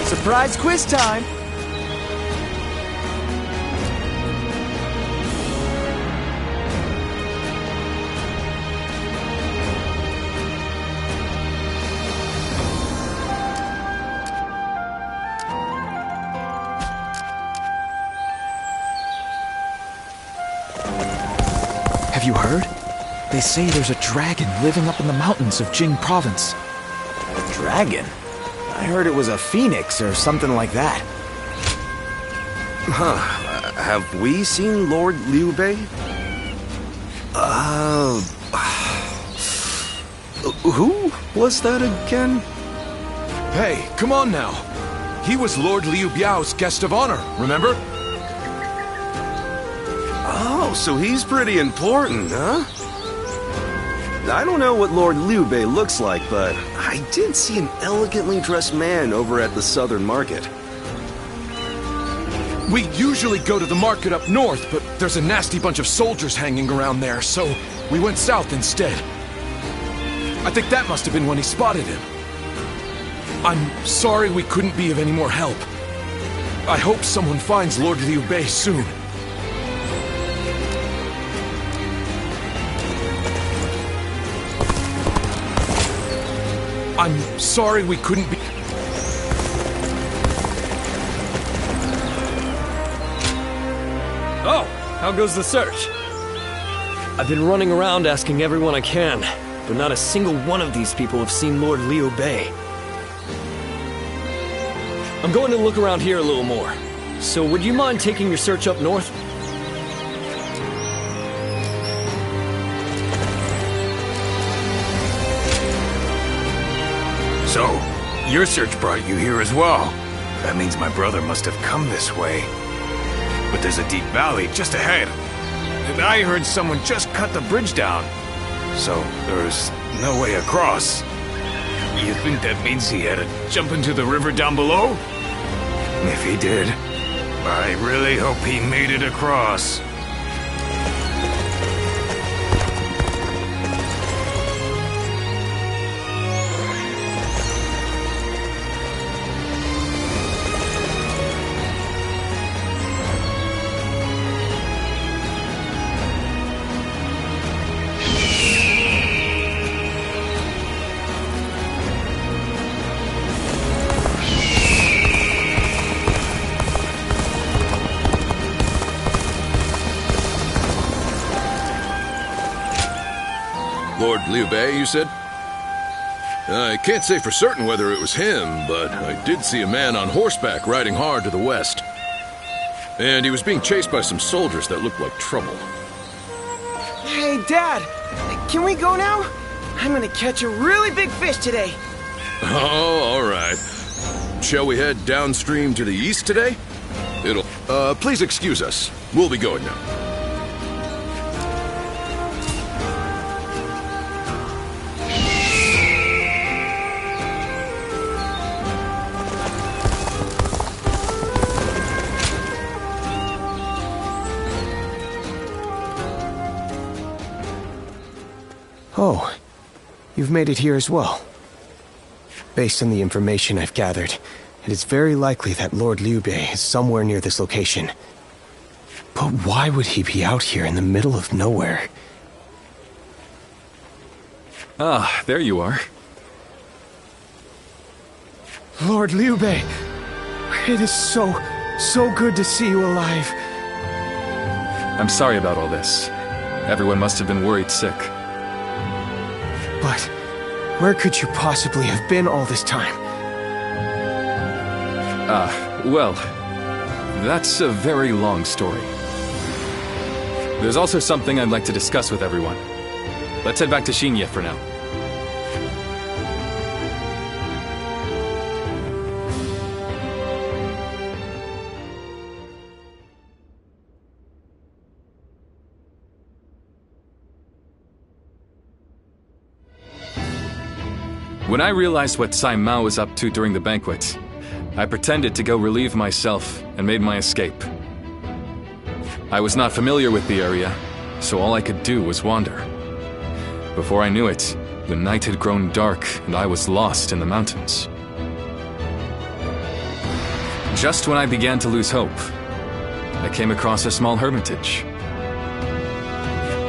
Surprise quiz time! Have you heard? They say there's a dragon living up in the mountains of Jing province. A dragon? I heard it was a phoenix or something like that. Huh. Have we seen Lord Liu Bei? Who was that again? Hey, come on now. He was Lord Liu Biao's guest of honor, remember? Oh, so he's pretty important, huh? I don't know what Lord Liu Bei looks like, but I did see an elegantly dressed man over at the southern market. We usually go to the market up north, but there's a nasty bunch of soldiers hanging around there, so we went south instead. I think that must have been when he spotted him. I'm sorry we couldn't be of any more help. I hope someone finds Lord Liu Bei soon. I'm sorry we couldn't be... Oh, how goes the search? I've been running around asking everyone I can, but not a single one of these people have seen Lord Liu Bei. I'm going to look around here a little more. So would you mind taking your search up north? So, your search brought you here as well. That means my brother must have come this way. But there's a deep valley just ahead. And I heard someone just cut the bridge down. So, there's no way across. You think that means he had to jump into the river down below? If he did, I really hope he made it across. Lord Liu Bei, you said? I can't say for certain whether it was him, but I did see a man on horseback riding hard to the west. And he was being chased by some soldiers that looked like trouble. Hey, Dad! Can we go now? I'm gonna catch a really big fish today. Oh, all right. Shall we head downstream to the east today? Please excuse us. We'll be going now. Oh, you've made it here as well. Based on the information I've gathered, it is very likely that Lord Liu Bei is somewhere near this location. But why would he be out here in the middle of nowhere? Ah, there you are. Lord Liu Bei, it is so good to see you alive. I'm sorry about all this. Everyone must have been worried sick. But where could you possibly have been all this time? Well, that's a very long story. There's also something I'd like to discuss with everyone. Let's head back to Xingye for now. When I realized what Sai Mao was up to during the banquet, I pretended to go relieve myself and made my escape. I was not familiar with the area, so all I could do was wander. Before I knew it, the night had grown dark and I was lost in the mountains. Just when I began to lose hope, I came across a small hermitage.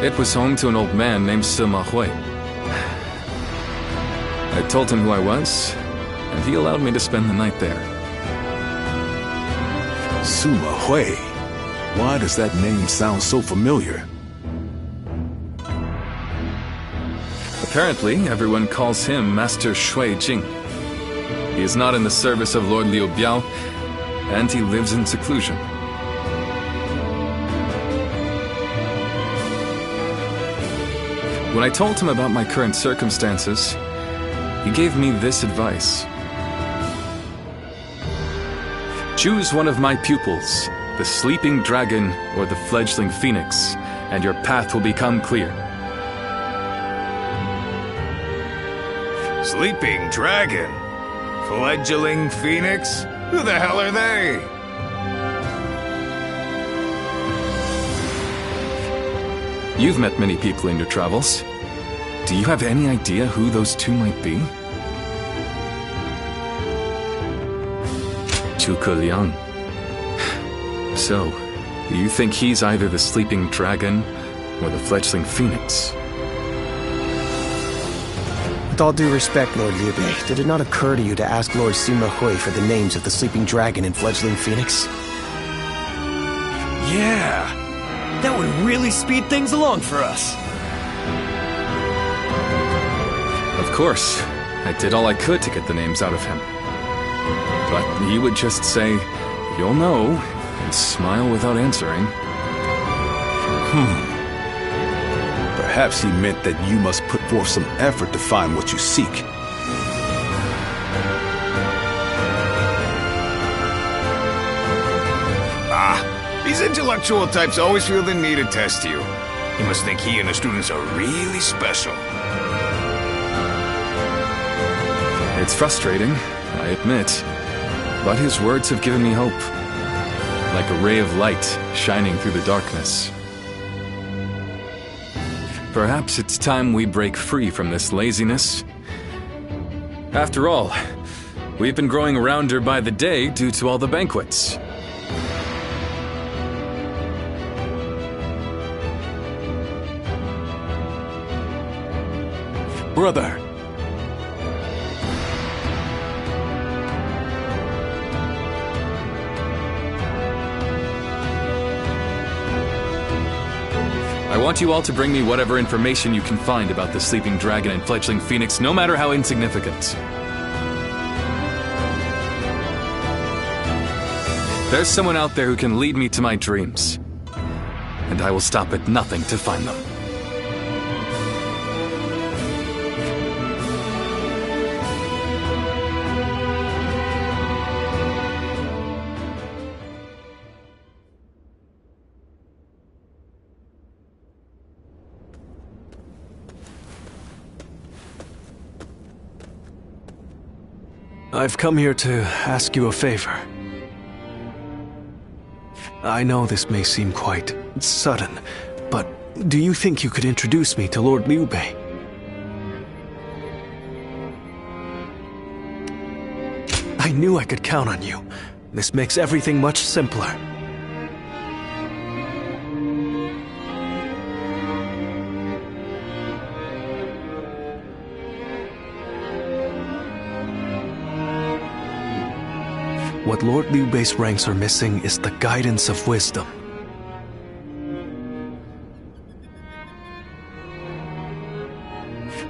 It was home to an old man named Sima Hui. I told him who I was, and he allowed me to spend the night there. Sima Hui. Why does that name sound so familiar? Apparently, everyone calls him Master Shui Jing. He is not in the service of Lord Liu Biao, and he lives in seclusion. When I told him about my current circumstances, he gave me this advice. Choose one of my pupils, the Sleeping Dragon or the Fledgling Phoenix, and your path will become clear. Sleeping Dragon? Fledgling Phoenix? Who the hell are they? You've met many people in your travels. Do you have any idea who those two might be? Zhuge Liang. So, do you think he's either the Sleeping Dragon or the Fledgling Phoenix? With all due respect, Lord Liu Bei, did it not occur to you to ask Lord Sima Hui for the names of the Sleeping Dragon and Fledgling Phoenix? Yeah! That would really speed things along for us. Of course, I did all I could to get the names out of him. But he would just say, "You'll know," and smile without answering. Perhaps he meant that you must put forth some effort to find what you seek. These intellectual types always feel the need to test you. He must think he and the students are really special. It's frustrating, I admit, but his words have given me hope. Like a ray of light shining through the darkness. Perhaps it's time we break free from this laziness. After all, we've been growing rounder by the day due to all the banquets. Brother. I want you all to bring me whatever information you can find about the Sleeping Dragon and Fledgling Phoenix, no matter how insignificant. There's someone out there who can lead me to my dreams, and I will stop at nothing to find them. I've come here to ask you a favor. I know this may seem quite sudden, but do you think you could introduce me to Lord Liu Bei? I knew I could count on you. This makes everything much simpler. What Lord Liu Bei's ranks are missing is the guidance of wisdom.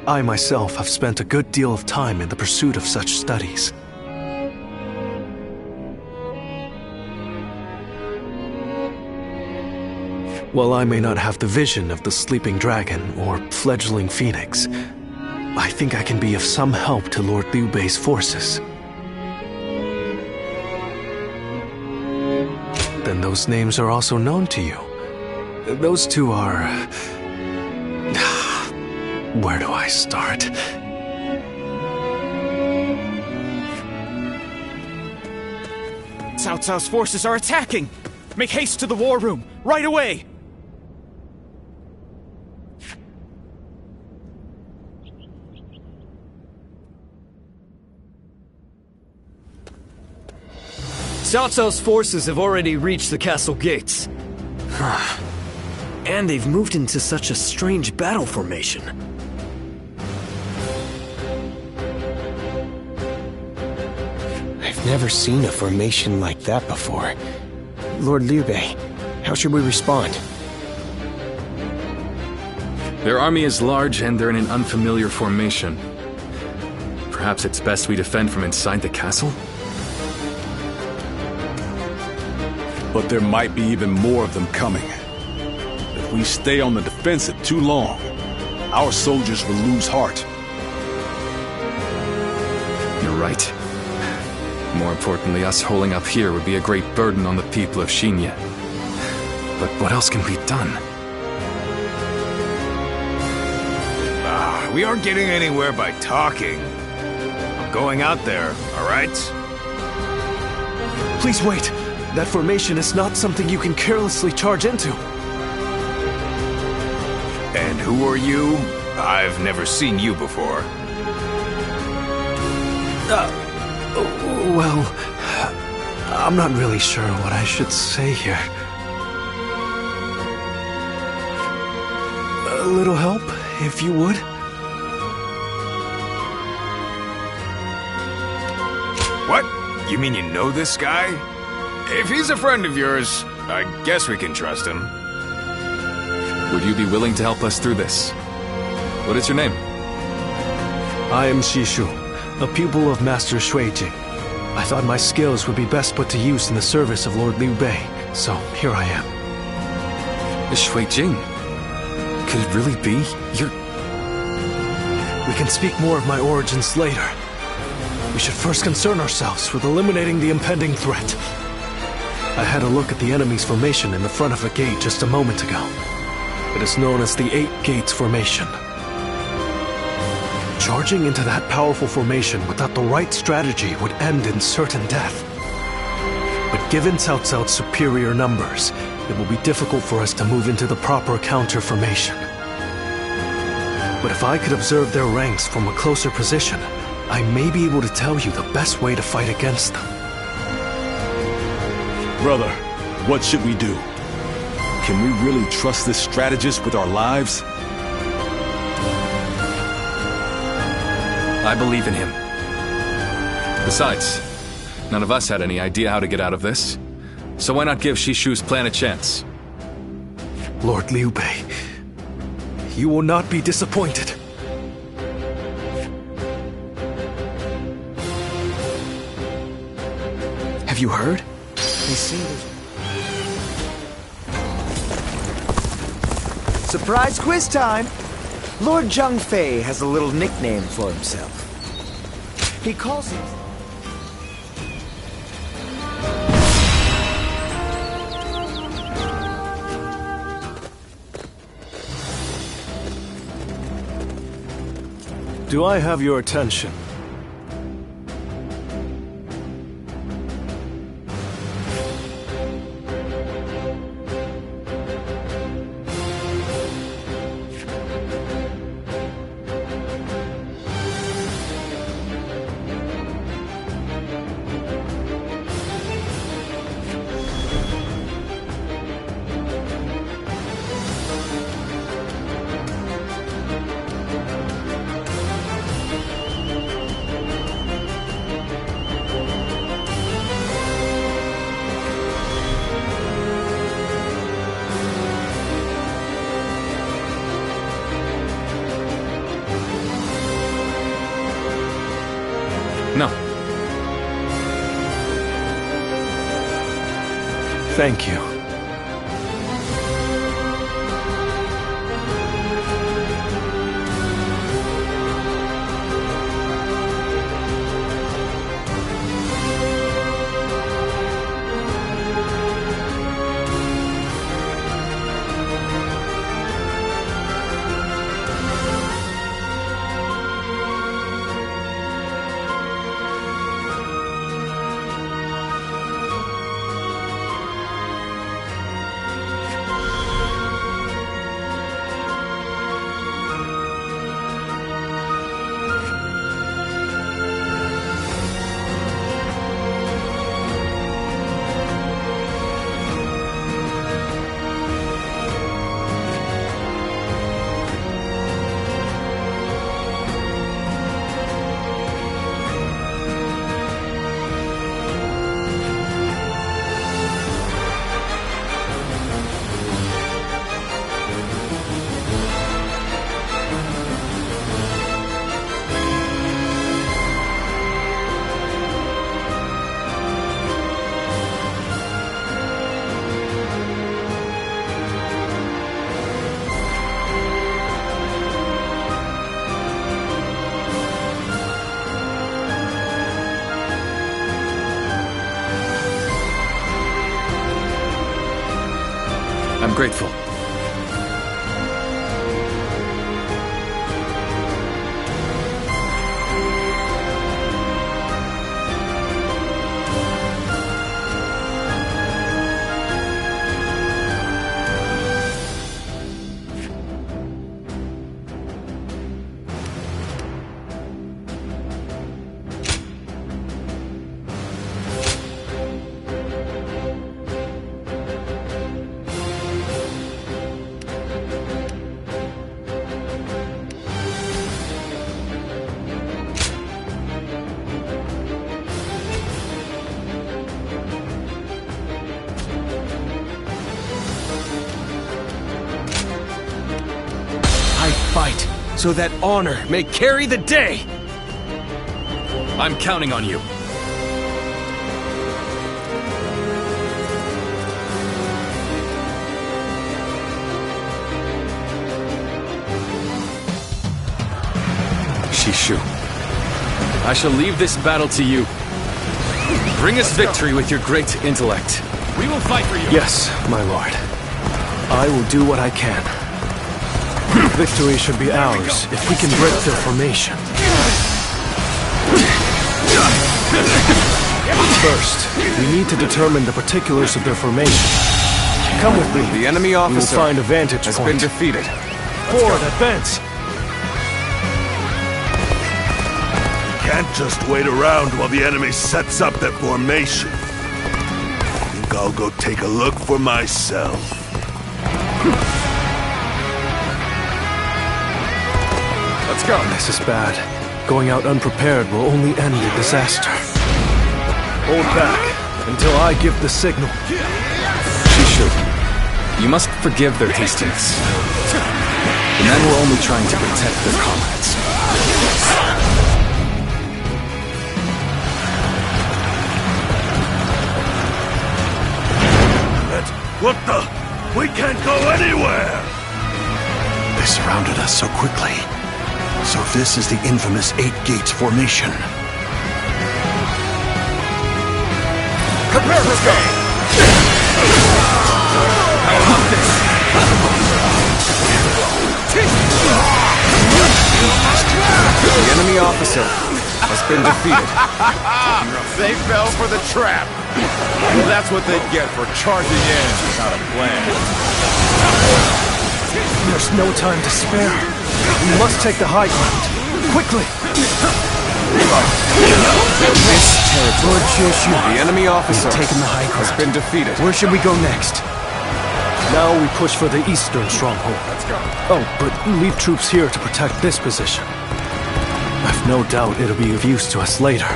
I myself have spent a good deal of time in the pursuit of such studies. While I may not have the vision of the Sleeping Dragon or Fledgling Phoenix, I think I can be of some help to Lord Liu Bei's forces. Then those names are also known to you. Those two are... Where do I start? Cao Cao's forces are attacking! Make haste to the war room, right away! Cao Cao's forces have already reached the castle gates. And they've moved into such a strange battle formation. I've never seen a formation like that before. Lord Liu Bei, how should we respond? Their army is large and they're in an unfamiliar formation. Perhaps it's best we defend from inside the castle? But there might be even more of them coming. If we stay on the defensive too long, our soldiers will lose heart. You're right. More importantly, us holding up here would be a great burden on the people of Xingye. But what else can be done? We aren't getting anywhere by talking. I'm going out there, all right? Please wait. That formation is not something you can carelessly charge into. And who are you? I've never seen you before. Well, I'm not really sure what I should say here. A little help, if you would? What? You mean you know this guy? If he's a friend of yours, I guess we can trust him. Would you be willing to help us through this? What is your name? I am Xishu, a pupil of Master Shui Jing. I thought my skills would be best put to use in the service of Lord Liu Bei, so here I am. Shui Jing? Could it really be? You're... We can speak more of my origins later. We should first concern ourselves with eliminating the impending threat. I had a look at the enemy's formation in the front of a gate just a moment ago. It is known as the Eight Gates Formation. Charging into that powerful formation without the right strategy would end in certain death. But given Cao Cao's superior numbers, it will be difficult for us to move into the proper counter formation. But if I could observe their ranks from a closer position, I may be able to tell you the best way to fight against them. Brother, what should we do? Can we really trust this strategist with our lives? I believe in him. Besides, none of us had any idea how to get out of this. So why not give Xishu's plan a chance? Lord Liu Bei, you will not be disappointed. Have you heard? They say there's... Surprise quiz time! Lord Zheng Fei has a little nickname for himself. He calls him... Do I have your attention? No. Thank you. I'm grateful. Fight, so that honor may carry the day! I'm counting on you. Shishu, I shall leave this battle to you. Bring us victory with your great intellect. We will fight for you. Yes, my lord. I will do what I can. Victory should be ours if we can break their formation. First, we need to determine the particulars of their formation. Come with me. The enemy officer we will find a vantage has point. been defeated. Forward, advance! Can't just wait around while the enemy sets up their formation. I think I'll go take a look for myself. Let's go. This is bad. Going out unprepared will only end in disaster. Hold back until I give the signal. Shishu, you must forgive their hastiness. The men were only trying to protect their comrades. What the? We can't go anywhere! They surrounded us so quickly. So this is the infamous Eight Gates formation. Prepare for go! How about this? The enemy officer has been defeated. They fell for the trap. Well, that's what they get for charging in without a plan. There's no time to spare. We must take the high ground. Quickly! This territory, the enemy officer taken the high has been defeated. Where should we go next? Now we push for the eastern stronghold. Let's go. Oh, but leave troops here to protect this position. I've no doubt it'll be of use to us later.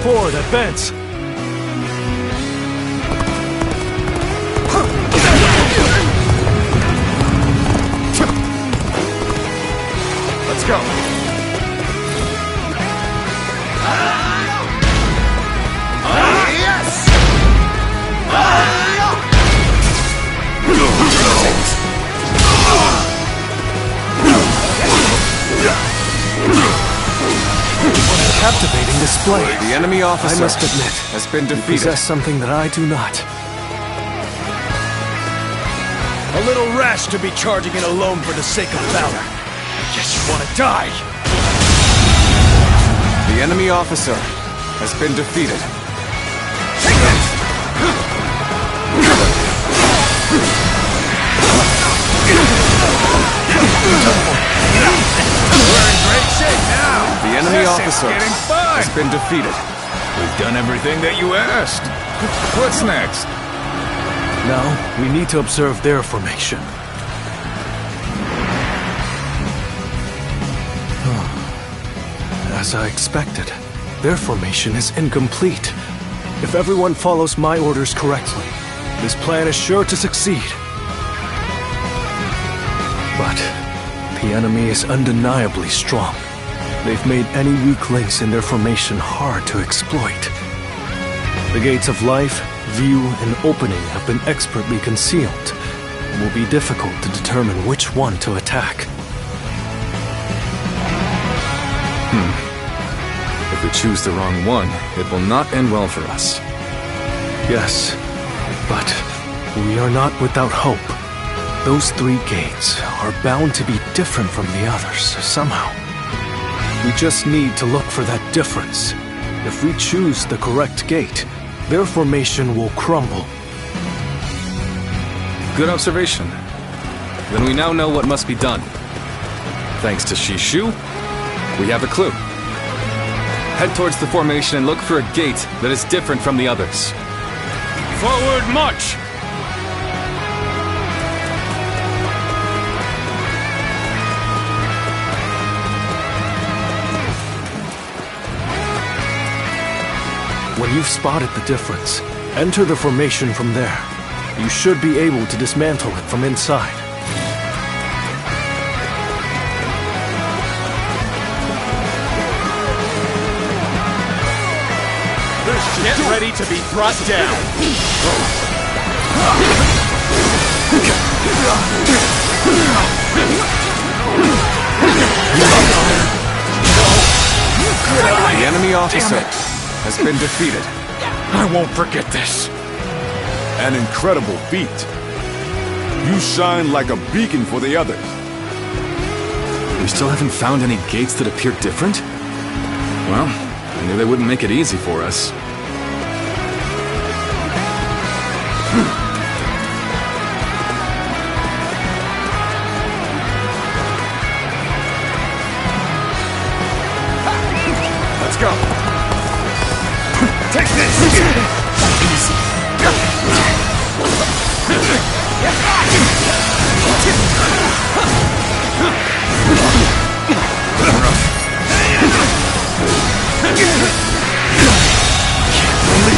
Forward, advance! Let's go. Yes! Captivating display. The enemy officer, I must admit, has been you defeated. possess something that I do not. A little rash to be charging in alone for the sake of valor. Guess you want to die. The enemy officer has been defeated. We're in great shape now. The enemy This is officer getting fun. has been defeated. We've done everything that you asked. What's next? Now, we need to observe their formation. As I expected, their formation is incomplete. If everyone follows my orders correctly, this plan is sure to succeed. But the enemy is undeniably strong. They've made any weak links in their formation hard to exploit. The gates of life, view, and opening have been expertly concealed. It will be difficult to determine which one to attack. If we choose the wrong one, it will not end well for us. Yes, but We are not without hope. Those 3 gates are bound to be different from the others, somehow. We just need to look for that difference. If we choose the correct gate, their formation will crumble. Good observation. Then we now know what must be done. Thanks to Shishu, we have a clue. Head towards the formation and look for a gate that is different from the others. Forward march! When you've spotted the difference, enter the formation from there. You should be able to dismantle it from inside. Get ready to be brought down! The enemy officer has been defeated. I won't forget this. An incredible feat. You shine like a beacon for the others. We still haven't found any gates that appear different? Well, I knew they wouldn't make it easy for us. Let's go. Take this!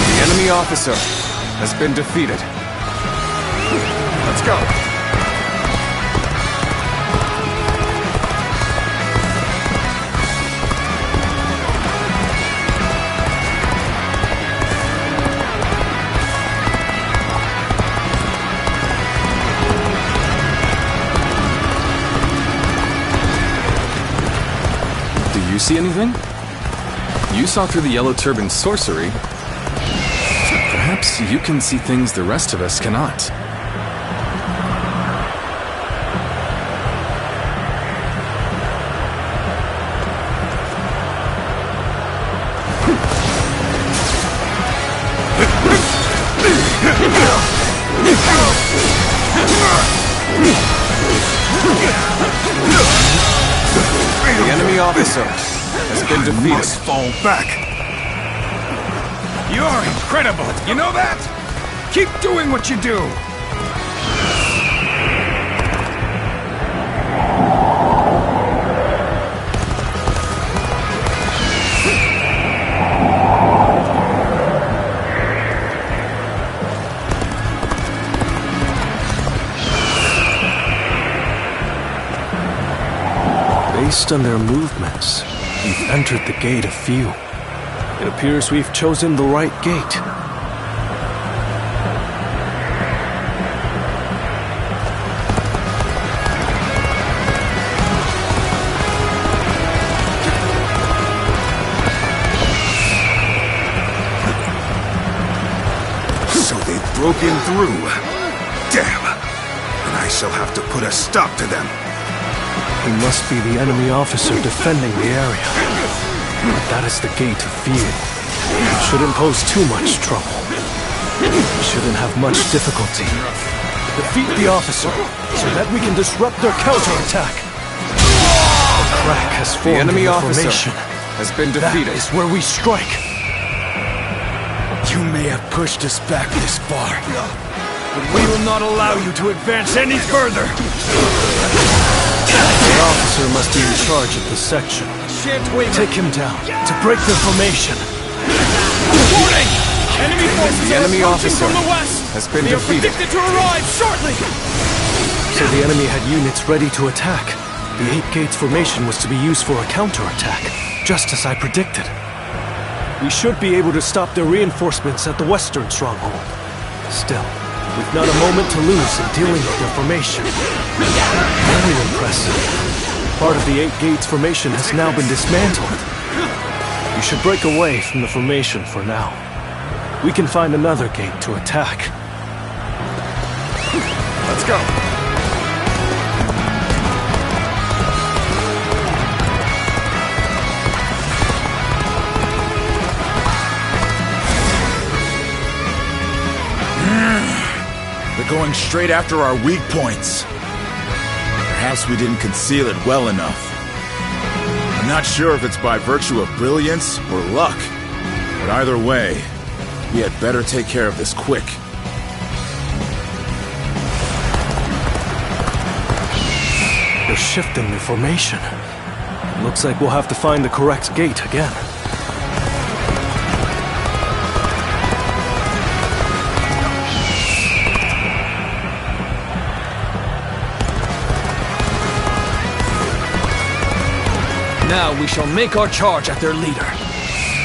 The enemy officer has been defeated. Let's go. Do you see anything? You saw through the Yellow Turban's sorcery. Perhaps you can see things the rest of us cannot. The enemy officer has been defeated. Must fall back. You're incredible, you know that? Keep doing what you do! Based on their movements, we've entered the gate of few. It appears we've chosen the right gate. So they've broken through. Damn! And I shall have to put a stop to them. He must be the enemy officer defending the area. But that is the gate of fear. It shouldn't pose too much trouble. We shouldn't have much difficulty. Defeat the officer, so that we can disrupt their counterattack. A crack has formed The enemy in the officer formation. has been defeated. That is where we strike. You may have pushed us back this far, but we will not allow you to advance any further! The officer must be in charge of this section. Take him down to break their formation. Warning! Enemy forces The are enemy approaching officer from the west! has been They defeated. are predicted to arrive shortly! So the enemy had units ready to attack. The 8 gates formation was to be used for a counterattack, just as I predicted. We should be able to stop their reinforcements at the western stronghold. Still, we've not a moment to lose in dealing with their formation. Very impressive. Part of the 8 gates formation has now been dismantled. You should break away from the formation for now. We can find another gate to attack. Let's go. They're going straight after our weak points. Perhaps we didn't conceal it well enough. I'm not sure if it's by virtue of brilliance or luck, but either way, we had better take care of this quick. They're shifting their formation. Looks like we'll have to find the correct gate again. Now we shall make our charge at their leader.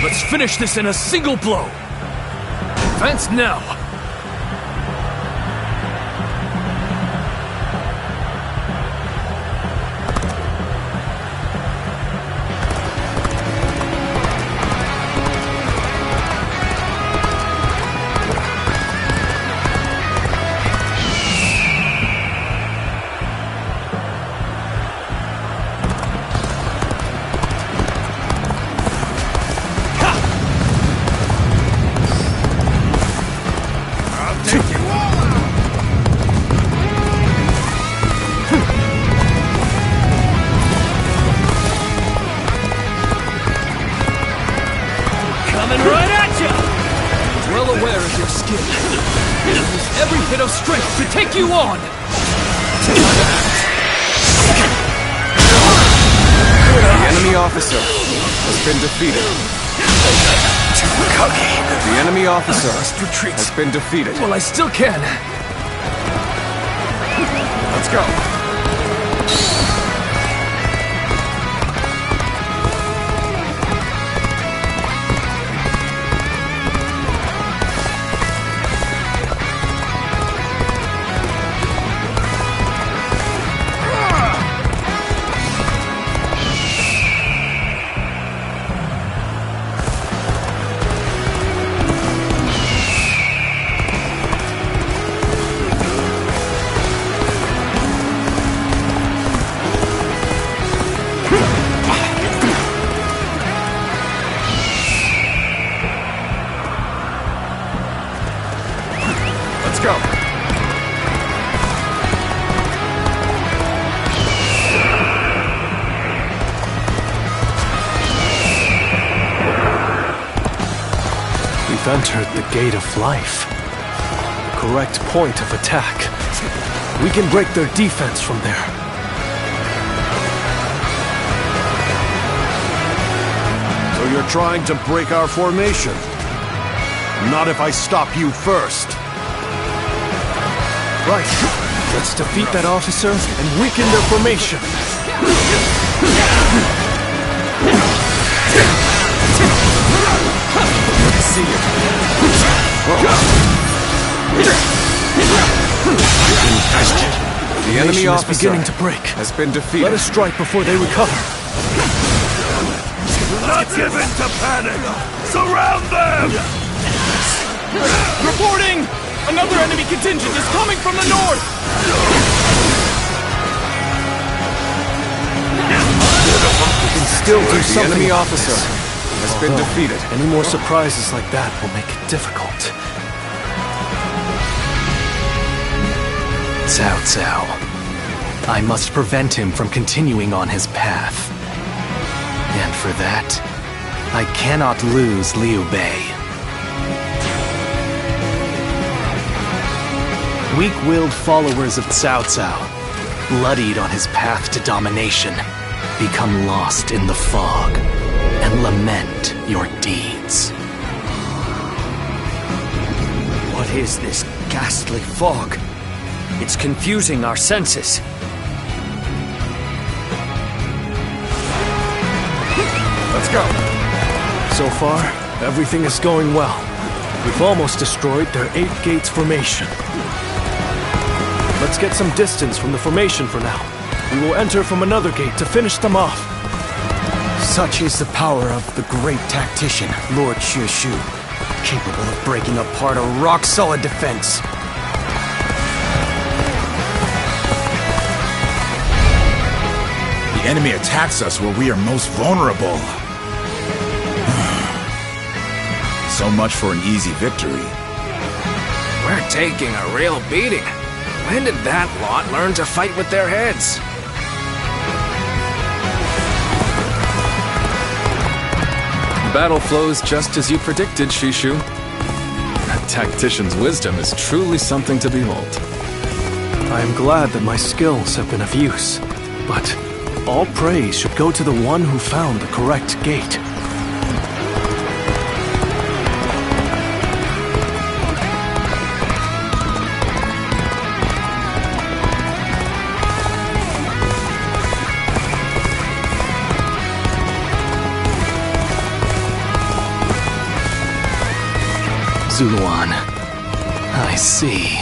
Let's finish this in a single blow. Advance now! Coming right at you! Well aware of your skill. Use every bit of strength to take you on! The enemy officer has been defeated. The enemy officer has been defeated. Well, I still can. Let's go. Let's go. We've entered the Gate of Life. Correct point of attack. We can break their defense from there. So you're trying to break our formation? Not if I stop you first. Right. Let's defeat that officer and weaken their formation. I see it. The enemy officer is beginning to break. Has been defeated. Let us strike before they recover. Do not give in to panic! Surround them! Reporting! Another enemy contingent is coming from the north! We can still do something. The enemy officer has been defeated. Any more surprises like that will make it difficult. Cao Cao. I must prevent him from continuing on his path. And for that, I cannot lose Liu Bei. Weak-willed followers of Cao Cao, bloodied on his path to domination, become lost in the fog and lament your deeds. What is this ghastly fog? It's confusing our senses. Let's go. So far, everything is going well. We've almost destroyed their 8 gates formation. Let's get some distance from the formation for now. We will enter from another gate to finish them off. Such is the power of the great tactician, Lord Xue, capable of breaking apart a rock-solid defense. enemy attacks us where we are most vulnerable. So much for an easy victory. We're taking a real beating. When did that lot learn to fight with their heads? The battle flows just as you predicted, Shishu. A tactician's wisdom is truly something to behold. I am glad that my skills have been of use, but all praise should go to the one who found the correct gate. Zuluan, I see.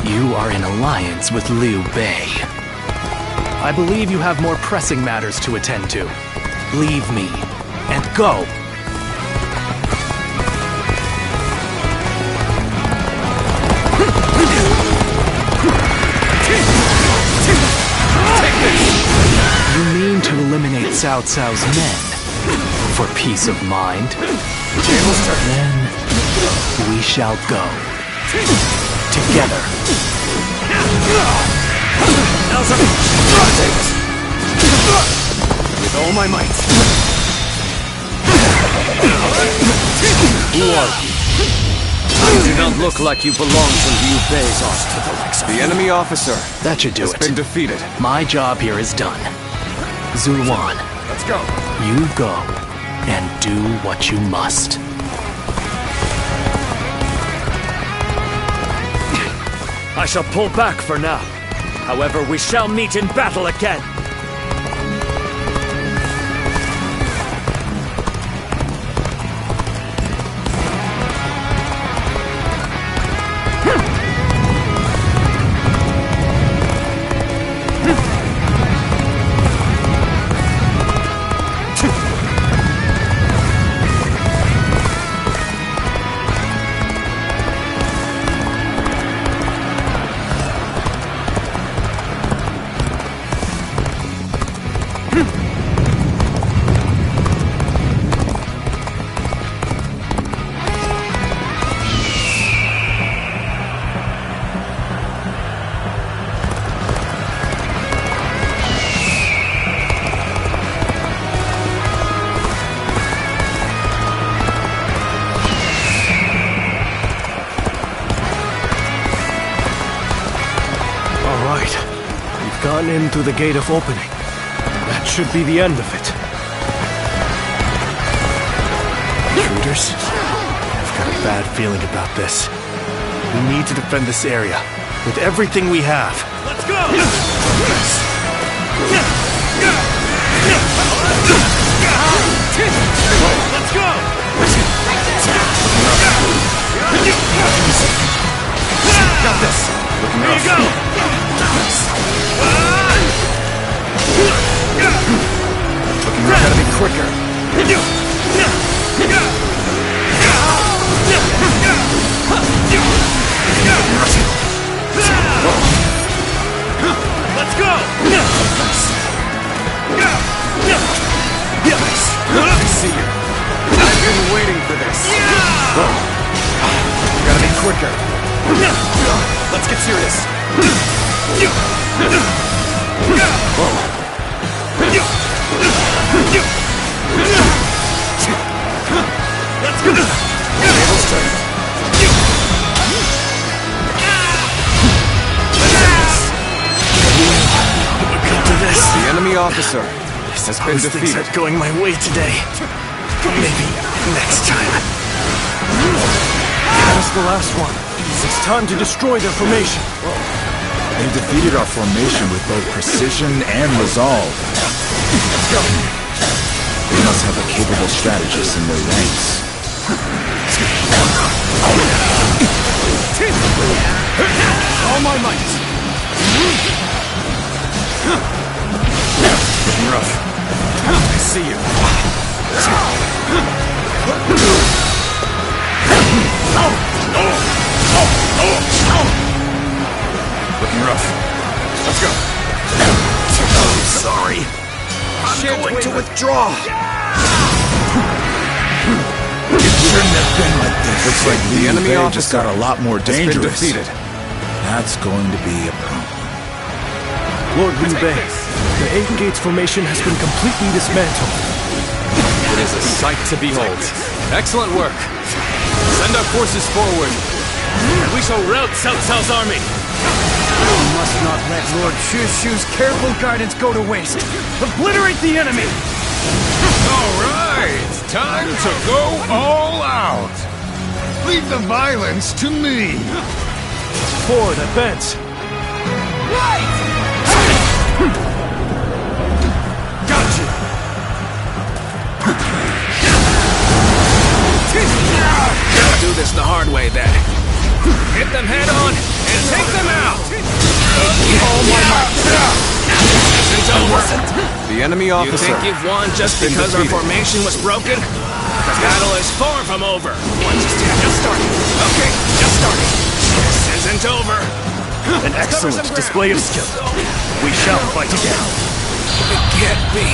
You are in alliance with Liu Bei. I believe you have more pressing matters to attend to. Leave me, and go! You mean to eliminate Cao Cao's men? For peace of mind? Then we shall go. Together. With all my might. Who are you? You do not look like you belong to Liu Bei's army. The enemy officer That should do has it. been defeated. My job here is done. Zuluan, Let's go. you go and do what you must. I shall pull back for now. However, we shall meet in battle again. Gone in through the gate of opening. That should be the end of it. Intruders? I've got a bad feeling about this. We need to defend this area with everything we have. Let's go! Let's go! Got this! Looking Here you go! Gotta be quicker. Let's go! I see you. I've been waiting for this. Gotta be quicker. Let's get serious. Let's go! Table's turn. The enemy officer has been Things defeated. aren't going my way today. Maybe next time. That is the last one. It's time to destroy their formation. They defeated our formation with both precision and resolve. Let's go. They must have a capable strategist in their ranks. All my might. Getting rough. I see you. Looking rough. Let's go. Sorry. shan't wait to withdraw. It shouldn't have been like this. Looks like The Liu enemy Bei officer just got a lot more has been dangerous. defeated. That's going to be a problem. Lord Liu Bei, the Eight Gates formation has been completely dismantled. It is a sight to behold. Excellent work. Send our forces forward, and we shall rout Cao Cao's army. We must not let Lord Shushu's careful guidance go to waste. Obliterate the enemy! All right, time to go all out. Leave the violence to me. Forward, advance. Gotcha. Gotta do this the hard way then. Hit them head on and take them out! Oh my It's over. The enemy You officer. think you've won just been because our defeated. formation was broken? The battle is far from over. Just starting. Okay, just starting. This isn't over. An excellent display of skill. We shall fight again. It can't be.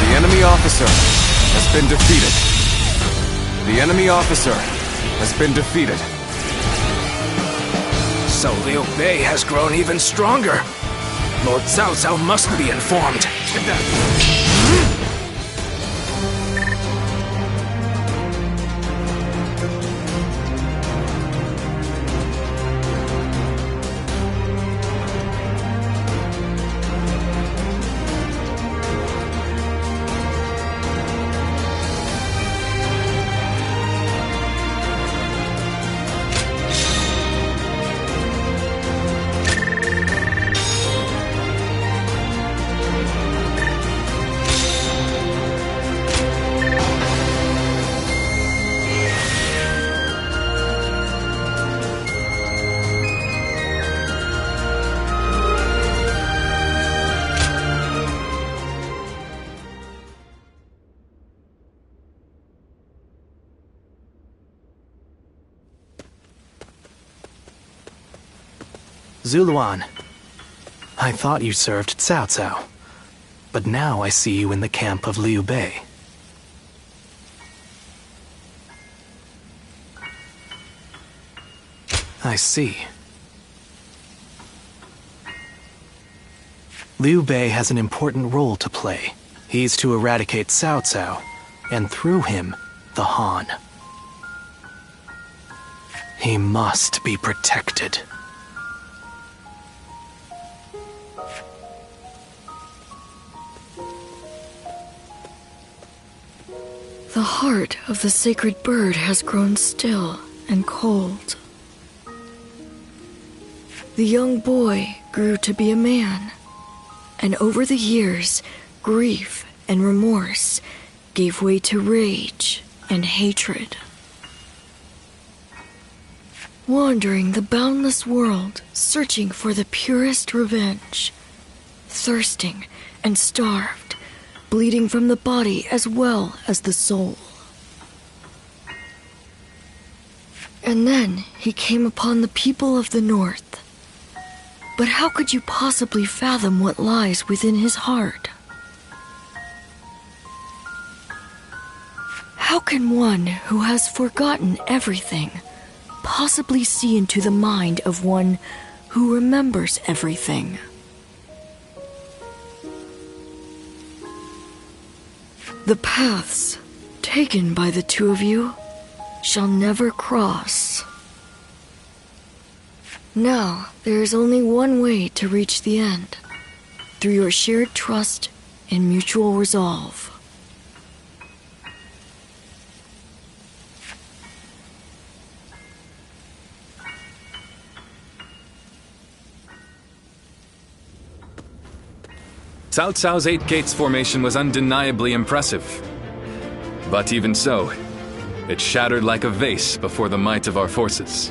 The enemy officer has been defeated. The enemy officer has been defeated. So Liu Bei has grown even stronger. Lord Cao Cao must be informed. Zuluan, I thought you served Cao Cao, but now I see you in the camp of Liu Bei. I see. Liu Bei has an important role to play. He's to eradicate Cao Cao, and through him, the Han. He must be protected. The heart of the sacred bird has grown still and cold. The young boy grew to be a man, and over the years, grief and remorse gave way to rage and hatred. Wandering the boundless world, searching for the purest revenge, thirsting and starved, bleeding from the body as well as the soul. And then he came upon the people of the North. But how could you possibly fathom what lies within his heart? How can one who has forgotten everything possibly see into the mind of one who remembers everything? The paths taken by the two of you shall never cross. Now, there is only one way to reach the end, through your shared trust and mutual resolve. Cao Cao's Eight Gates formation was undeniably impressive. But even so, it shattered like a vase before the might of our forces.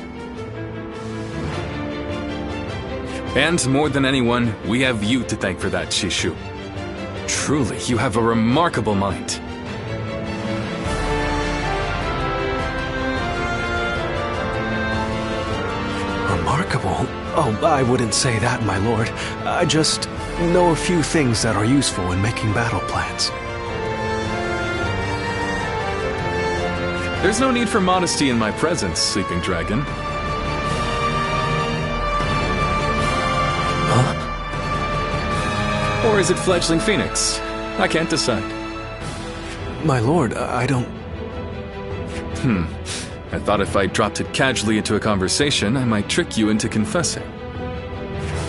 And more than anyone, we have you to thank for that, Shishu. Truly, you have a remarkable mind. Remarkable? Oh, I wouldn't say that, my lord. I just know a few things that are useful in making battle plans. There's no need for modesty in my presence, Sleeping Dragon. Huh? Or is it Fledgling Phoenix? I can't decide. My lord, I don't... I thought if I dropped it casually into a conversation, I might trick you into confessing.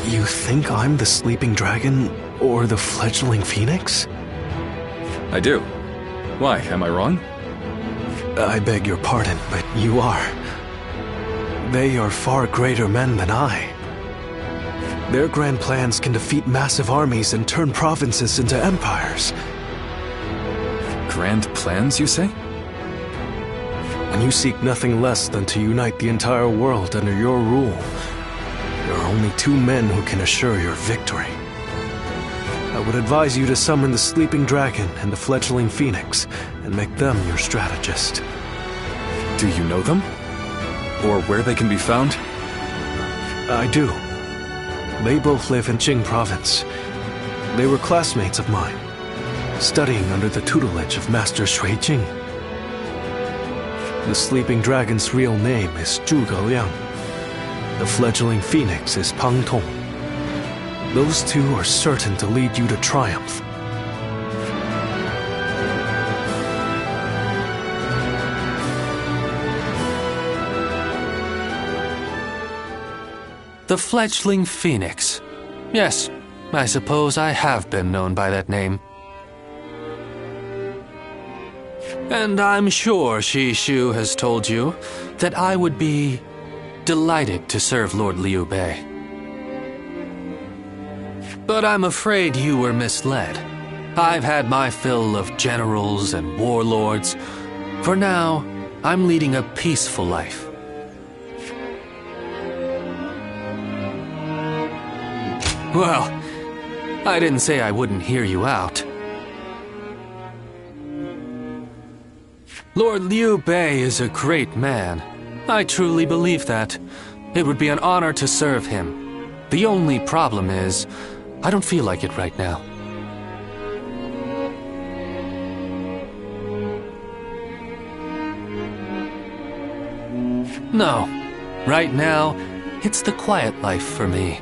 You think I'm the Sleeping Dragon or the Fledgling Phoenix? I do. Why, am I wrong? I beg your pardon, but you are. They are far greater men than I. Their grand plans can defeat massive armies and turn provinces into empires. Grand plans, you say? When you seek nothing less than to unite the entire world under your rule, there are only two men who can assure your victory. I would advise you to summon the Sleeping Dragon and the Fledgling Phoenix, and make them your strategist. Do you know them? Or where they can be found? I do. They both live in Jing Province. They were classmates of mine, studying under the tutelage of Master Shui Jing. The Sleeping Dragon's real name is Zhuge Liang. The Fledgling Phoenix is Pang Tong. Those two are certain to lead you to triumph. The Fledgling Phoenix. Yes, I suppose I have been known by that name. And I'm sure Shi Shu has told you that I would be delighted to serve Lord Liu Bei. But I'm afraid you were misled. I've had my fill of generals and warlords. For now, I'm leading a peaceful life. Well, I didn't say I wouldn't hear you out. Lord Liu Bei is a great man. I truly believe that. It would be an honor to serve him. The only problem is, I don't feel like it right now. No. Right now, it's the quiet life for me.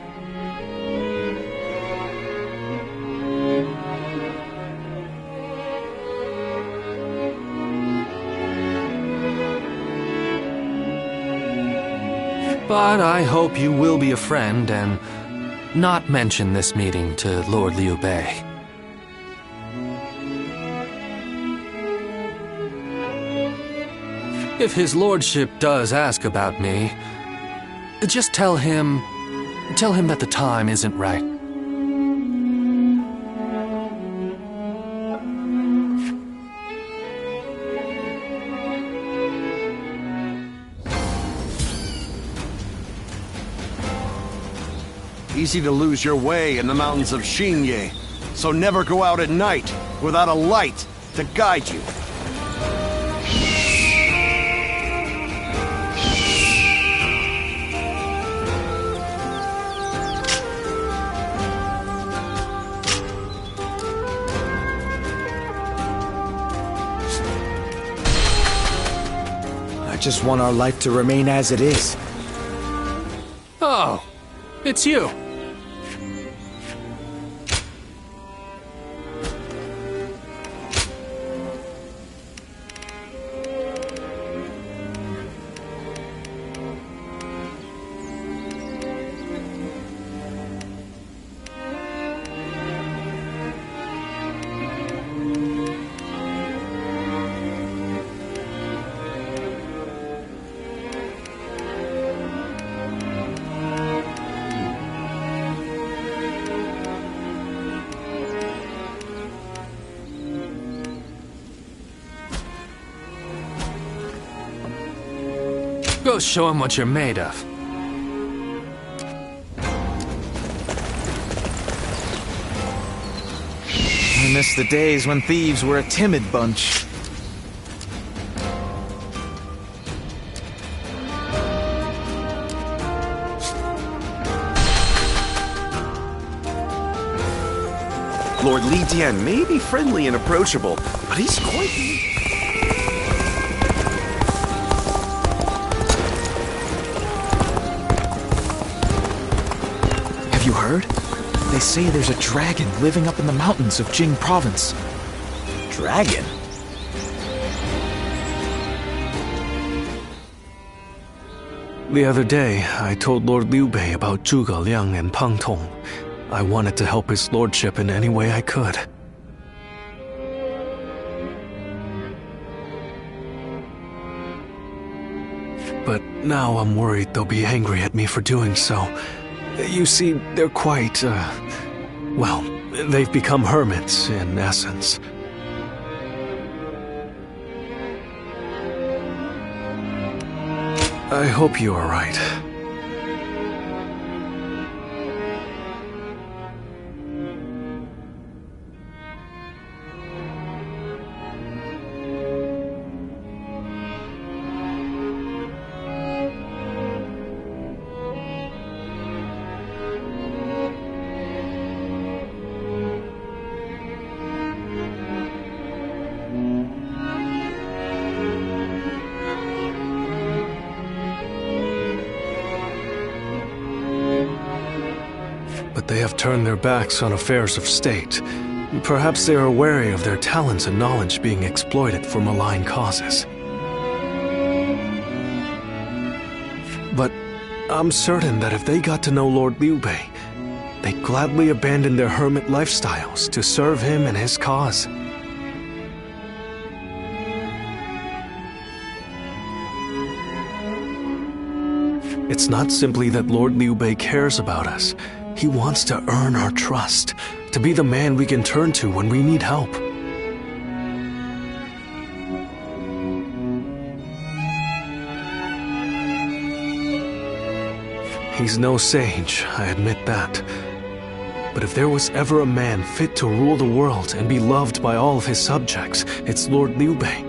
But I hope you will be a friend and not mention this meeting to Lord Liu Bei. If his lordship does ask about me, just tell him that the time isn't right. Easy to lose your way in the mountains of Xingye, so never go out at night without a light to guide you. I just want our life to remain as it is. Oh, it's you. Go show him what you're made of. I miss the days when thieves were a timid bunch. Lord Li Dian may be friendly and approachable, but he's quite... Have you heard? They say there's a dragon living up in the mountains of Jing province. Dragon? The other day, I told Lord Liu Bei about Zhuge Liang and Pang Tong. I wanted to help his lordship in any way I could. But now I'm worried they'll be angry at me for doing so. You see, they're quite, well, they've become hermits, in essence. I hope you are right. But they have turned their backs on affairs of state. Perhaps they are wary of their talents and knowledge being exploited for malign causes. But I'm certain that if they got to know Lord Liu Bei, they'd gladly abandon their hermit lifestyles to serve him and his cause. It's not simply that Lord Liu Bei cares about us. He wants to earn our trust, to be the man we can turn to when we need help. He's no sage, I admit that. But if there was ever a man fit to rule the world and be loved by all of his subjects, it's Lord Liu Bei.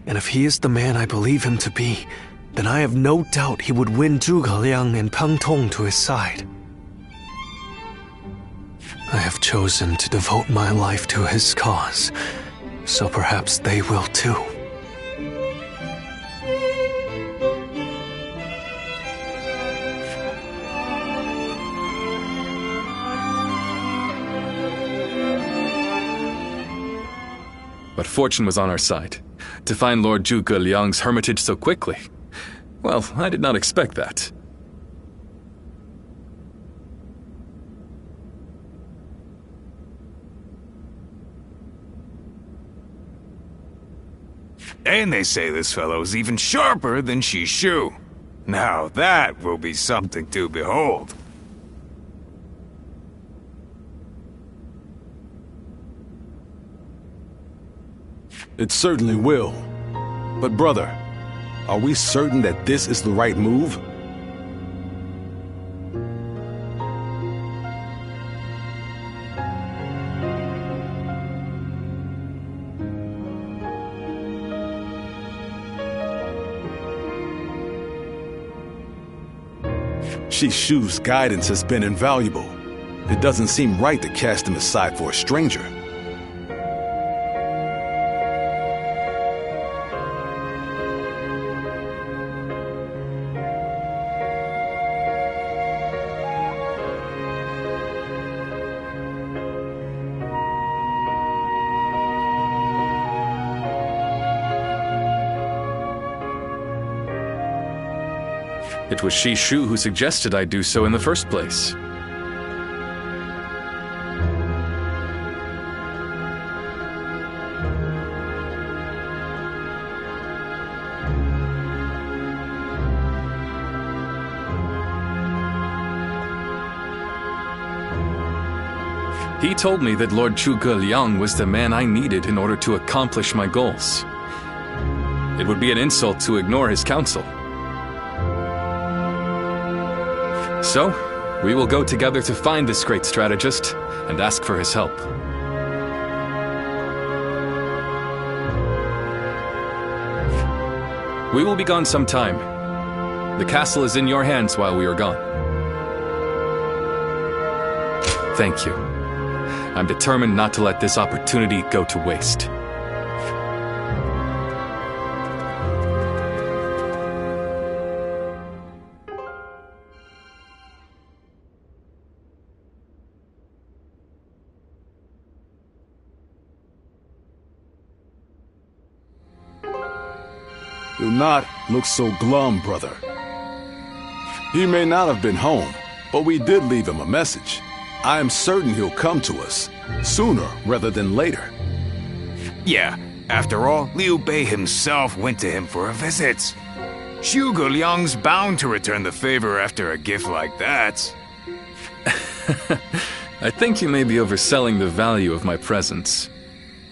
And if he is the man I believe him to be, then I have no doubt he would win Zhuge Liang and Pang Tong to his side. I have chosen to devote my life to his cause, so perhaps they will too. But fortune was on our side. To find Lord Zhuge Liang's hermitage so quickly. Well, I did not expect that. And they say this fellow's even sharper than Shishu. Now that will be something to behold. It certainly will. But brother, are we certain that this is the right move? Shishu's guidance has been invaluable. It doesn't seem right to cast him aside for a stranger. It was Shishu who suggested I do so in the first place. He told me that Lord Zhuge Liang was the man I needed in order to accomplish my goals. It would be an insult to ignore his counsel. So, we will go together to find this great strategist and ask for his help. We will be gone some time. The castle is in your hands while we are gone. Thank you. I'm determined not to let this opportunity go to waste. Do not look so glum, brother. He may not have been home, but we did leave him a message. I am certain he'll come to us, sooner rather than later. Yeah, after all, Liu Bei himself went to him for a visit. Zhuge Liang's bound to return the favor after a gift like that. I think you may be overselling the value of my presence.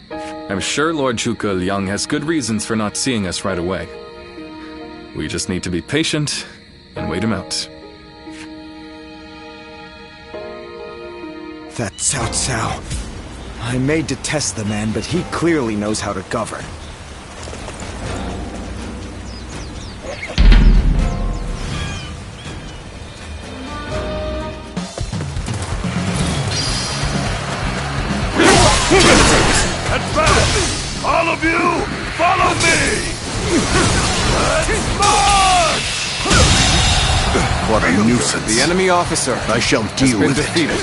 I'm sure Lord Zhuge Liang has good reasons for not seeing us right away. We just need to be patient and wait him out. That Cao Cao. I may detest the man, but he clearly knows how to govern. Advance! All of you, follow me! Let's march! What a nuisance. The enemy officer I shall deal has been with defeated.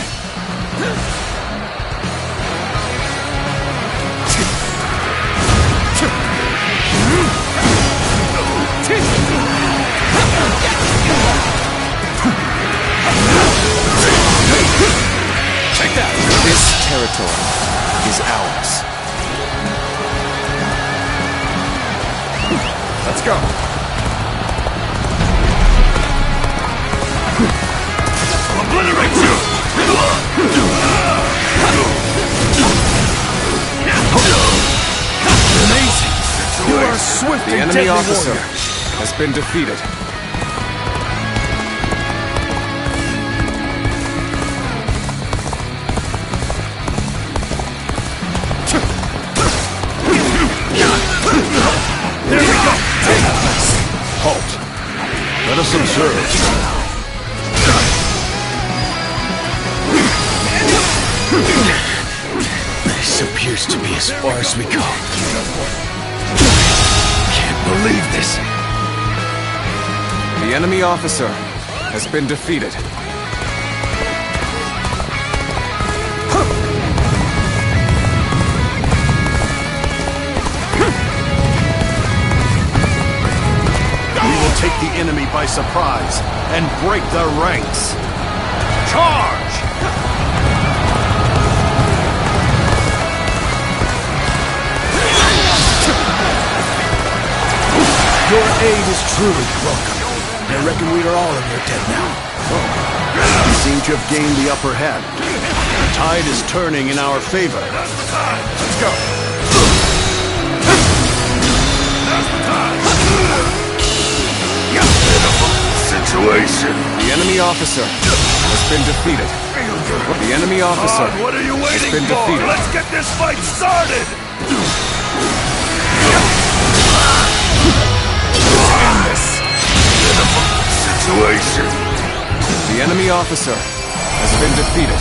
Check that! This territory is ours. Let's go. Obliterate you! Amazing! You are a swift The and enemy deadly officer warrior. has been defeated. There we go! Halt! Let us observe. This appears to be as far as we go. Can't believe this. The enemy officer has been defeated. We will take the enemy by surprise and break their ranks. Charge! Your aid is truly welcome. I reckon we are all in your debt now. We seem to have gained the upper hand. The tide is turning in our favor. Let's go. Situation. The enemy officer has been defeated. The enemy officer What are you has waiting been for? defeated. Let's get this fight started! End this. Situation. The enemy officer has been defeated.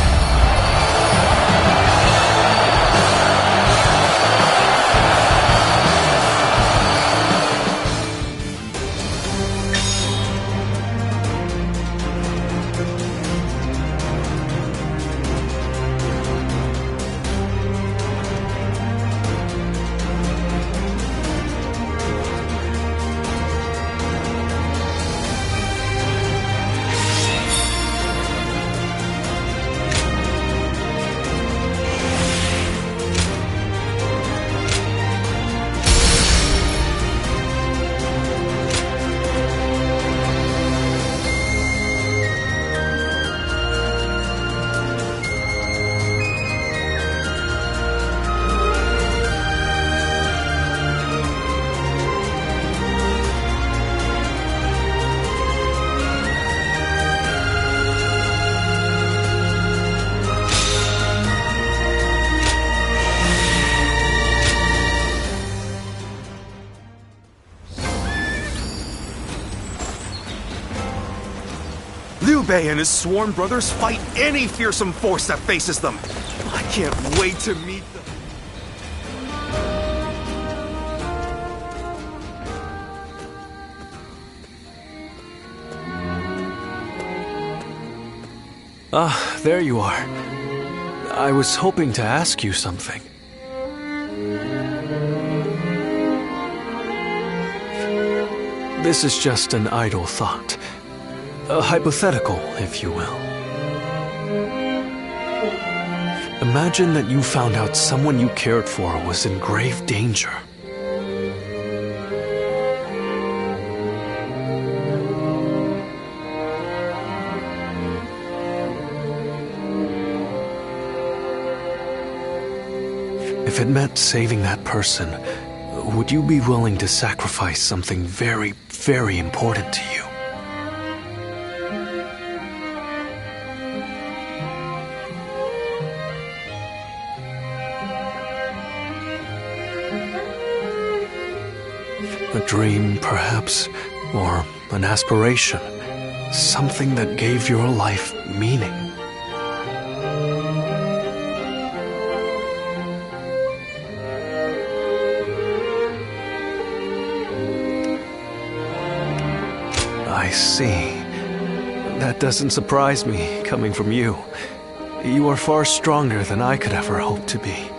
Bei and his sworn brothers fight any fearsome force that faces them. I can't wait to meet them. Ah, there you are. I was hoping to ask you something. This is just an idle thought. A hypothetical, if you will. Imagine that you found out someone you cared for was in grave danger. If it meant saving that person, would you be willing to sacrifice something very, very important to you? A dream, perhaps, or an aspiration. Something that gave your life meaning. I see. That doesn't surprise me, coming from you. You are far stronger than I could ever hope to be.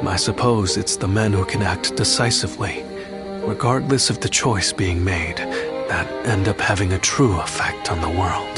I suppose it's the men who can act decisively, regardless of the choice being made, that end up having a true effect on the world.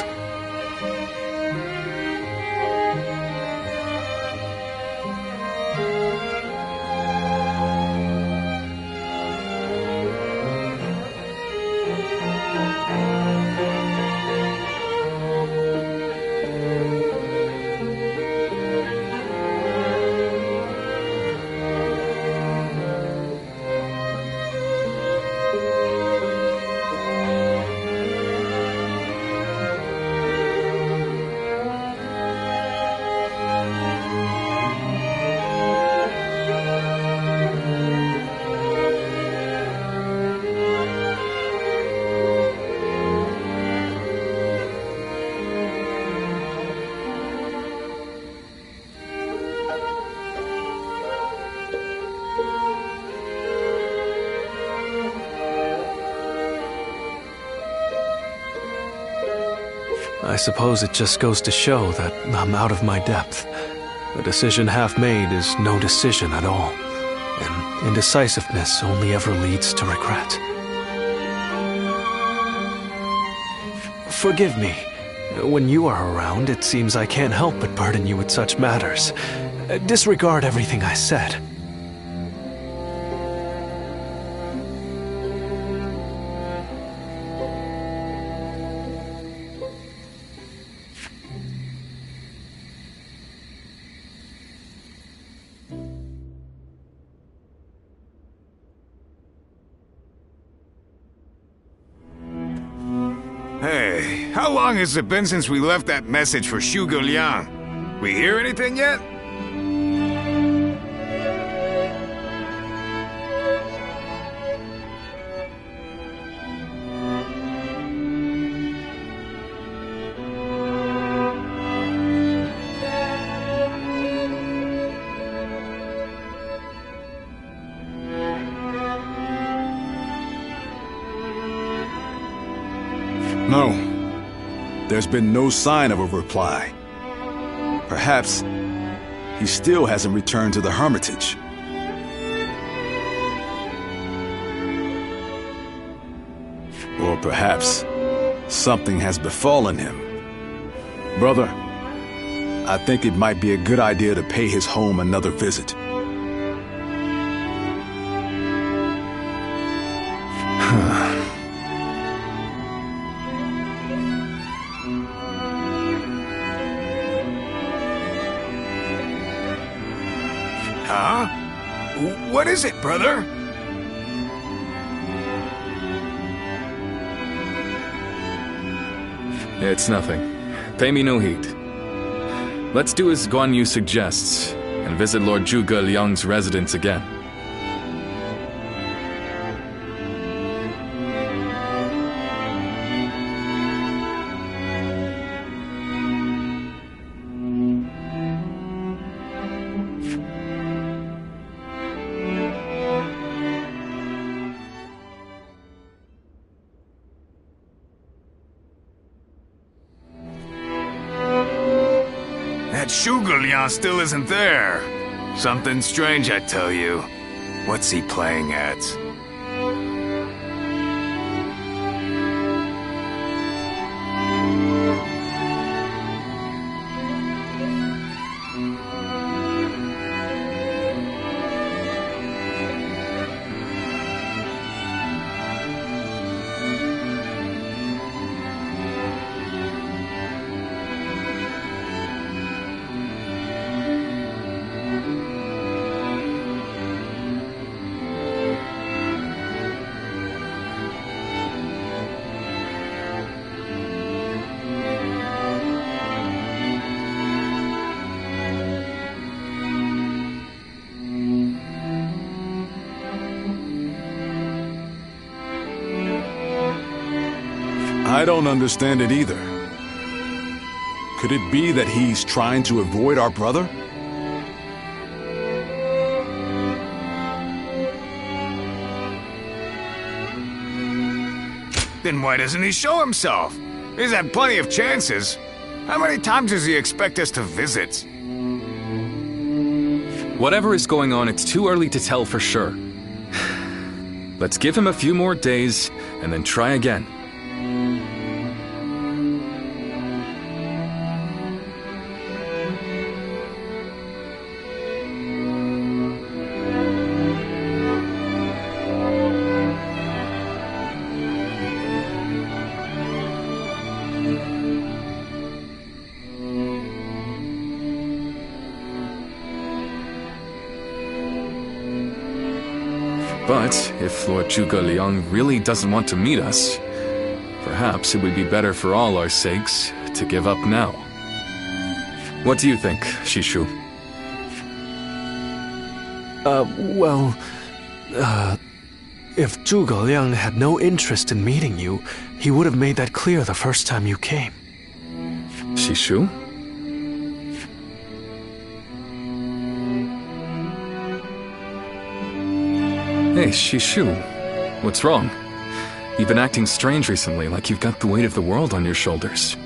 I suppose it just goes to show that I'm out of my depth. A decision half made is no decision at all, and indecisiveness only ever leads to regret. Forgive me. When you are around, it seems I can't help but burden you with such matters. Disregard everything I said. Hey, how long has it been since we left that message for Zhuge Liang? We hear anything yet? No. There's been no sign of a reply. Perhaps he still hasn't returned to the Hermitage. Or perhaps something has befallen him. Brother, I think it might be a good idea to pay his home another visit. Huh? What is it, brother? It's nothing. Pay me no heed. Let's do as Guan Yu suggests, and visit Lord Zhuge Liang's residence again. Zhuge Liang still isn't there. Something strange, I tell you. What's he playing at? I don't understand it either. Could it be that he's trying to avoid our brother? Then why doesn't he show himself? He's had plenty of chances. How many times does he expect us to visit? Whatever is going on, it's too early to tell for sure. Let's give him a few more days, and then try again. But if Lord Zhuge Liang really doesn't want to meet us, perhaps it would be better for all our sakes to give up now. What do you think, Shishu? If Zhuge Liang had no interest in meeting you, he would have made that clear the first time you came. Shishu? Hey, Shishu. What's wrong? You've been acting strange recently, like you've got the weight of the world on your shoulders.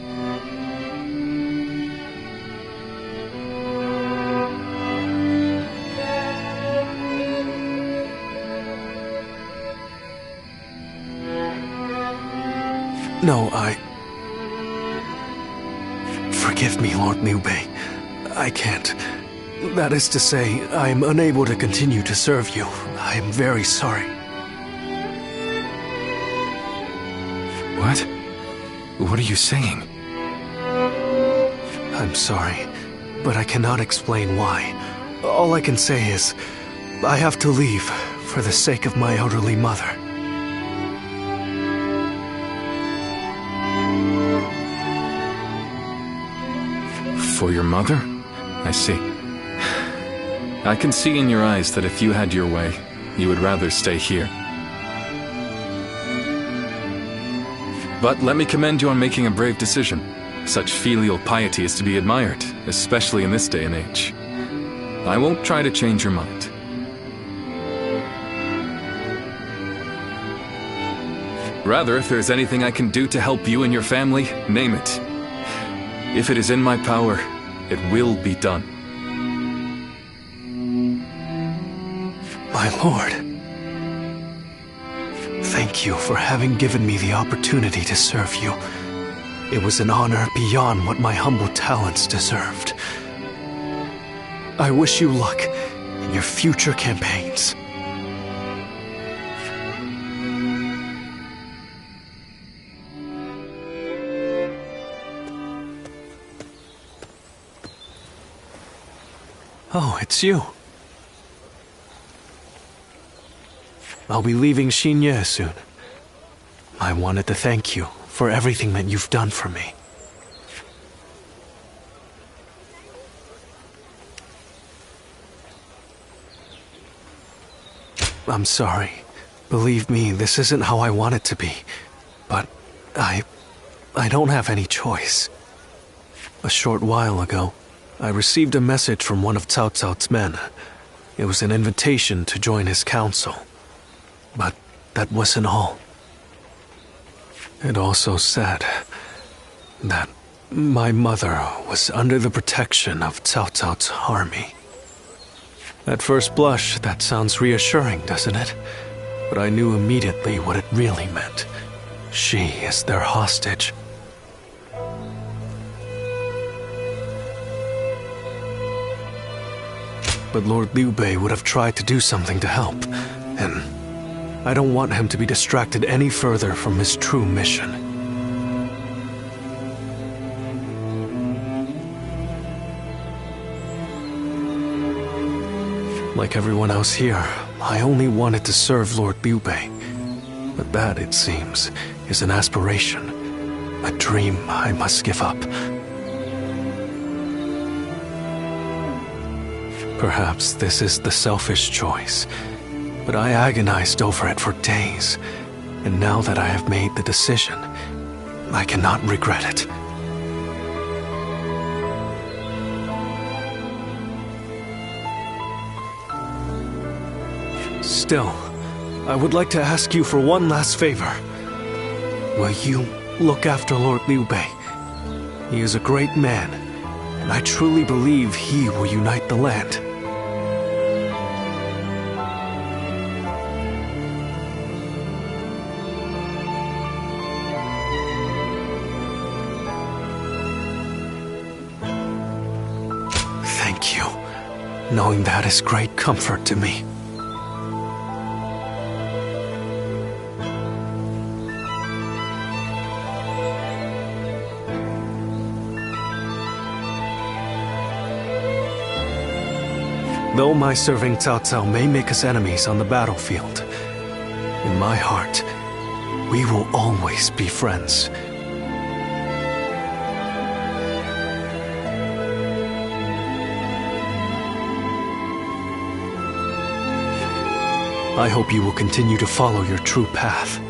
No, Forgive me, Lord Liu Bei. I can't. That is to say, I am unable to continue to serve you. I am very sorry. What? What are you saying? I'm sorry, but I cannot explain why. All I can say is, I have to leave for the sake of my elderly mother. For your mother? I see. I can see in your eyes that if you had your way, you would rather stay here. But let me commend you on making a brave decision. Such filial piety is to be admired, especially in this day and age. I won't try to change your mind. Rather, if there's anything I can do to help you and your family, name it. If it is in my power, it will be done. My lord, thank you for having given me the opportunity to serve you. It was an honor beyond what my humble talents deserved. I wish you luck in your future campaigns. Oh, it's you. I'll be leaving Xinye soon. I wanted to thank you for everything that you've done for me. I'm sorry. Believe me, this isn't how I want it to be. But I don't have any choice. A short while ago, I received a message from one of Cao Cao's men. It was an invitation to join his council. But that wasn't all. It also said that My mother was under the protection of Cao Cao's army. At first blush, that sounds reassuring, doesn't it? But I knew immediately what it really meant. She is their hostage. But Lord Liu Bei would have tried to do something to help, and I don't want him to be distracted any further from his true mission. Like everyone else here, I only wanted to serve Lord Liu Bei. But that, it seems, is an aspiration, a dream I must give up. Perhaps this is the selfish choice, but I agonized over it for days, and now that I have made the decision, I cannot regret it. Still, I would like to ask you for one last favor. Will you look after Lord Liu Bei? He is a great man, and I truly believe he will unite the land. Thank you. Knowing that is great comfort to me. Though my serving Cao Cao may make us enemies on the battlefield, in my heart, we will always be friends. I hope you will continue to follow your true path.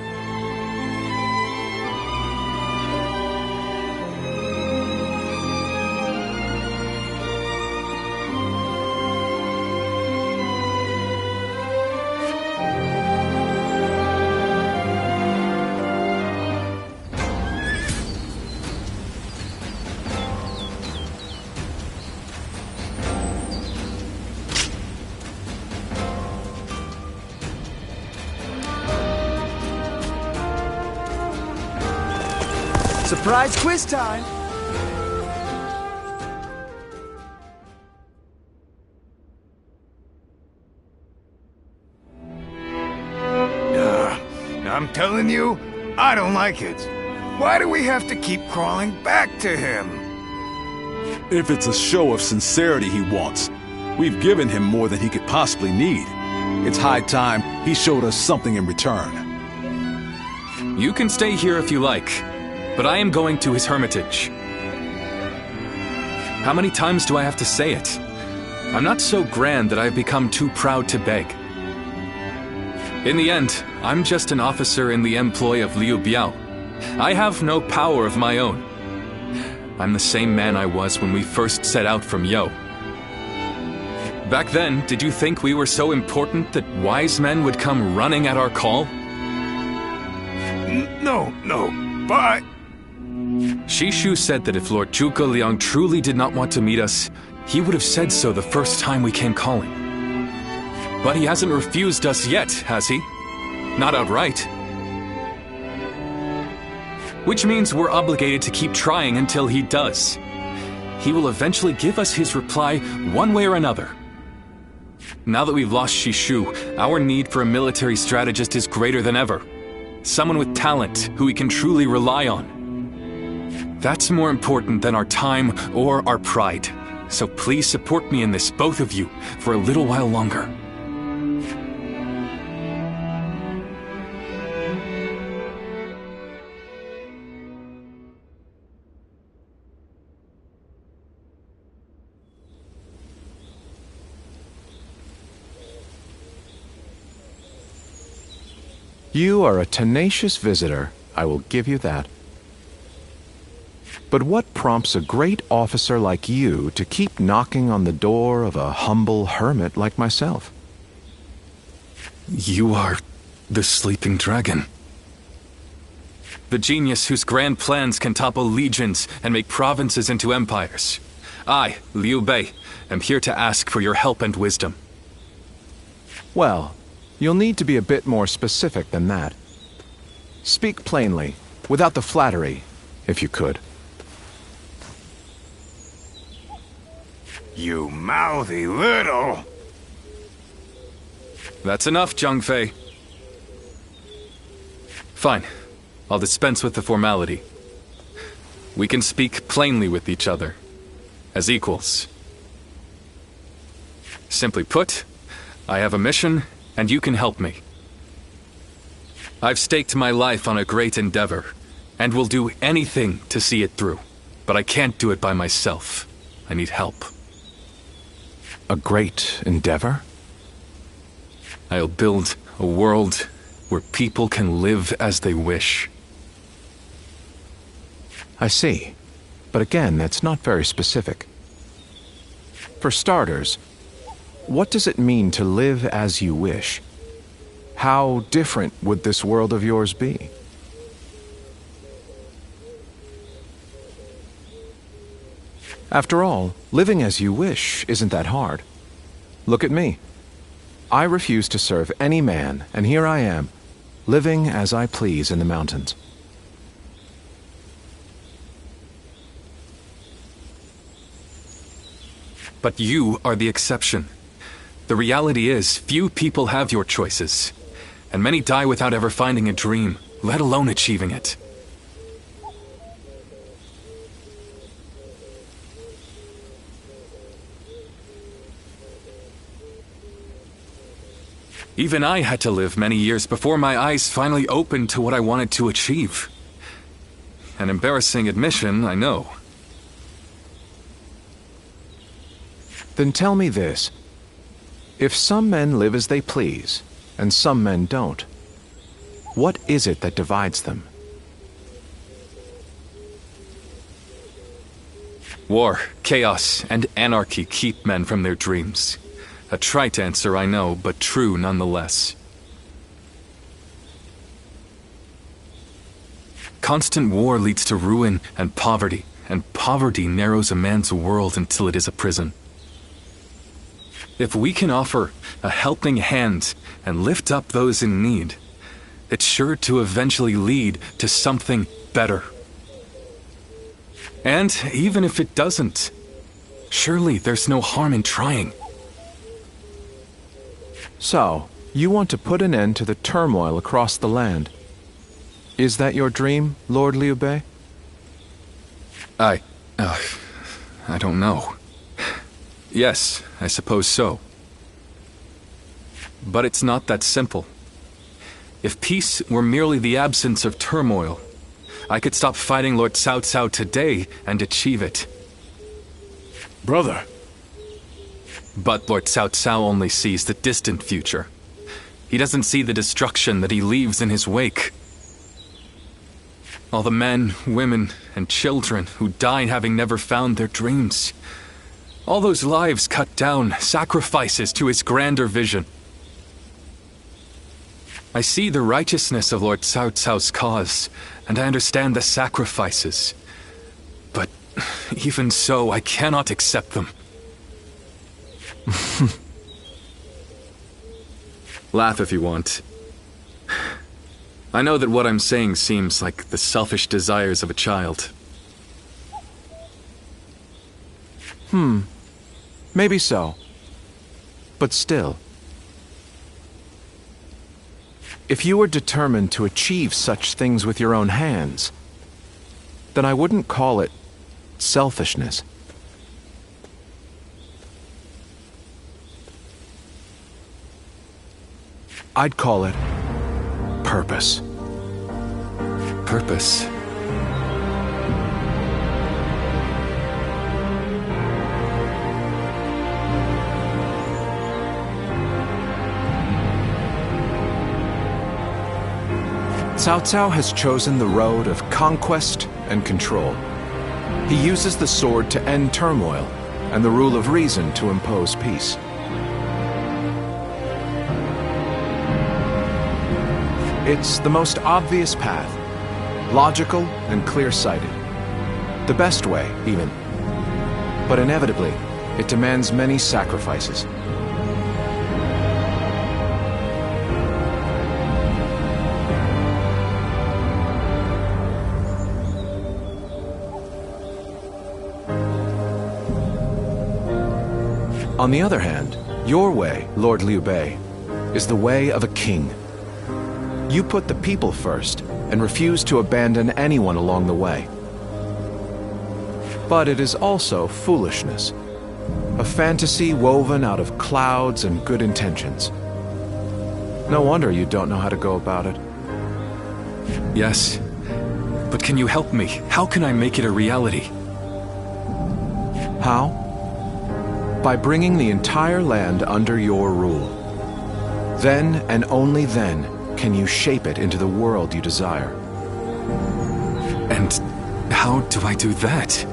Surprise quiz time! I'm telling you, I don't like it. Why do we have to keep crawling back to him? If it's a show of sincerity he wants, we've given him more than he could possibly need. It's high time he showed us something in return. You can stay here if you like, but I am going to his hermitage. How many times do I have to say it? I'm not so grand that I've become too proud to beg. In the end, I'm just an officer in the employ of Liu Biao. I have no power of my own. I'm the same man I was when we first set out from Yo. Back then, did you think we were so important that wise men would come running at our call? No, but... Shishu said that if Lord Zhuge Liang truly did not want to meet us, he would have said so the first time we came calling. But he hasn't refused us yet, has he? Not outright. Which means we're obligated to keep trying until he does. He will eventually give us his reply one way or another. Now that we've lost Shishu, our need for a military strategist is greater than ever. Someone with talent who we can truly rely on. That's more important than our time or our pride. So please support me in this, both of you, for a little while longer. You are a tenacious visitor, I will give you that. But what prompts a great officer like you to keep knocking on the door of a humble hermit like myself? You are the sleeping dragon. The genius whose grand plans can topple legions and make provinces into empires. I, Liu Bei, am here to ask for your help and wisdom. Well, you'll need to be a bit more specific than that. Speak plainly, without the flattery, if you could. You mouthy little... That's enough, Zhang Fei. Fine. I'll dispense with the formality. We can speak plainly with each other, as equals. Simply put, I have a mission, and you can help me. I've staked my life on a great endeavor, and will do anything to see it through. But I can't do it by myself. I need help. A great endeavor? I'll build a world where people can live as they wish. I see. But again, that's not very specific. For starters, what does it mean to live as you wish? How different would this world of yours be? After all, living as you wish isn't that hard. Look at me. I refuse to serve any man, and here I am, living as I please in the mountains. But you are the exception. The reality is, few people have your choices, and many die without ever finding a dream, let alone achieving it. Even I had to live many years before my eyes finally opened to what I wanted to achieve. An embarrassing admission, I know. Then tell me this. If some men live as they please, and some men don't, what is it that divides them? War, chaos, and anarchy keep men from their dreams. A trite answer, I know, but true nonetheless. Constant war leads to ruin and poverty narrows a man's world until it is a prison. If we can offer a helping hand and lift up those in need, it's sure to eventually lead to something better. And even if it doesn't, surely there's no harm in trying. So, you want to put an end to the turmoil across the land. Is that your dream, Lord Liu Bei? I don't know. Yes, I suppose so. But it's not that simple. If peace were merely the absence of turmoil, I could stop fighting Lord Cao Cao today and achieve it. Brother. But Lord Cao Cao only sees the distant future. He doesn't see the destruction that he leaves in his wake. All the men, women, and children who die having never found their dreams. All those lives cut down, sacrifices to his grander vision. I see the righteousness of Lord Cao Cao's cause, and I understand the sacrifices. But even so, I cannot accept them. Laugh if you want. I know that what I'm saying seems like the selfish desires of a child. Maybe so. But still. If you were determined to achieve such things with your own hands, then I wouldn't call it selfishness. I'd call it purpose. Purpose? Cao Cao has chosen the road of conquest and control. He uses the sword to end turmoil, and the rule of reason to impose peace. It's the most obvious path, logical and clear-sighted. The best way, even. But inevitably, it demands many sacrifices. On the other hand, your way, Lord Liu Bei, is the way of a king. You put the people first and refuse to abandon anyone along the way. But it is also foolishness, a fantasy woven out of clouds and good intentions. No wonder you don't know how to go about it. Yes, but can you help me? How can I make it a reality? How? By bringing the entire land under your rule. Then and only then can you shape it into the world you desire. And how do I do that?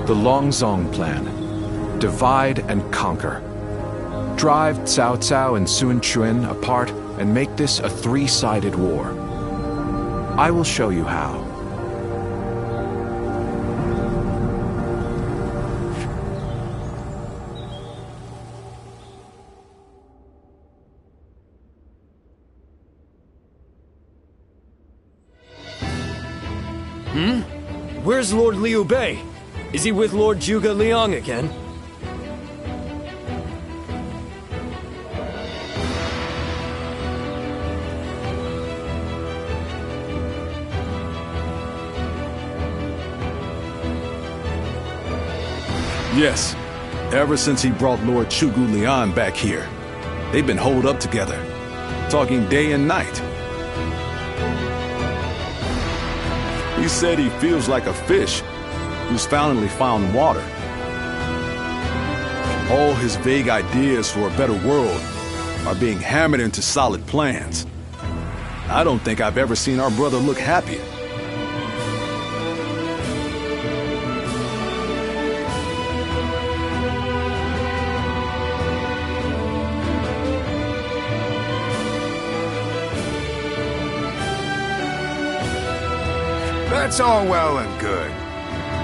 The Longzong Plan. Divide and conquer. Drive Cao Cao and Sun Quan apart and make this a three-sided war. I will show you how. Where's Lord Liu Bei? Is he with Lord Zhuge Liang again? Yes. Ever since he brought Lord Zhuge Liang back here. They've been holed up together, talking day and night. He said he feels like a fish who's finally found water. All his vague ideas for a better world are being hammered into solid plans. I don't think I've ever seen our brother look happier. That's all well and good.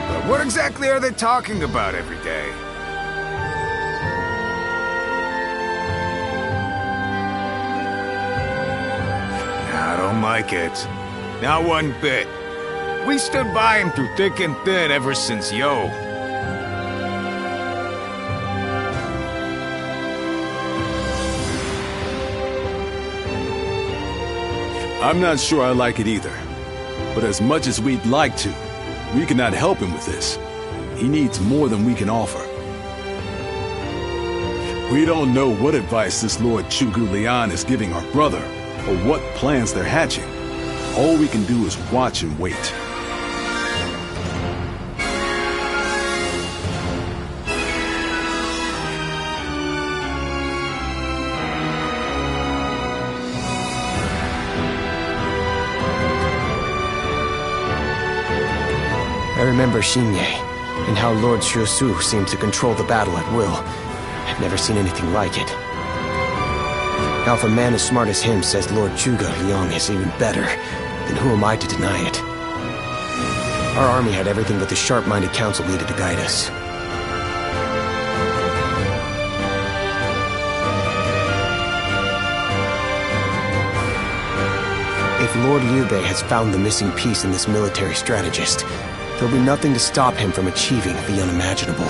But what exactly are they talking about every day? I don't like it. Not one bit. We stood by him through thick and thin ever since Yo. I'm not sure I like it either. But as much as we'd like to, we cannot help him with this. He needs more than we can offer. We don't know what advice this Lord Zhuge Liang is giving our brother, or what plans they're hatching. All we can do is watch and wait. I remember Xinye, and how Lord Xuesu seemed to control the battle at will. I've never seen anything like it. Now if a man as smart as him says Lord Zhuge Liang is even better, then who am I to deny it? Our army had everything but the sharp-minded council needed to guide us. If Lord Liu Bei has found the missing piece in this military strategist, there'll be nothing to stop him from achieving the unimaginable.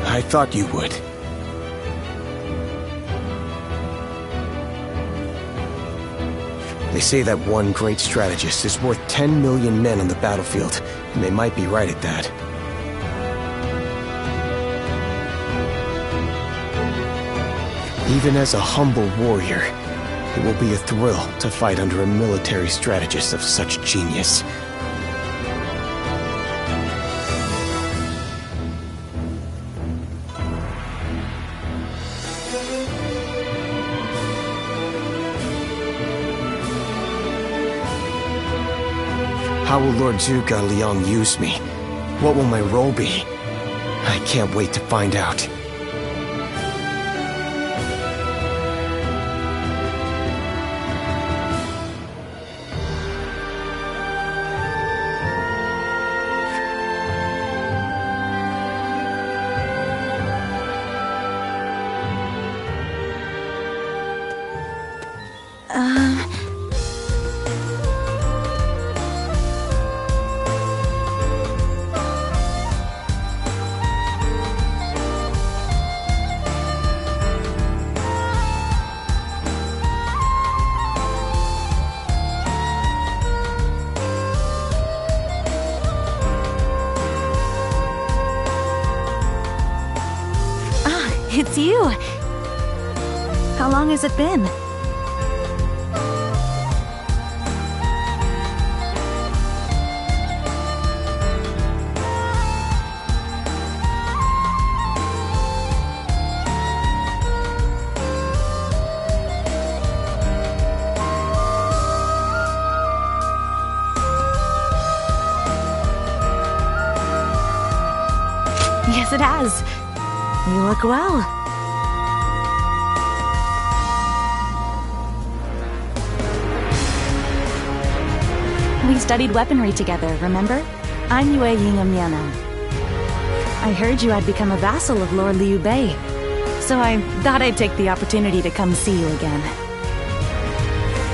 I thought you would. They say that one great strategist is worth 10 million men on the battlefield, and they might be right at that. Even as a humble warrior, it will be a thrill to fight under a military strategist of such genius. How will Lord Zhuge Liang use me? What will my role be? I can't wait to find out. It's you! How long has it been? Yes, it has. You look well. We studied weaponry together, remember? I'm Yue Ying'em Yanan. I heard you had become a vassal of Lord Liu Bei, so I thought I'd take the opportunity to come see you again.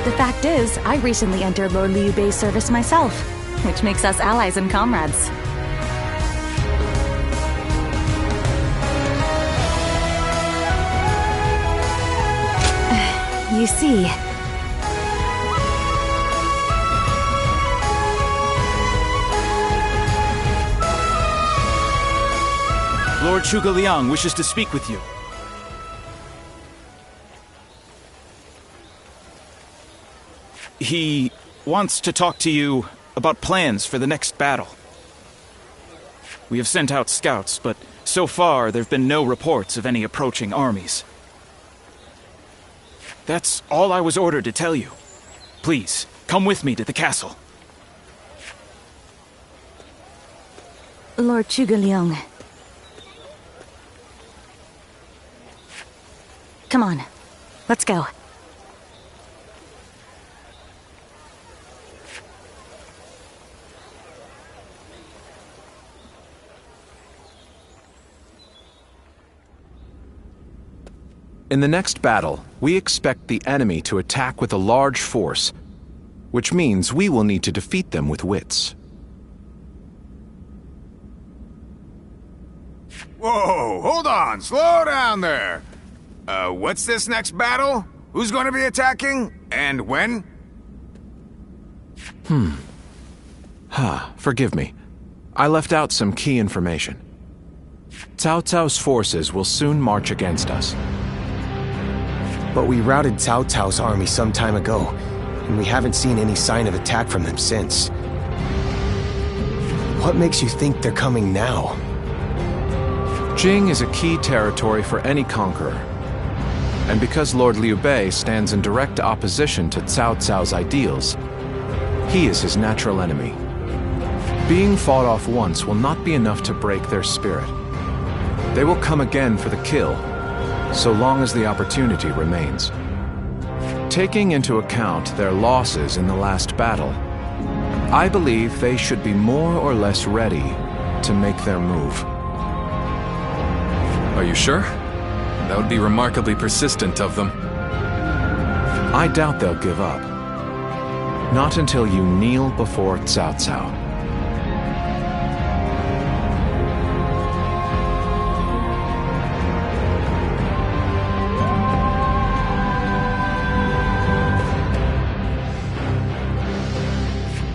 The fact is, I recently entered Lord Liu Bei's service myself, which makes us allies and comrades. You see... Lord Zhuge Liang wishes to speak with you. He wants to talk to you about plans for the next battle. We have sent out scouts, but so far there have been no reports of any approaching armies. That's all I was ordered to tell you. Please, come with me to the castle. Lord Zhuge Liang. Come on, let's go. In the next battle, we expect the enemy to attack with a large force, which means we will need to defeat them with wits. Whoa, hold on, slow down there. What's this next battle? Who's going to be attacking? And when? Forgive me. I left out some key information. Cao Cao's forces will soon march against us. But we routed Cao Cao's army some time ago, and we haven't seen any sign of attack from them since. What makes you think they're coming now? Jing is a key territory for any conqueror. And because Lord Liu Bei stands in direct opposition to Cao Cao's ideals, he is his natural enemy. Being fought off once will not be enough to break their spirit. They will come again for the kill, so long as the opportunity remains. Taking into account their losses in the last battle, I believe they should be more or less ready to make their move. Are you sure? That would be remarkably persistent of them. I doubt they'll give up. Not until you kneel before Cao Cao.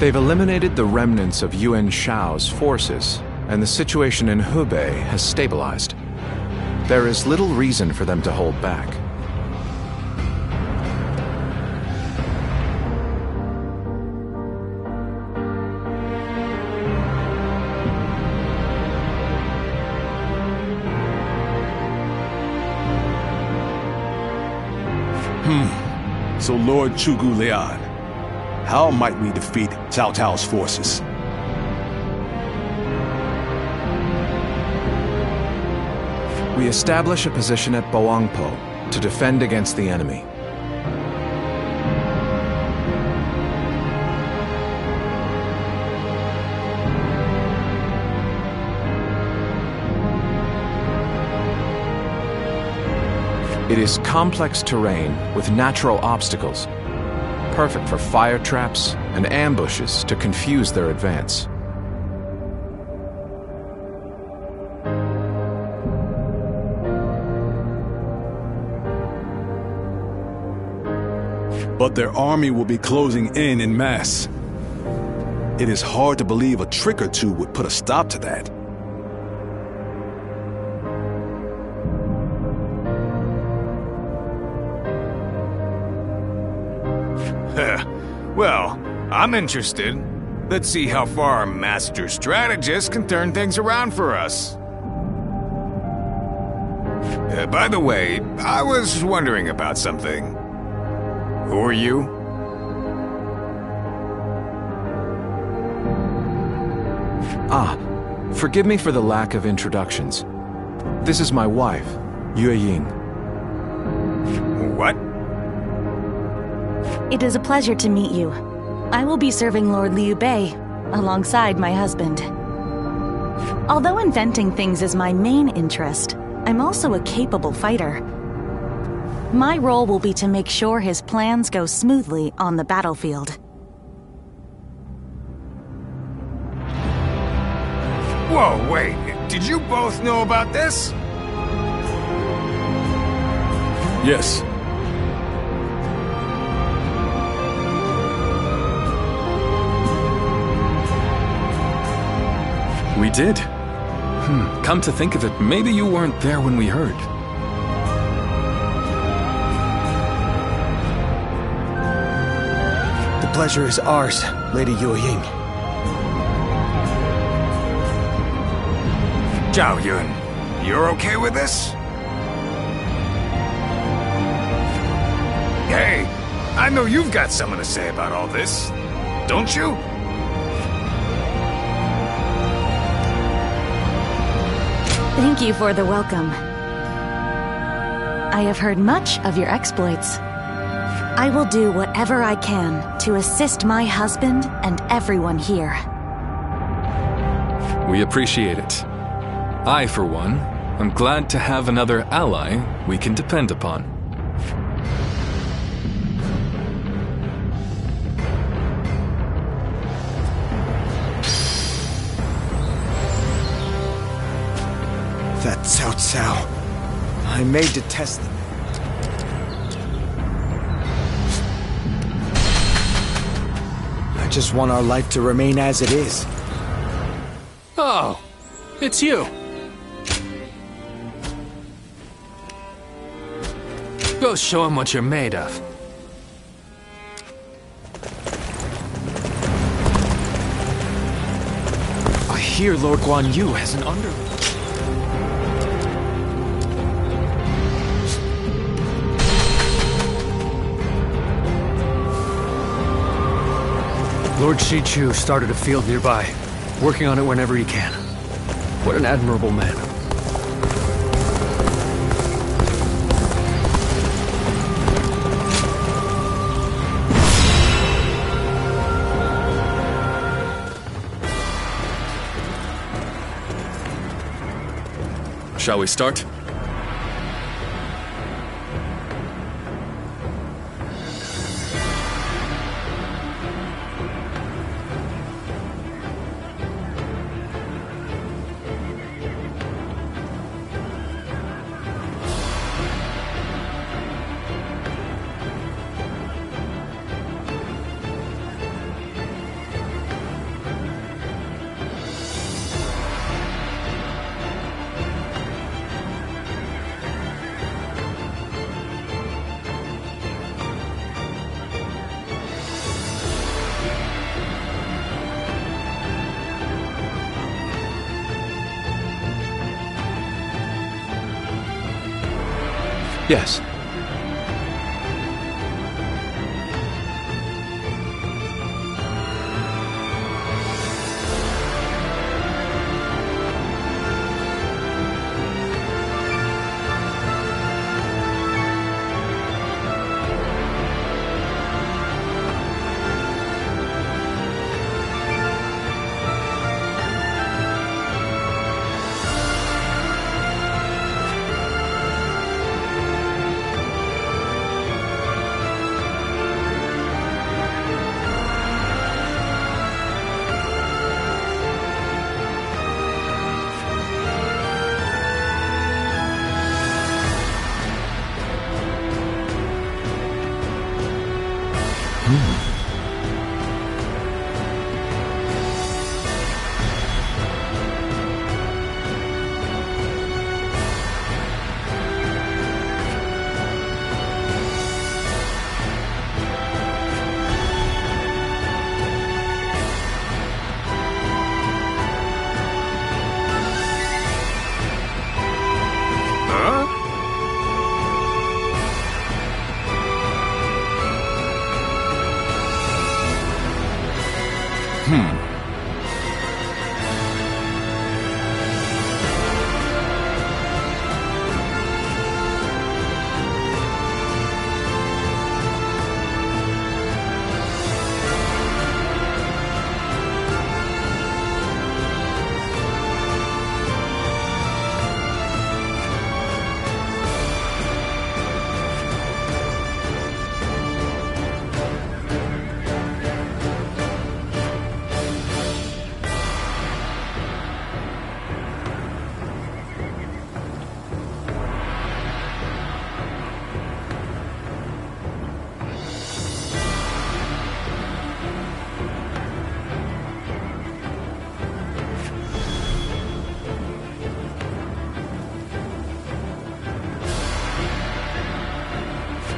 They've eliminated the remnants of Yuan Shao's forces, and the situation in Hebei has stabilized. There is little reason for them to hold back. So Lord Zhuge Liang, how might we defeat Cao Cao's forces? We establish a position at Boangpo to defend against the enemy. It is complex terrain with natural obstacles, perfect for fire traps and ambushes to confuse their advance. But their army will be closing in mass. It is hard to believe a trick or two would put a stop to that. Well, I'm interested. Let's see how far our master strategist can turn things around for us. By the way, I was wondering about something. Who are you? Forgive me for the lack of introductions. This is my wife, Yue Ying. What? It is a pleasure to meet you. I will be serving Lord Liu Bei, alongside my husband. Although inventing things is my main interest, I'm also a capable fighter. My role will be to make sure his plans go smoothly on the battlefield. Whoa, wait. Did you both know about this? Yes. We did. Come to think of it, maybe you weren't there when we heard. The pleasure is ours, Lady Yue Ying. Zhao Yun, you're okay with this? Hey, I know you've got something to say about all this, don't you? Thank you for the welcome. I have heard much of your exploits. I will do whatever I can to assist my husband and everyone here. We appreciate it. I, for one, am glad to have another ally we can depend upon. That Cao Cao. I made to test them. I just want our life to remain as it is. Oh, it's you. Go show him what you're made of. I hear Lord Guan Yu has an underling. Lord Shichu started a field nearby, working on it whenever he can. What an admirable man. Shall we start? Yes.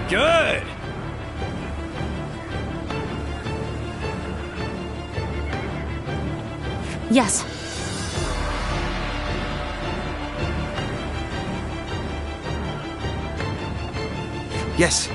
Good! Yes. Yes.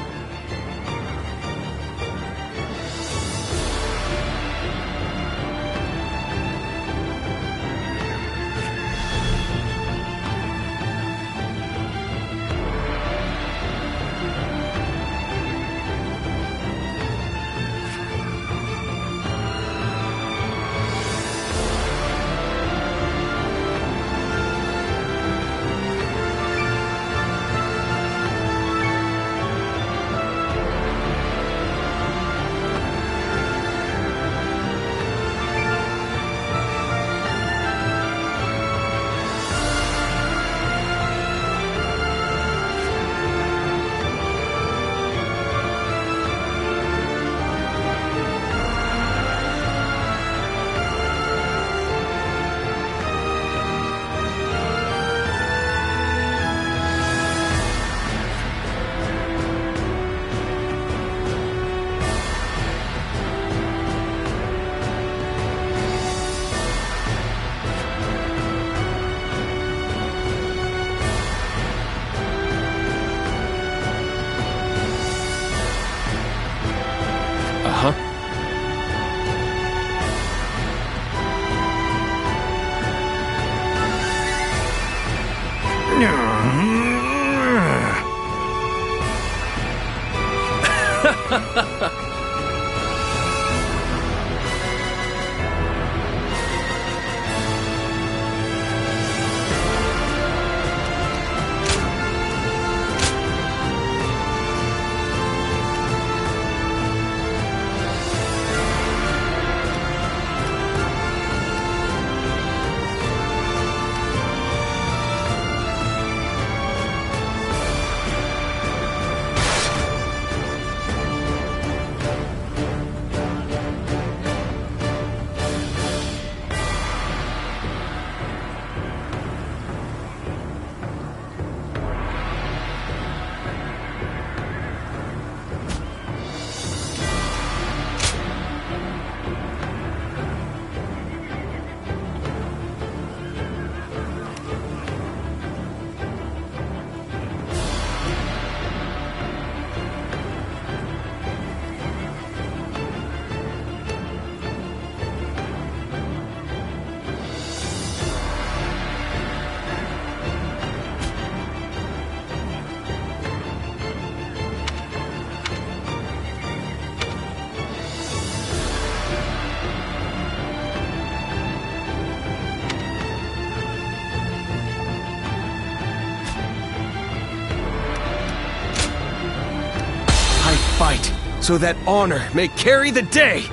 Fight, so that honor may carry the day!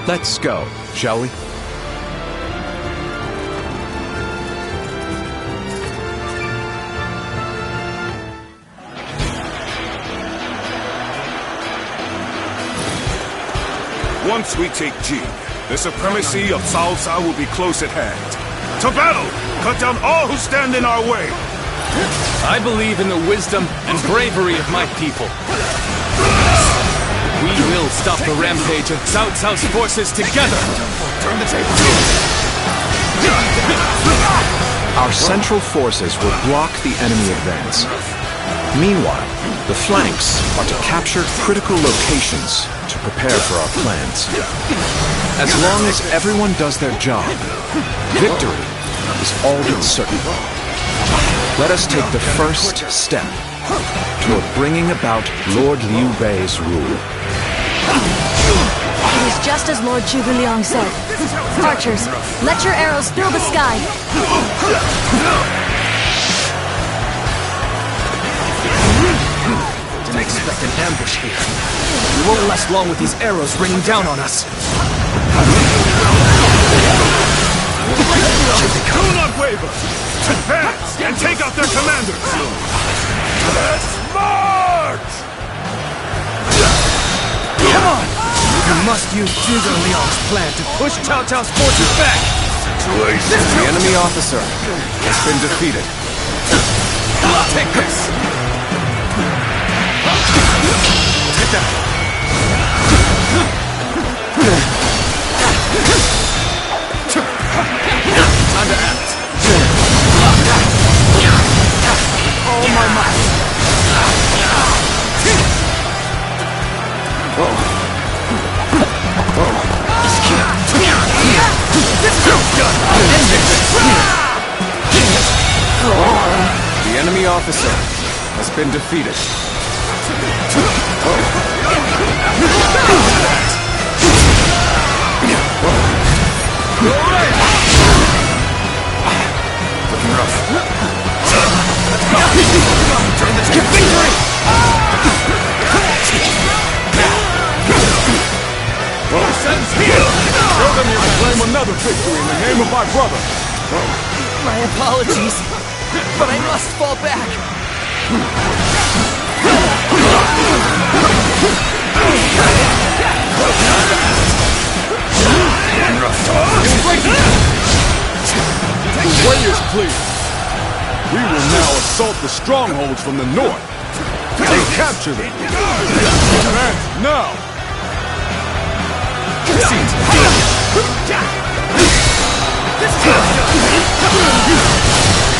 Let's go, shall we? Once we take Jing, the supremacy of Cao Cao will be close at hand. To battle! Cut down all who stand in our way! I believe in the wisdom and bravery of my people. We will stop the rampage of Cao Cao's forces together! Turn the table! Our central forces will block the enemy advance. Meanwhile, the flanks are to capture critical locations to prepare for our plans. As long as everyone does their job, victory is all but certain. Let us take the first step toward bringing about Lord Liu Bei's rule. It is just as Lord Zhuge Liang said. Archers, let your arrows fill the sky. Didn't expect an ambush here. We won't last long with these arrows raining down on us. Do not waver! Advance and take out their commanders! Let's march! Come on! We must use Zhuge Liang's plan to push Cao Cao's forces back! The enemy officer has been defeated. Take this! Time to act. All my might. The enemy officer has been defeated. Looking rough. Let's go. Turn this to victory! I claim another victory in the name of my brother. My apologies, but I must fall back. The way is clear. We will now assault the strongholds from the north and capture them. Advance now!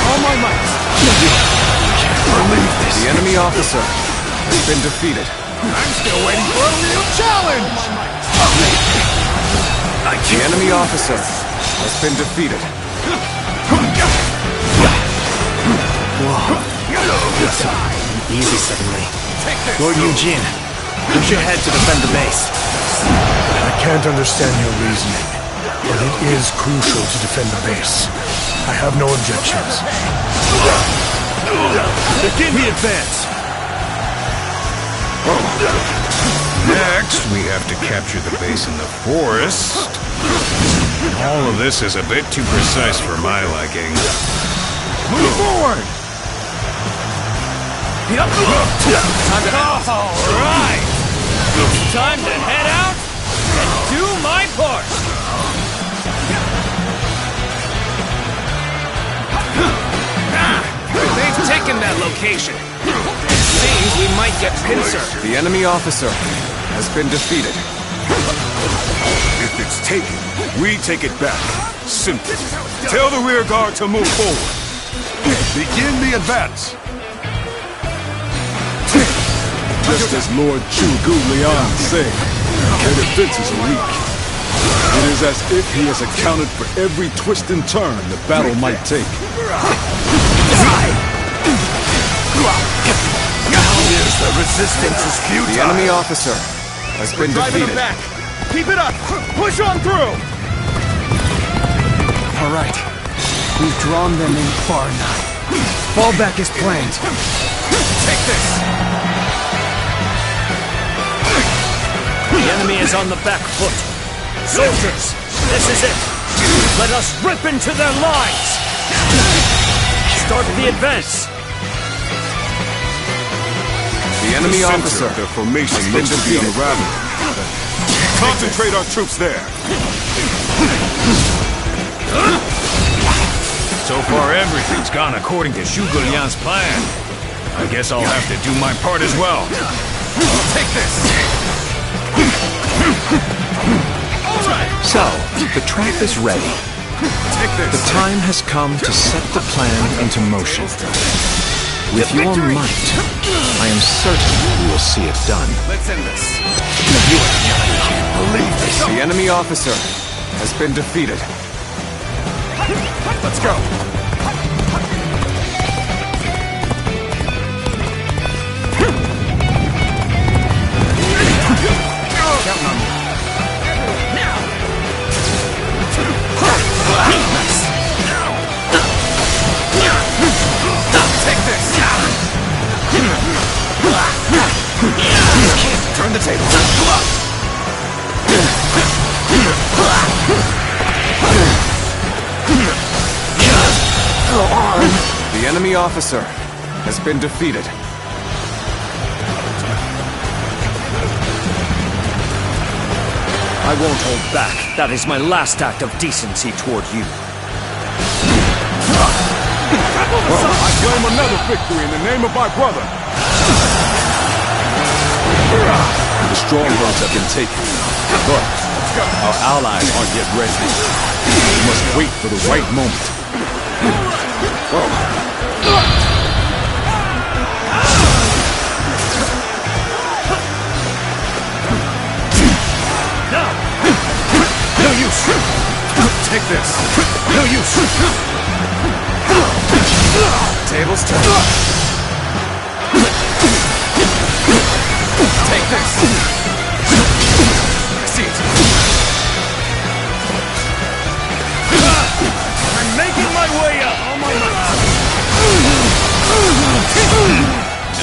All my might. The enemy officer has been defeated. I'm still waiting for a real challenge! The enemy officer has been defeated. Whoa. Easy suddenly. Lord Eugene, push ahead to defend the base. I can't understand your reasoning, but it is crucial to defend the base. I have no objections. Begin the advance! Next, we have to capture the base in the forest. All of this is a bit too precise for my liking. Move forward! Time to act. All right! It's time to head out and do my part! They've taken that location. It seems we might get pincer. The enemy officer has been defeated. If it's taken, we take it back. Simple. Tell the rear guard to move forward. Begin the advance. Just as Lord Chu Gu Lian said, their defenses are weak. It is as if he has accounted for every twist and turn the battle might take. Here's the resistance is futile. The enemy officer has been defeated. Back. Keep it up! Push on through! All right. We've drawn them in far enough. Fall back as planned. Take this! The enemy is on the back foot. Soldiers, this is it. Let us rip into their lines. Start the advance. The enemy officer The formation looks to be unraveling. Concentrate our troops there. So far, everything's gone according to Zhuge Liang's plan. I guess I'll have to do my part as well. Take this! So, the trap is ready. The time has come to set the plan into motion. With your might, I am certain you will see it done. Let's end this. The enemy officer has been defeated. Let's go. Counting on you. Now. Take this. Turn the table. The enemy officer has been defeated. I won't hold back. That is my last act of decency toward you. I claim another victory in the name of my brother. The strongholds have been taken. But our allies aren't yet ready. We must wait for the right moment. No use! Take this! No use! Tables turned. Take this! I see it! I'm making my way up!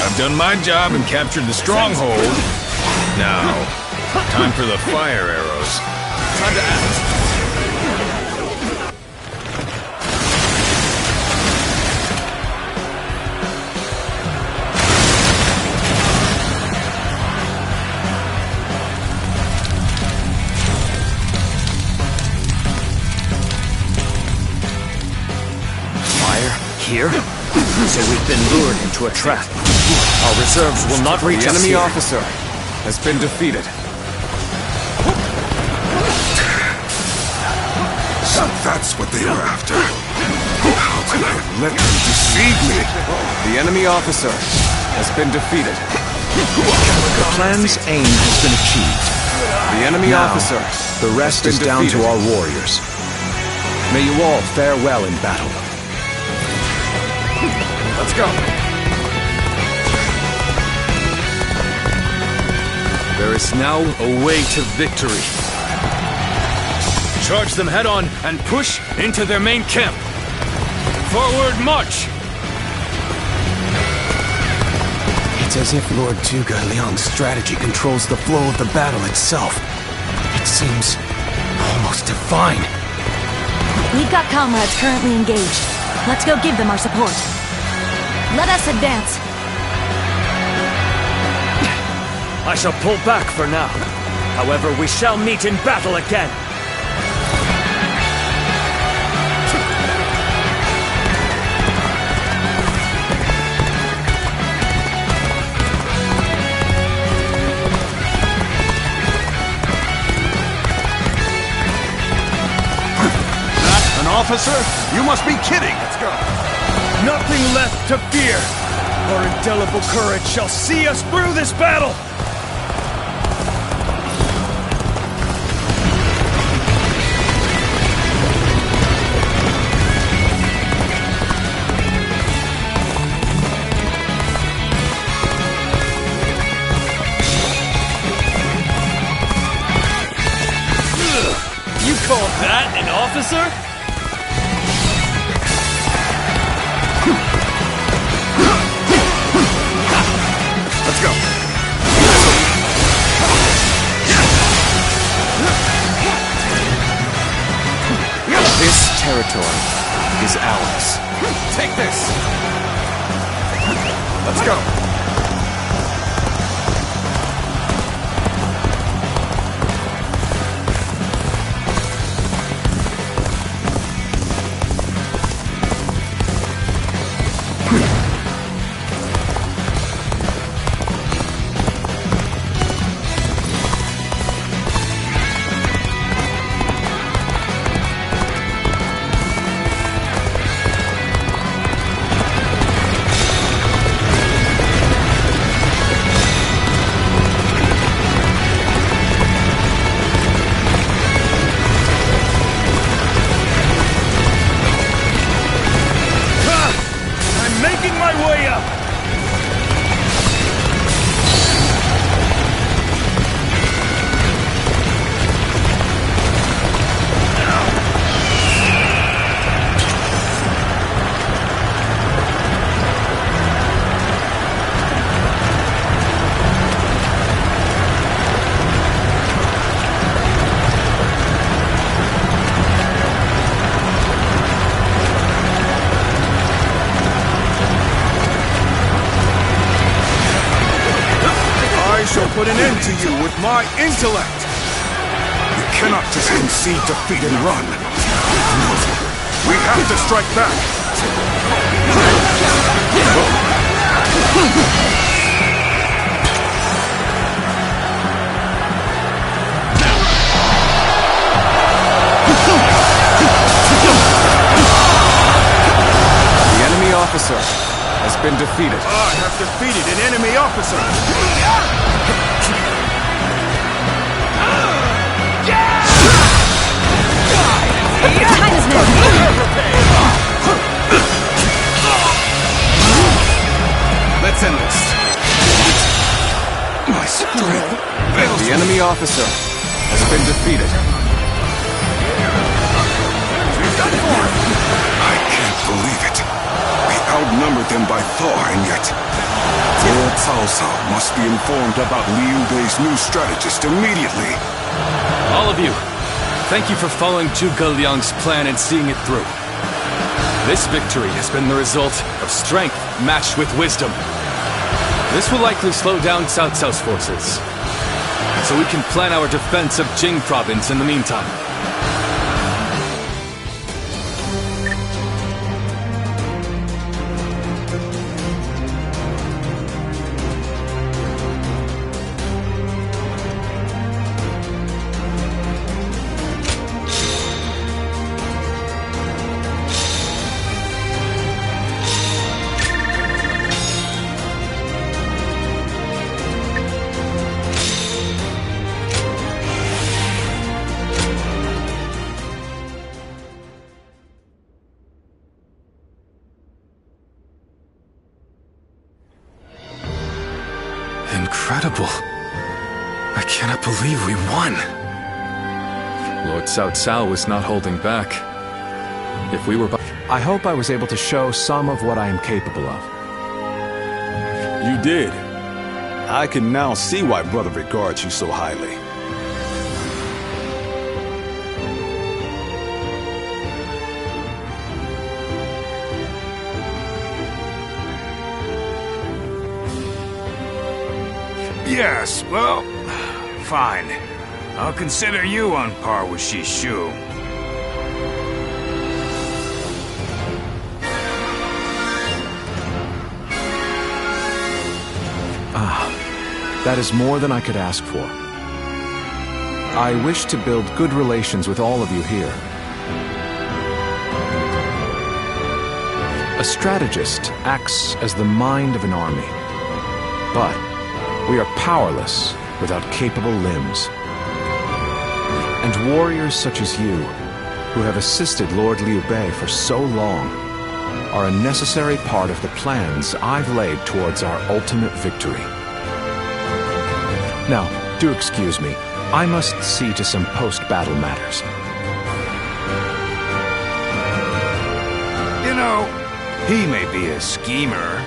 I've done my job and captured the stronghold. Now, time for the fire arrows. Time to act. Here? So we've been lured into a trap. Our reserves will not reach The us enemy here. officer has been defeated. So that's what they were after. How could I have let them deceive me? The enemy officer has been defeated. The plan's aim has been achieved. The enemy Now, officer. The rest is down to our warriors. May you all fare well in battle. Let's go. There is now a way to victory. Charge them head on and push into their main camp. Forward march! It's as if Lord Tuga Leon's strategy controls the flow of the battle itself. It seems almost divine. We've got comrades currently engaged. Let's go give them our support. Let us advance. I shall pull back for now. However, we shall meet in battle again. An officer? You must be kidding! Let's go. Nothing left to fear. Our indelible courage shall see us through this battle. You call that an officer? Let's go. This territory is ours. Take this. Let's go. Put an end to you with my intellect! You cannot just concede defeat and run. We have to strike back! been defeated. I have defeated an enemy officer. Time is now. Let's end this. My strength fails. The enemy officer has been defeated. I can't believe it. We outnumbered them by far, and yet Lord Cao Cao must be informed about Liu Bei's new strategist immediately. All of you, thank you for following Zhuge Liang's plan and seeing it through. This victory has been the result of strength matched with wisdom. This will likely slow down Cao Cao's forces, so we can plan our defense of Jing province in the meantime. Incredible. I cannot believe we won. Lord Cao Cao was not holding back. If we were... I hope I was able to show some of what I am capable of. You did. I can now see why Brother regards you so highly. Yes, well, fine. I'll consider you on par with Shishu. That is more than I could ask for. I wish to build good relations with all of you here. A strategist acts as the mind of an army, but we are powerless without capable limbs. And warriors such as you, who have assisted Lord Liu Bei for so long, are a necessary part of the plans I've laid towards our ultimate victory. Now, do excuse me. I must see to some post-battle matters. You know, he may be a schemer,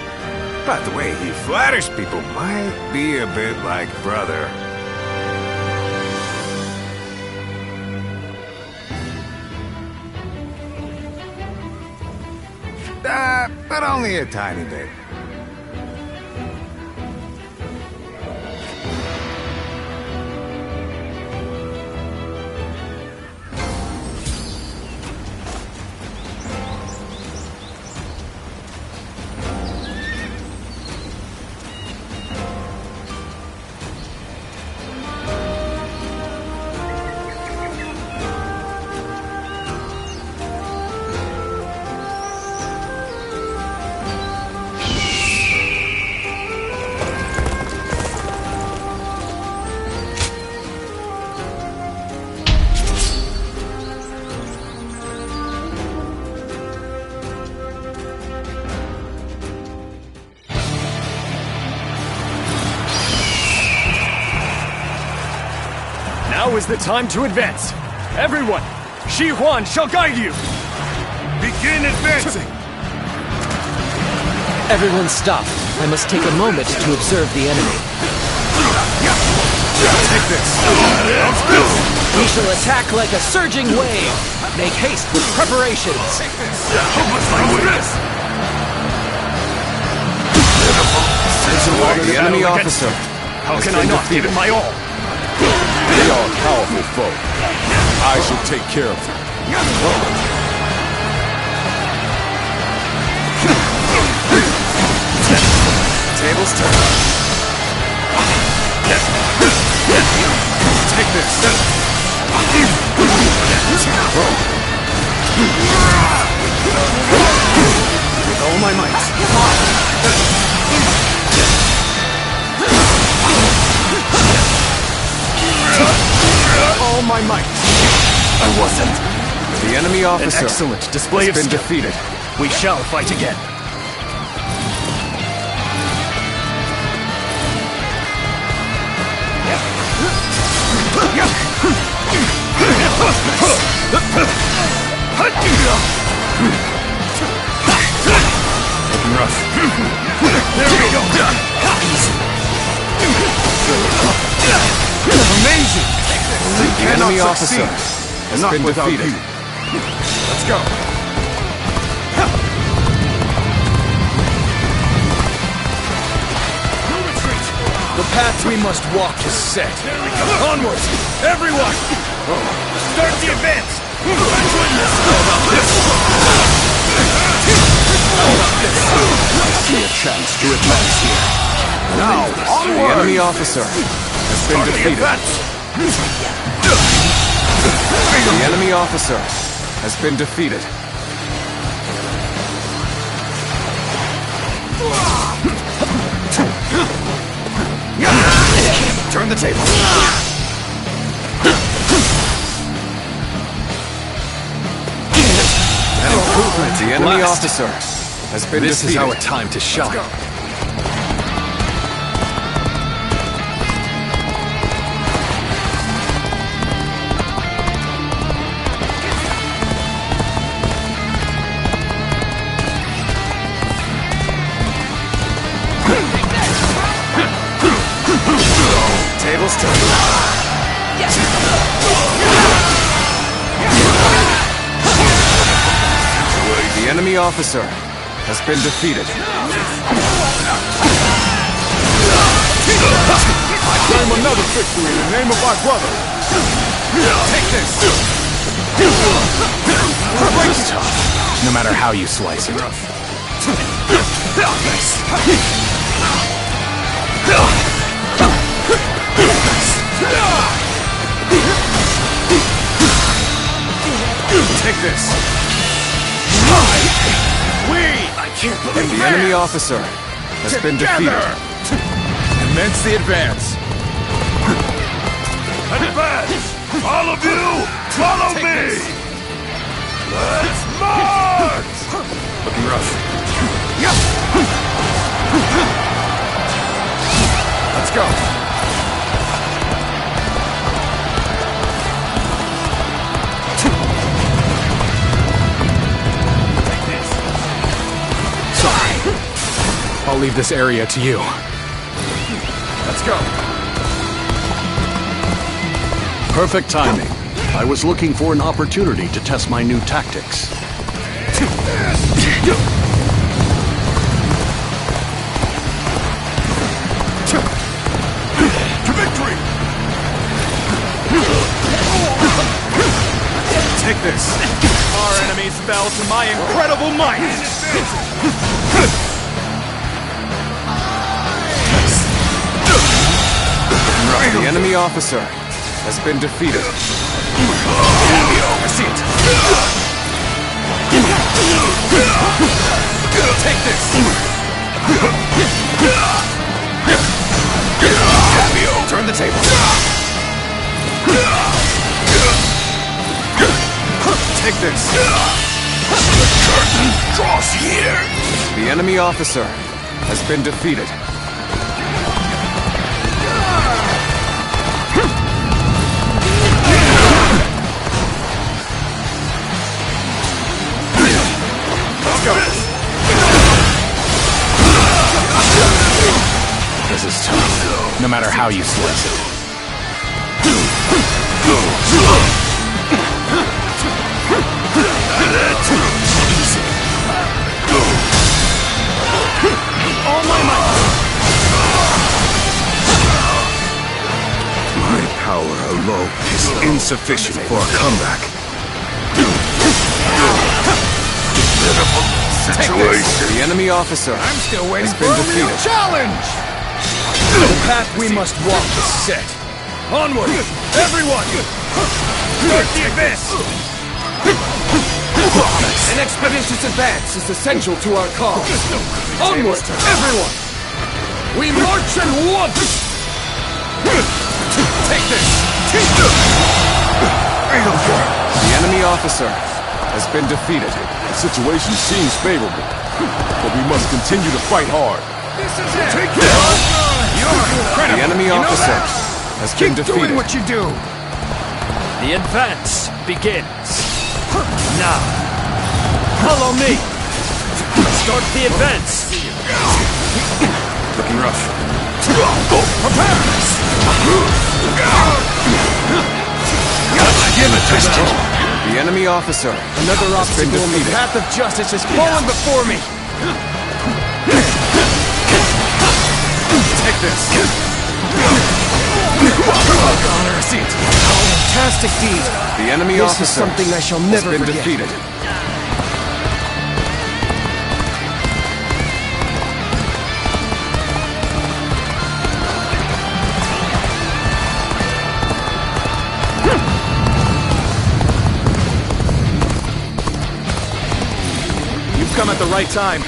but the way he flatters people might be a bit like brother. But only a tiny bit. Now is the time to advance. Everyone, Shi Huan shall guide you. Begin advancing. Everyone stop. I must take a moment to observe the enemy. Take this. We shall attack like a surging wave. Make haste with preparations. The enemy officer. How can I not give it my all? They are a powerful foe. I shall take care of them. Tables turn. Take this. With all my might. my might. I wasn't. The enemy officer An excellent display has of been skill. defeated. We shall fight again. Looking rough. There we go. Amazing! The enemy officer has Not been without defeated. you. Let's go. The path we must walk is set. Onwards, everyone! Start the advance! I see a chance to advance here. Now, The onward! enemy officer has been Start the defeated. advance! The enemy officer has been defeated. Turn the table. An improvement. The enemy officer has been This defeated. is our time to shine. Tables turned. The enemy officer has been defeated. I claim another victory in the name of our brother. Take this. This is tough, no matter how you slice it. Take this. I can't believe The enemy officer has been defeated. Commence the advance. Advance! All of you, follow Take me! this. Let's march! Looking rough. Let's go. Sorry. I'll leave this area to you. Let's go. Perfect timing. I was looking for an opportunity to test my new tactics. To victory! Take this. Our enemies fell to my incredible might. The enemy officer has been defeated. I see it. Take this. Turn the table. Take this. The curtain draws here! The enemy officer has been defeated. Let's go. This is tough, no matter how you slice it. All my might. My power alone is insufficient for a comeback. Pitiful situation. The enemy officer I'm still waiting has for been a real defeated. challenge. The path we must walk is set. Onward, everyone! Start the advance! An expeditious advance is essential to our cause. Onward, everyone! We march at once! Take this! The enemy officer has been defeated. The situation seems favorable, but we must continue to fight hard. Take this! The enemy officer has been defeated. Doing what you do. The advance begins. Now, follow me. Start the advance. Looking rough. Prepare! Give it to them. The enemy officer. Another has been obstacle in the defeated. path of justice has fallen before me. Take this. Honor, see it. Fantastic deed. The enemy This officer is something I shall never has been forget. defeated. You've come at the right time.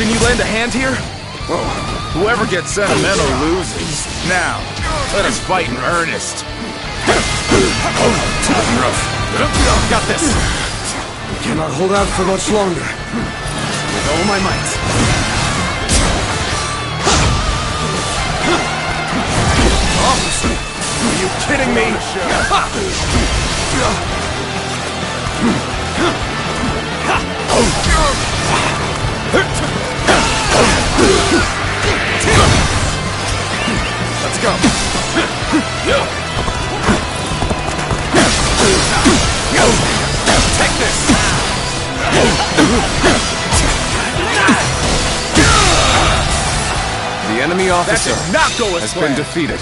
Can you lend a hand here? Whoa. Whoever gets sentimental loses. Now, let us fight in earnest. Rough. Got this. Cannot hold out for much longer. With all my might. Officer, are you kidding me? Let's go. Take this. The enemy officer That did not go as has been planned. defeated.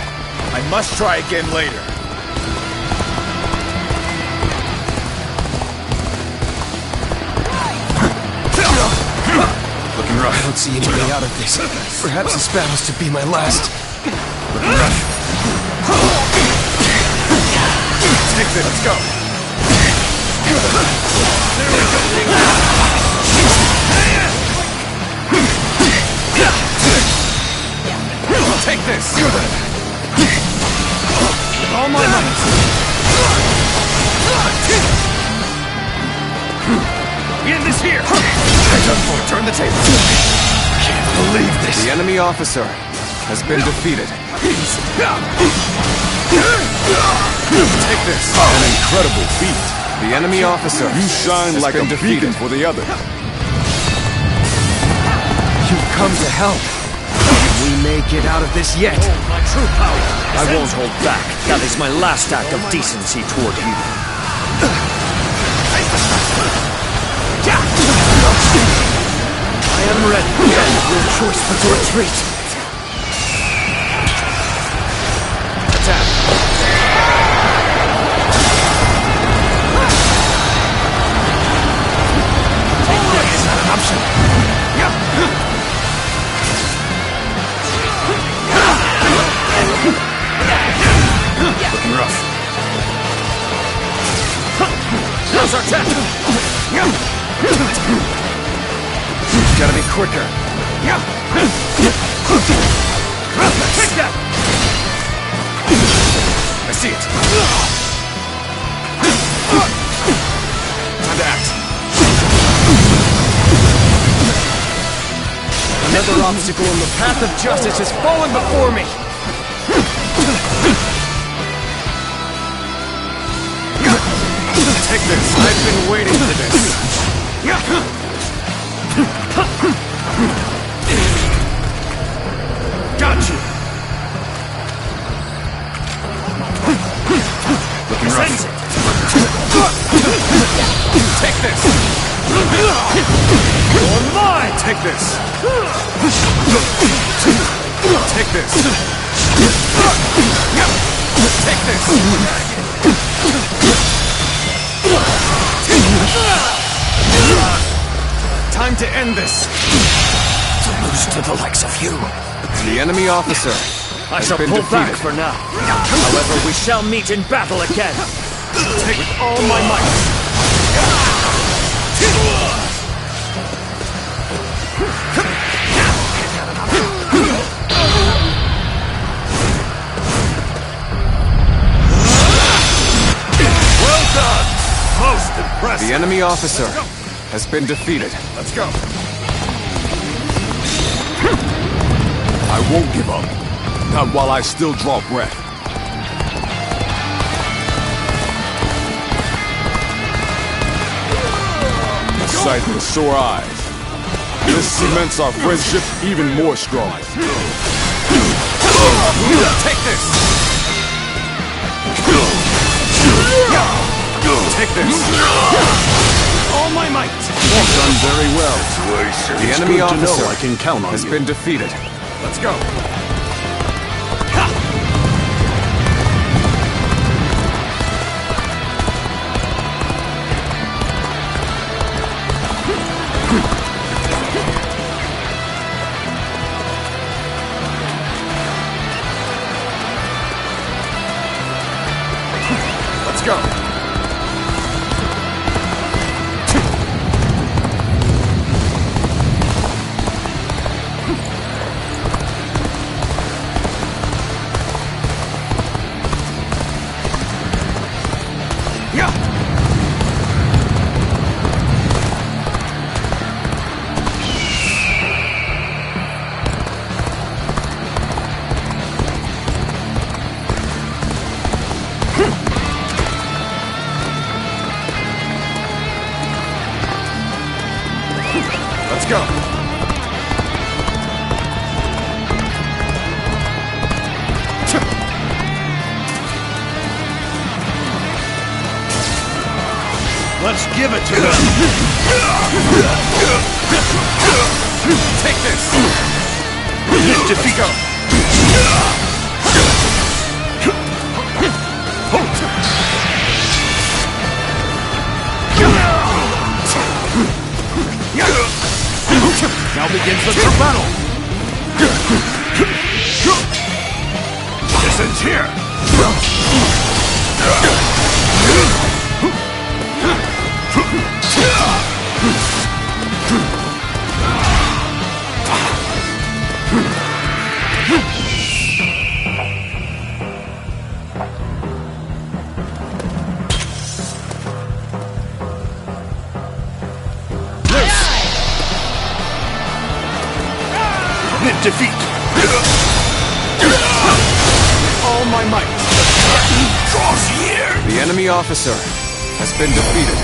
I must try again later. Looking rough. I don't see any way out of this. Perhaps this battle's to be my last. Looking rough. Take this. Let's go. Take this. With all my might. We end this here. Turn the table. Can't believe this. The enemy officer has been defeated. Take this. An incredible feat. The enemy officer You shine has like been a defeated. beacon for the others. You've come to help. We may get out of this yet. My true power. I won't hold back. That is my last act of decency toward you. I am ready. No choice but to retreat. Attack. Is that an option? Looking rough. Now's our test. Gotta be quicker. Take that. I see it. Time to act. Another obstacle in the path of justice has fallen before me. Take this. I've been waiting for this. Got you. Looking rough. Sense it. Take this. You're mine. Take this. Take this. Take this. Time to end this. To lose to the likes of you. The enemy officer I has shall been pull defeated. back for now. However, we shall meet in battle again. Take With all my might. Well enemy officer has been defeated. Let's go. I won't give up. Not while I still draw breath. The sight with sore eyes. This cements our friendship even more strong. Take this! Take this! All my might! Done very well. The enemy good to know officer I can count on has you. been defeated. Let's go. Let's go. Let's go. Let's give it to them! Take this! Hit defeat! Go! Now begins the true battle. This ends here. Defeat! All my might! Draws here! The enemy officer has been defeated.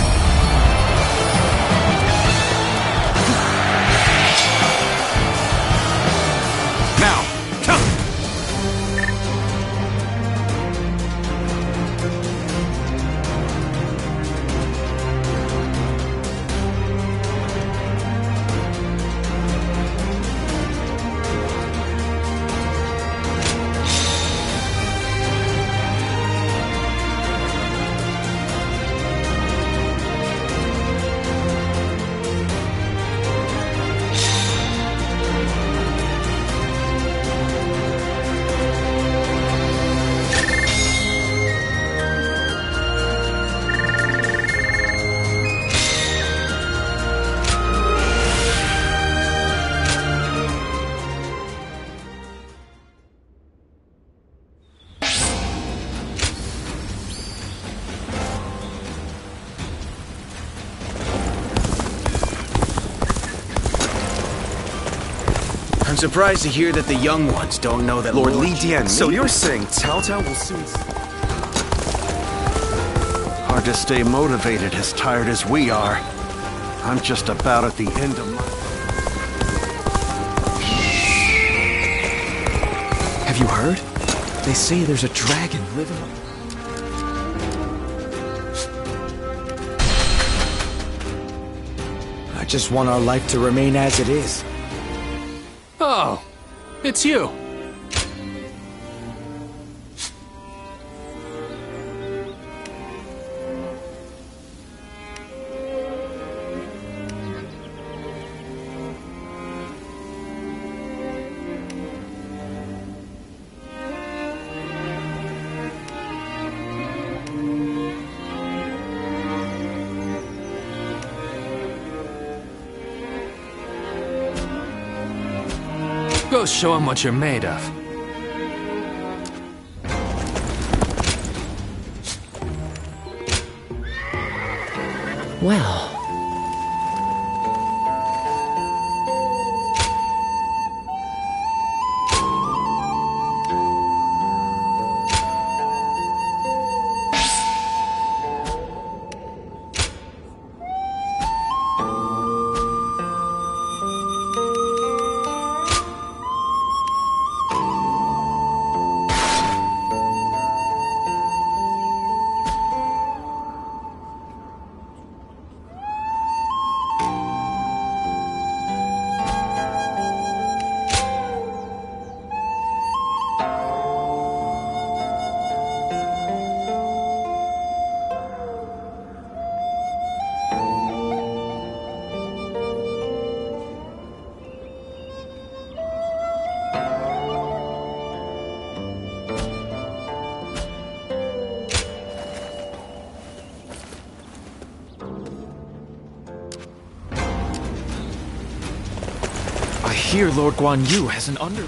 Now, I'm surprised to hear that the young ones don't know that Lord Li Dian. So So you're saying Cao Cao will soon... Hard to stay motivated as tired as we are. I'm just about at the end of my... Have you heard? They say there's a dragon living on... I just want our life to remain as it is. Oh, it's you. Go show him what you're made of. Well... I hear Lord Guan Yu has an under...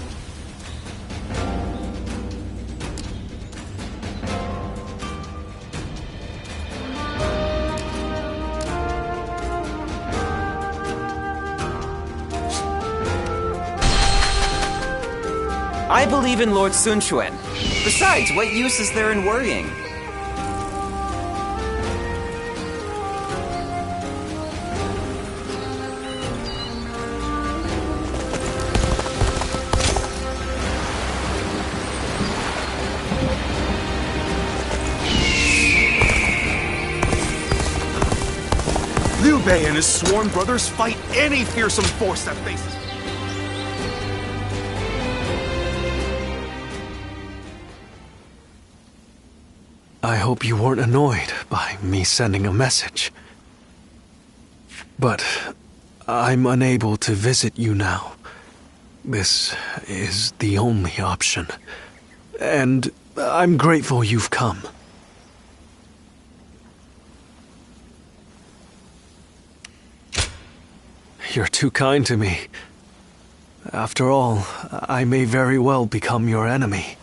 I believe in Lord Sun Quan. Besides, what use is there in worrying? Liu Bei and his sworn brothers fight any fearsome force that faces. I hope you weren't annoyed by me sending a message. But I'm unable to visit you now. This is the only option. And I'm grateful you've come. You're too kind to me. After all, I may very well become your enemy.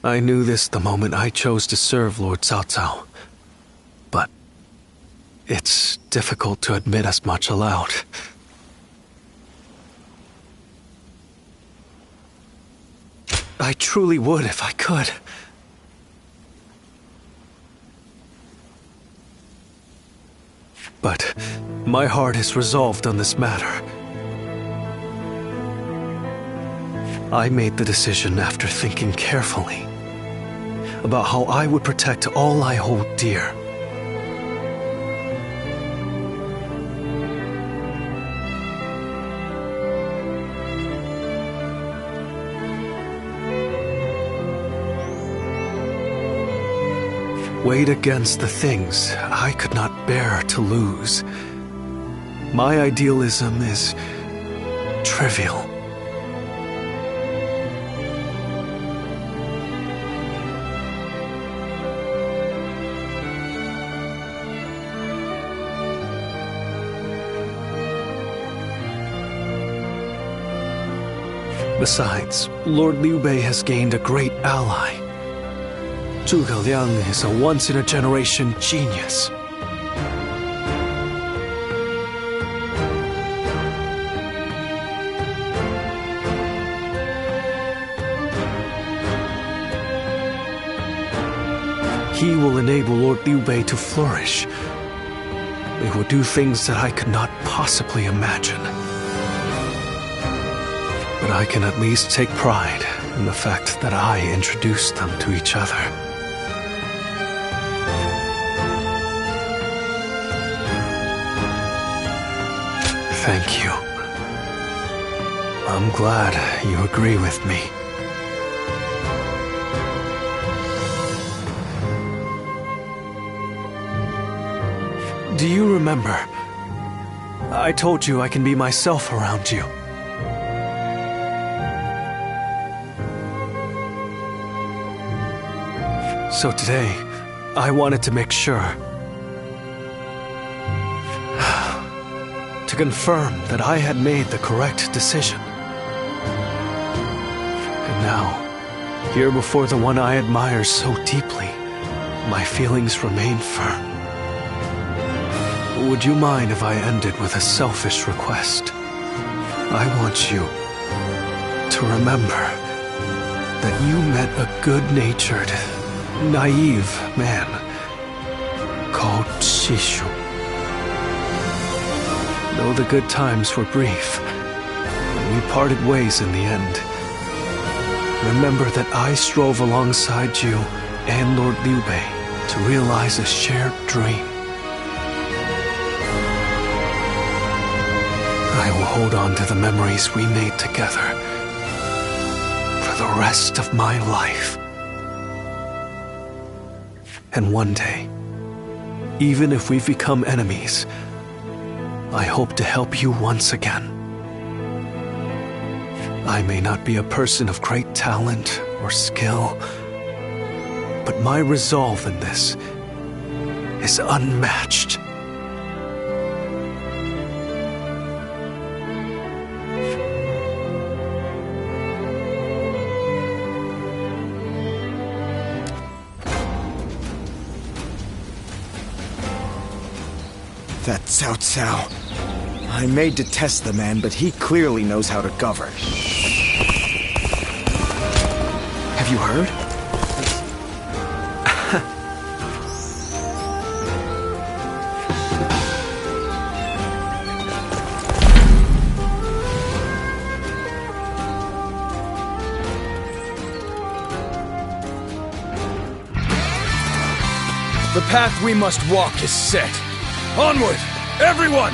I knew this the moment I chose to serve Lord Cao Cao. But it's difficult to admit as much aloud. I truly would if I could. But my heart is resolved on this matter. I made the decision after thinking carefully about how I would protect all I hold dear. Weighed against the things I could not bear to lose. My idealism is trivial. Besides, Lord Liu Bei has gained a great ally. Zhuge Liang is a once-in-a-generation genius. He will enable Lord Liu Bei to flourish. They will do things that I could not possibly imagine. But I can at least take pride in the fact that I introduced them to each other. Thank you. I'm glad you agree with me. Do you remember? I told you I can be myself around you. So today, I wanted to make sure. To confirm that I had made the correct decision. And now, Here before the one I admire so deeply, my feelings remain firm. Would you mind if I ended with a selfish request? I want you to remember that you met a good-natured, naive man called Shishu. Though the good times were brief, and we parted ways in the end, remember that I strove alongside you and Lord Liu Bei to realize a shared dream. I will hold on to the memories we made together for the rest of my life. And one day, even if we've become enemies, I hope to help you once again. I may not be a person of great talent or skill, but my resolve in this is unmatched. That Cao Cao. I may detest the man, but he clearly knows how to govern. Have you heard? The path we must walk is set. Onward, everyone!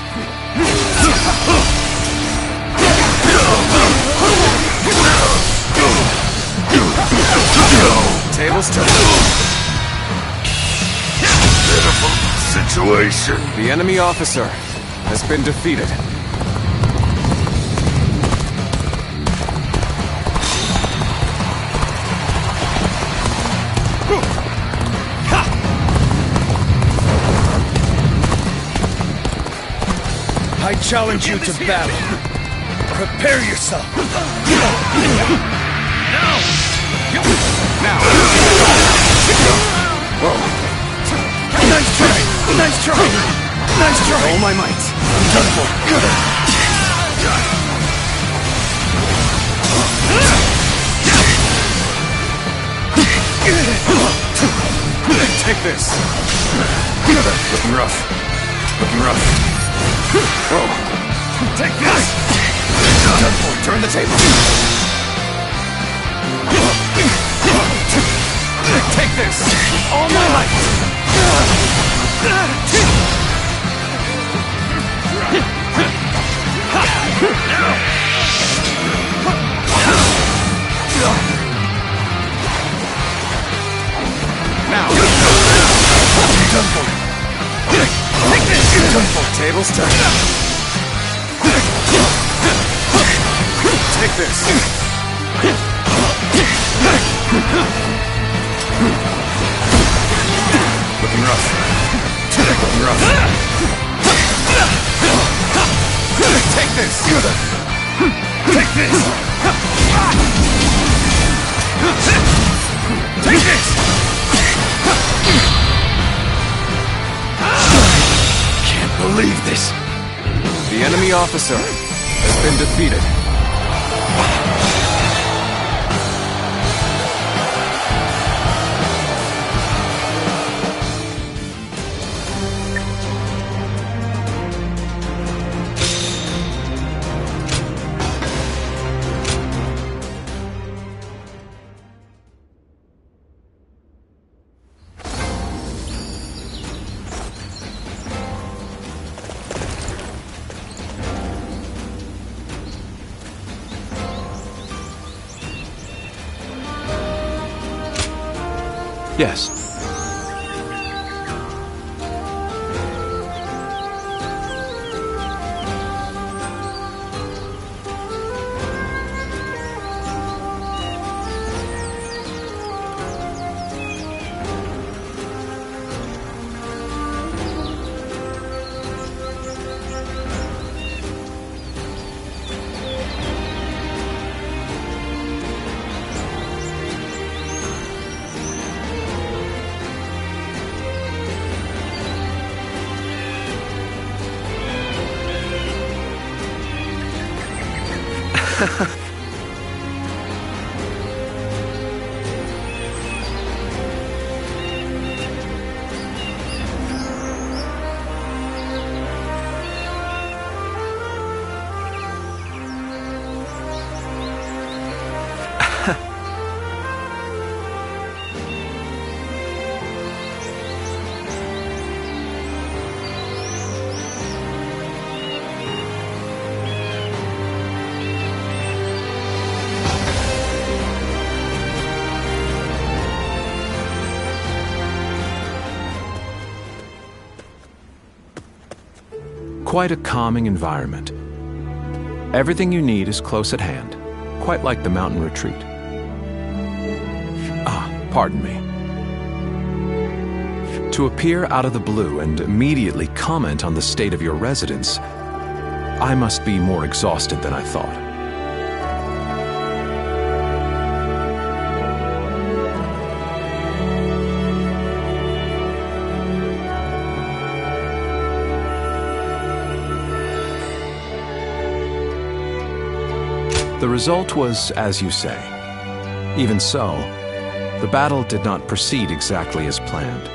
Tables turned. Pitiful situation. The enemy officer has been defeated. I challenge you to battle. Prepare yourself. Now! Whoa. Nice try! Nice try! Nice try! All my might. I'm done for. Take this. Looking rough. Looking rough. Whoa. Take this! Done for. Turn the table. Take this! All my might! Now! Done for. Take this! Done for. Tables turn. Take this! Looking rough. Looking rough. Take this! Take this! Take this! Can't believe this! The enemy officer has been defeated. Yes. Quite a calming environment. Everything you need is close at hand, quite like the mountain retreat. Pardon me. To appear out of the blue and immediately comment on the state of your residence, I must be more exhausted than I thought. The result was as you say. Even so, the battle did not proceed exactly as planned.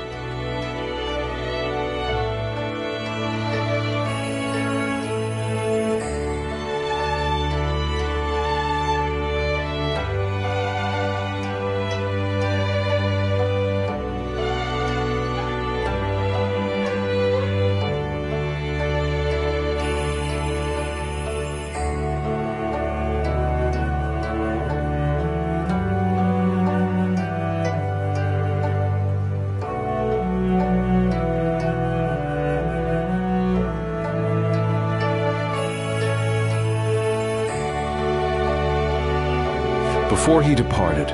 Before he departed,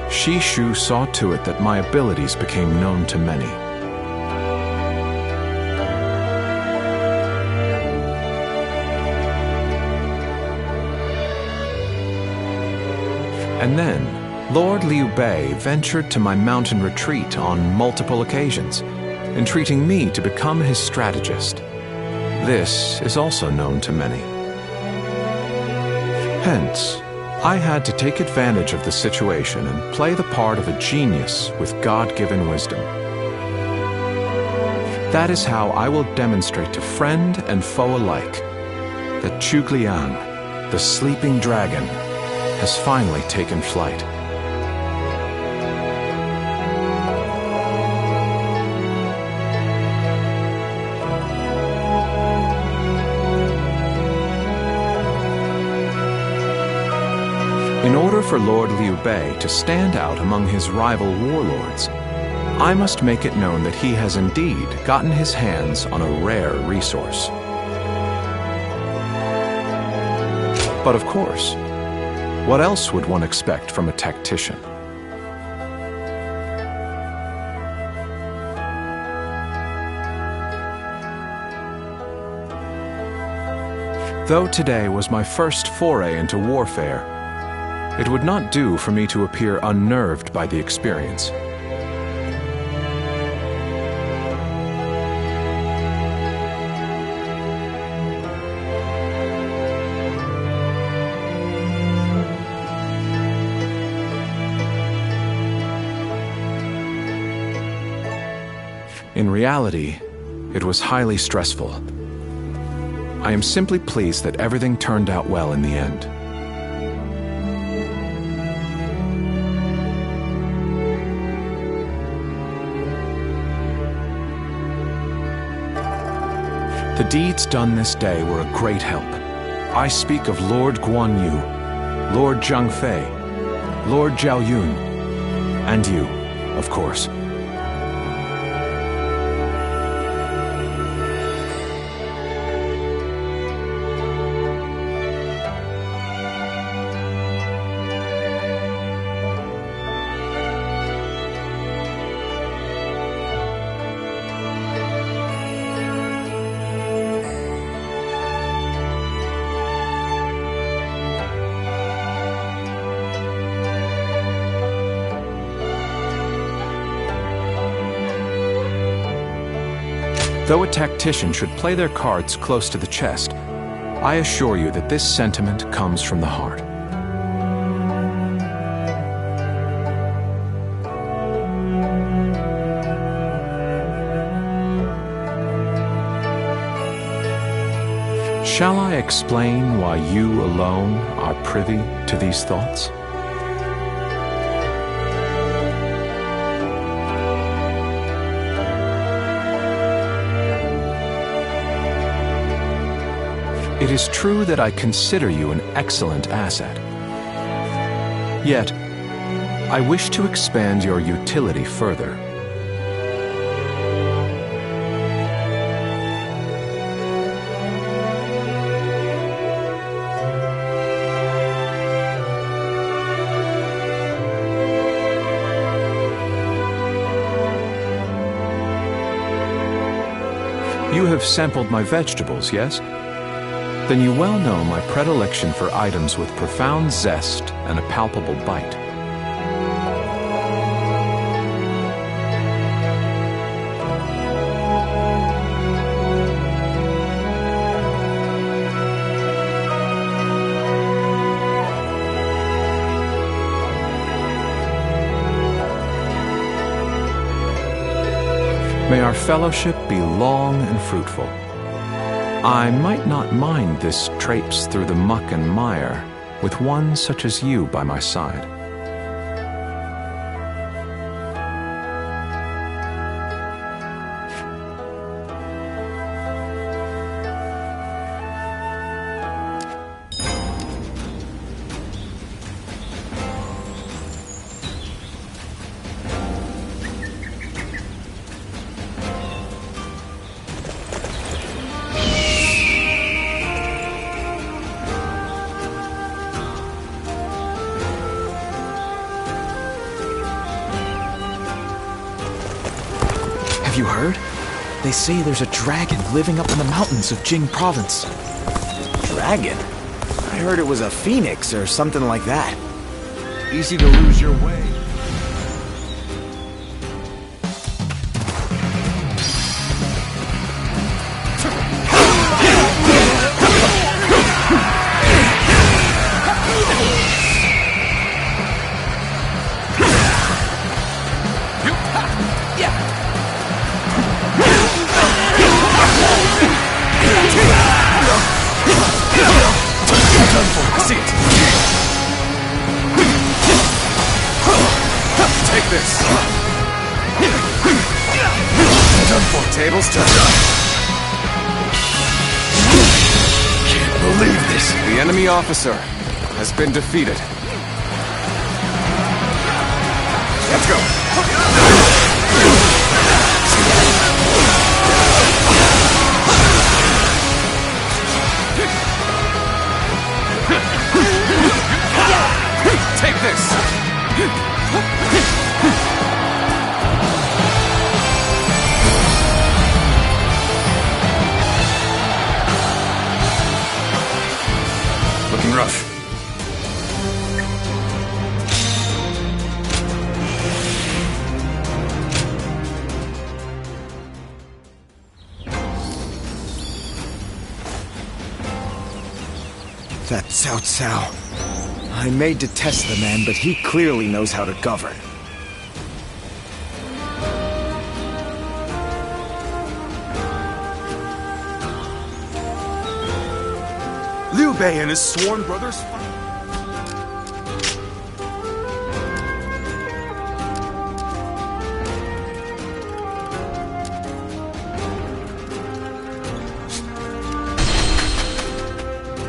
Shishu saw to it that my abilities became known to many. And then, Lord Liu Bei ventured to my mountain retreat on multiple occasions, entreating me to become his strategist. This is also known to many. Hence, I had to take advantage of the situation and play the part of a genius with God-given wisdom. That is how I will demonstrate to friend and foe alike that Zhuge-Liang, the sleeping dragon, has finally taken flight. In order for Lord Liu Bei to stand out among his rival warlords, I must make it known that he has indeed gotten his hands on a rare resource. But of course, what else would one expect from a tactician? Though today was my first foray into warfare, it would not do for me to appear unnerved by the experience. In reality, it was highly stressful. I am simply pleased that everything turned out well in the end. The deeds done this day were a great help. I speak of Lord Guan Yu, Lord Zhang Fei, Lord Zhao Yun, and you, of course. Though a tactician should play their cards close to the chest, I assure you that this sentiment comes from the heart. Shall I explain why you alone are privy to these thoughts? It is true that I consider you an excellent asset. Yet, I wish to expand your utility further. You have sampled my vegetables, yes? Then you well know my predilection for items with profound zest and a palpable bite. May our fellowship be long and fruitful. I might not mind this traipse through the muck and mire with one such as you by my side. Have you heard? They say there's a dragon living up in the mountains of Jing province. Dragon? I heard it was a phoenix or something like that. Easy to lose your way. See it. Take this. Done for. Tables turned. Can't believe this. The enemy officer has been defeated. Let's go. Take this! Looking rough. That Cao Cao. I may detest the man, but he clearly knows how to govern. Liu Bei and his sworn brothers.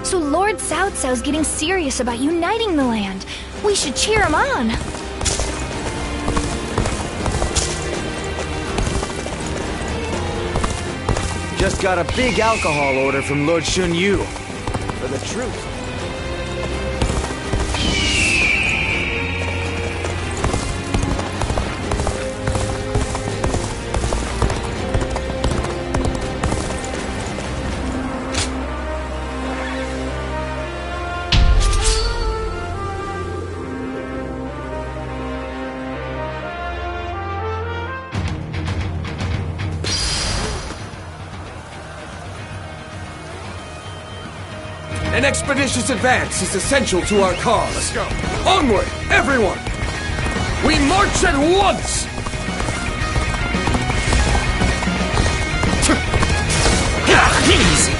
So Lord Cao Cao's getting serious about uniting the land. We should cheer him on. Just got a big alcohol order from Lord Xun Yu. For the truth. An expeditious advance is essential to our cause. Let's go. Onward, everyone! We march at once! Easy.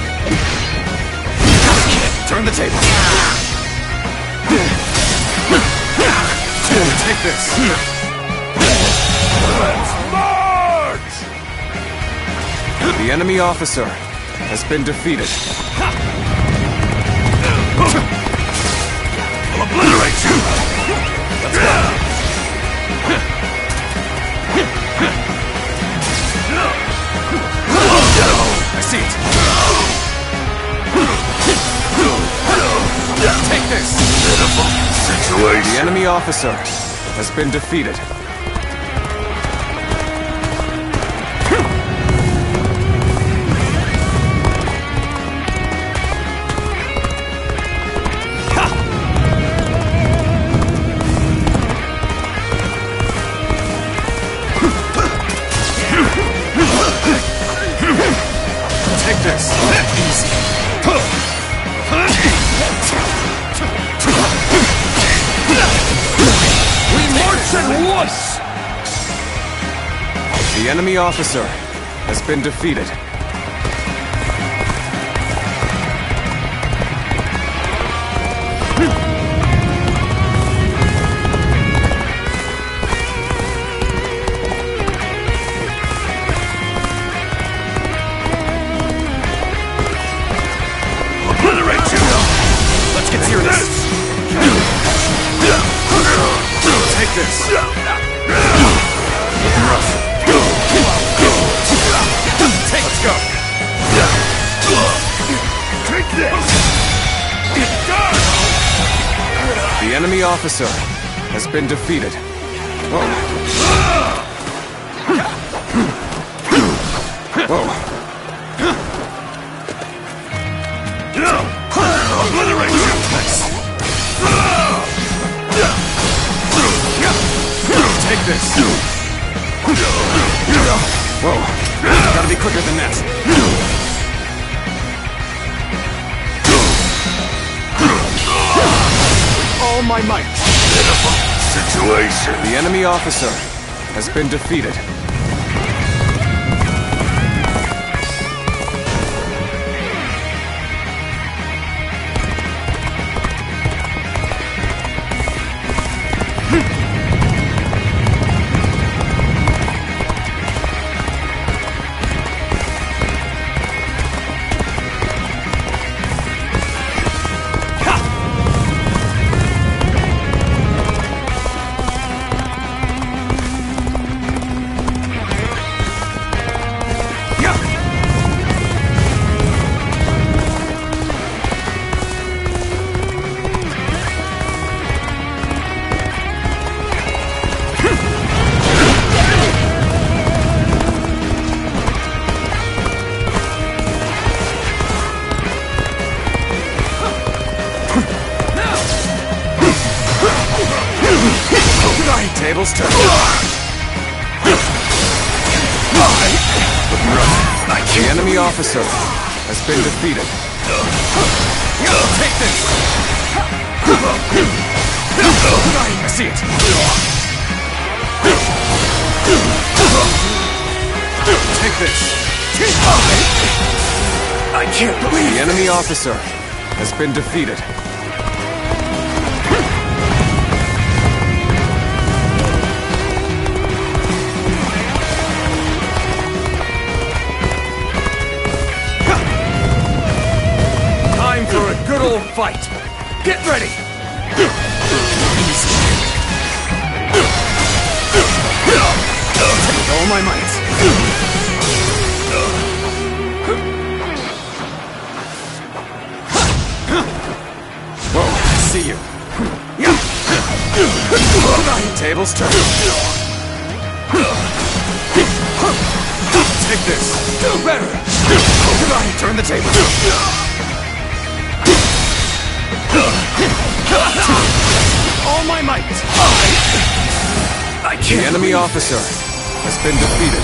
Turn the table. Take this. Let's march! The enemy officer has been defeated. I'll obliterate you! Let's go! I see it. Take this. Situation. The enemy officer has been defeated. Take this. Easy. We march at once! The enemy officer has been defeated. Obliterate you! Let's get serious. Take this. Rough. Let's go. Take this! The enemy officer has been defeated. Whoa. Obliterate you! Take this. Whoa. Gotta be quicker than that. All my might. Situation. The enemy officer has been defeated. Tables turn. The enemy officer has been defeated. Take this. I see it. Take this. I can't believe The enemy officer has been defeated. Time for a good old fight. Get ready! Take all my might. Whoa, I see you. Tables turn. Take this. Do better! Turn the table. All my might. I The can't. enemy officer has been defeated.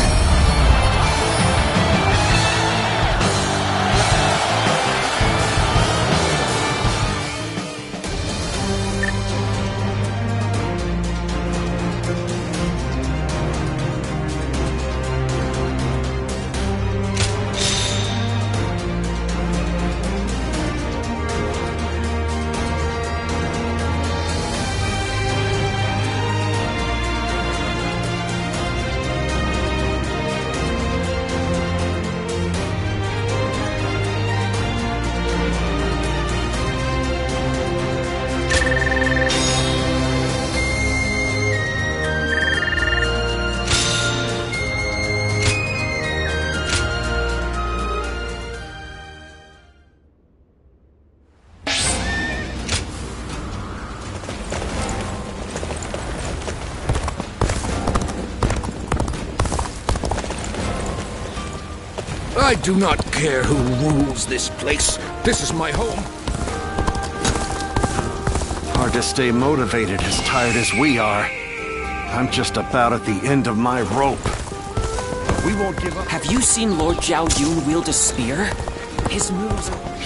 I do not care who rules this place. This is my home. Hard to stay motivated as tired as we are. I'm just about at the end of my rope. But we won't give up. Have you seen Lord Zhao Yun wield a spear? His moves are...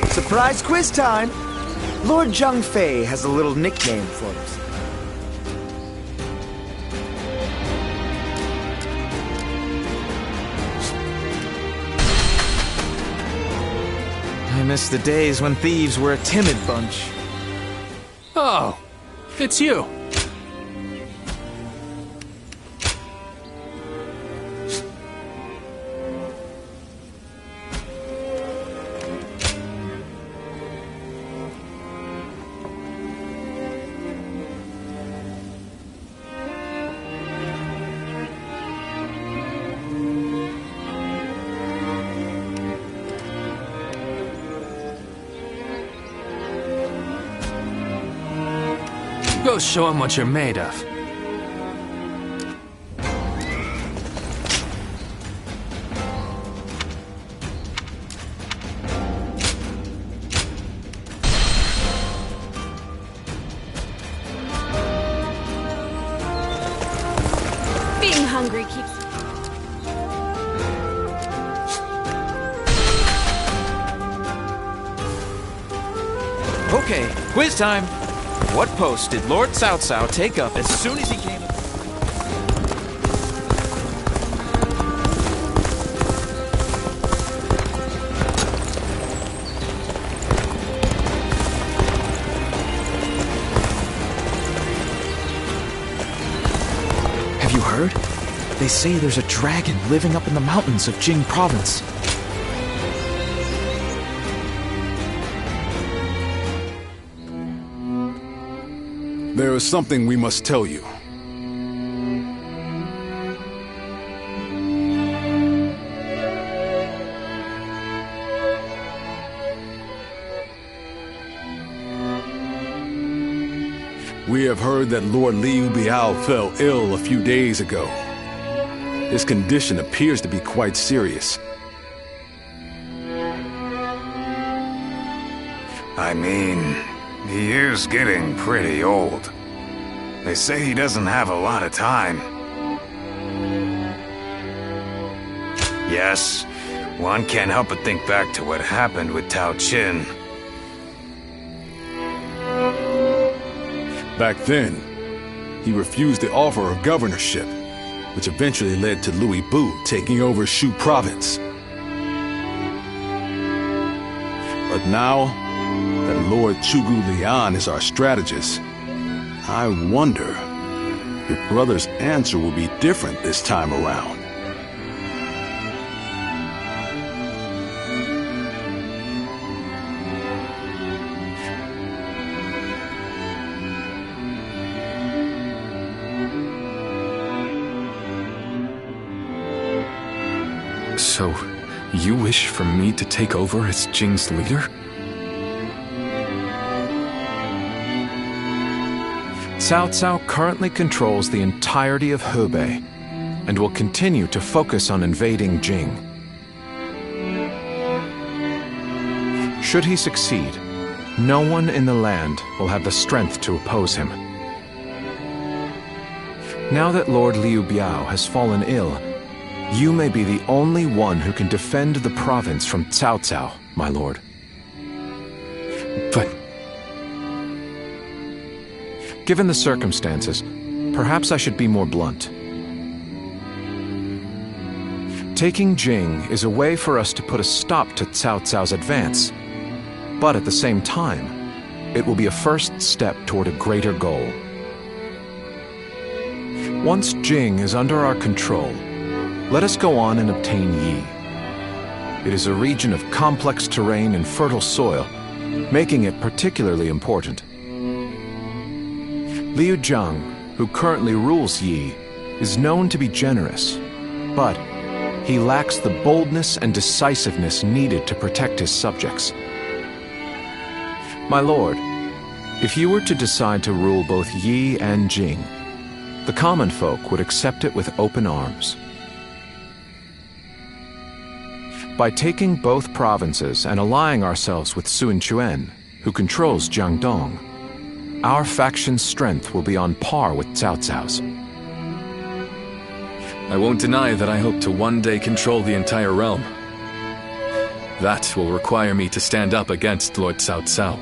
Surprise quiz time! Lord Zhang Fei has a little nickname for us. I miss the days when thieves were a timid bunch. Oh, it's you. Go show him what you're made of. Being hungry keeps... Okay, quiz time. What post did Lord Cao Cao take up as soon as he came... Have you heard? They say there's a dragon living up in the mountains of Jing Province. There is something we must tell you. We have heard that Lord Liu Biao fell ill a few days ago. His condition appears to be quite serious. I mean, he is getting pretty old. They say he doesn't have a lot of time. Yes, one can't help but think back to what happened with Tao Qin. Back then, he refused the offer of governorship, which eventually led to Louis Bu taking over Shu Province. But now that Lord Chugu Lian is our strategist, I wonder if brother's answer will be different this time around. So, you wish for me to take over as Jing's leader? Cao Cao currently controls the entirety of Hebei and will continue to focus on invading Jing. Should he succeed, no one in the land will have the strength to oppose him. Now that Lord Liu Biao has fallen ill, you may be the only one who can defend the province from Cao Cao, my lord. But... given the circumstances, perhaps I should be more blunt. Taking Jing is a way for us to put a stop to Cao Cao's advance. But at the same time, it will be a first step toward a greater goal. Once Jing is under our control, let us go on and obtain Yi. It is a region of complex terrain and fertile soil, making it particularly important. Liu Zhang, who currently rules Yi, is known to be generous, but he lacks the boldness and decisiveness needed to protect his subjects. My lord, if you were to decide to rule both Yi and Jing, the common folk would accept it with open arms. By taking both provinces and allying ourselves with Sun Quan, who controls Jiangdong, our faction's strength will be on par with Cao Cao's. I won't deny that I hope to one day control the entire realm. That will require me to stand up against Lord Cao Cao.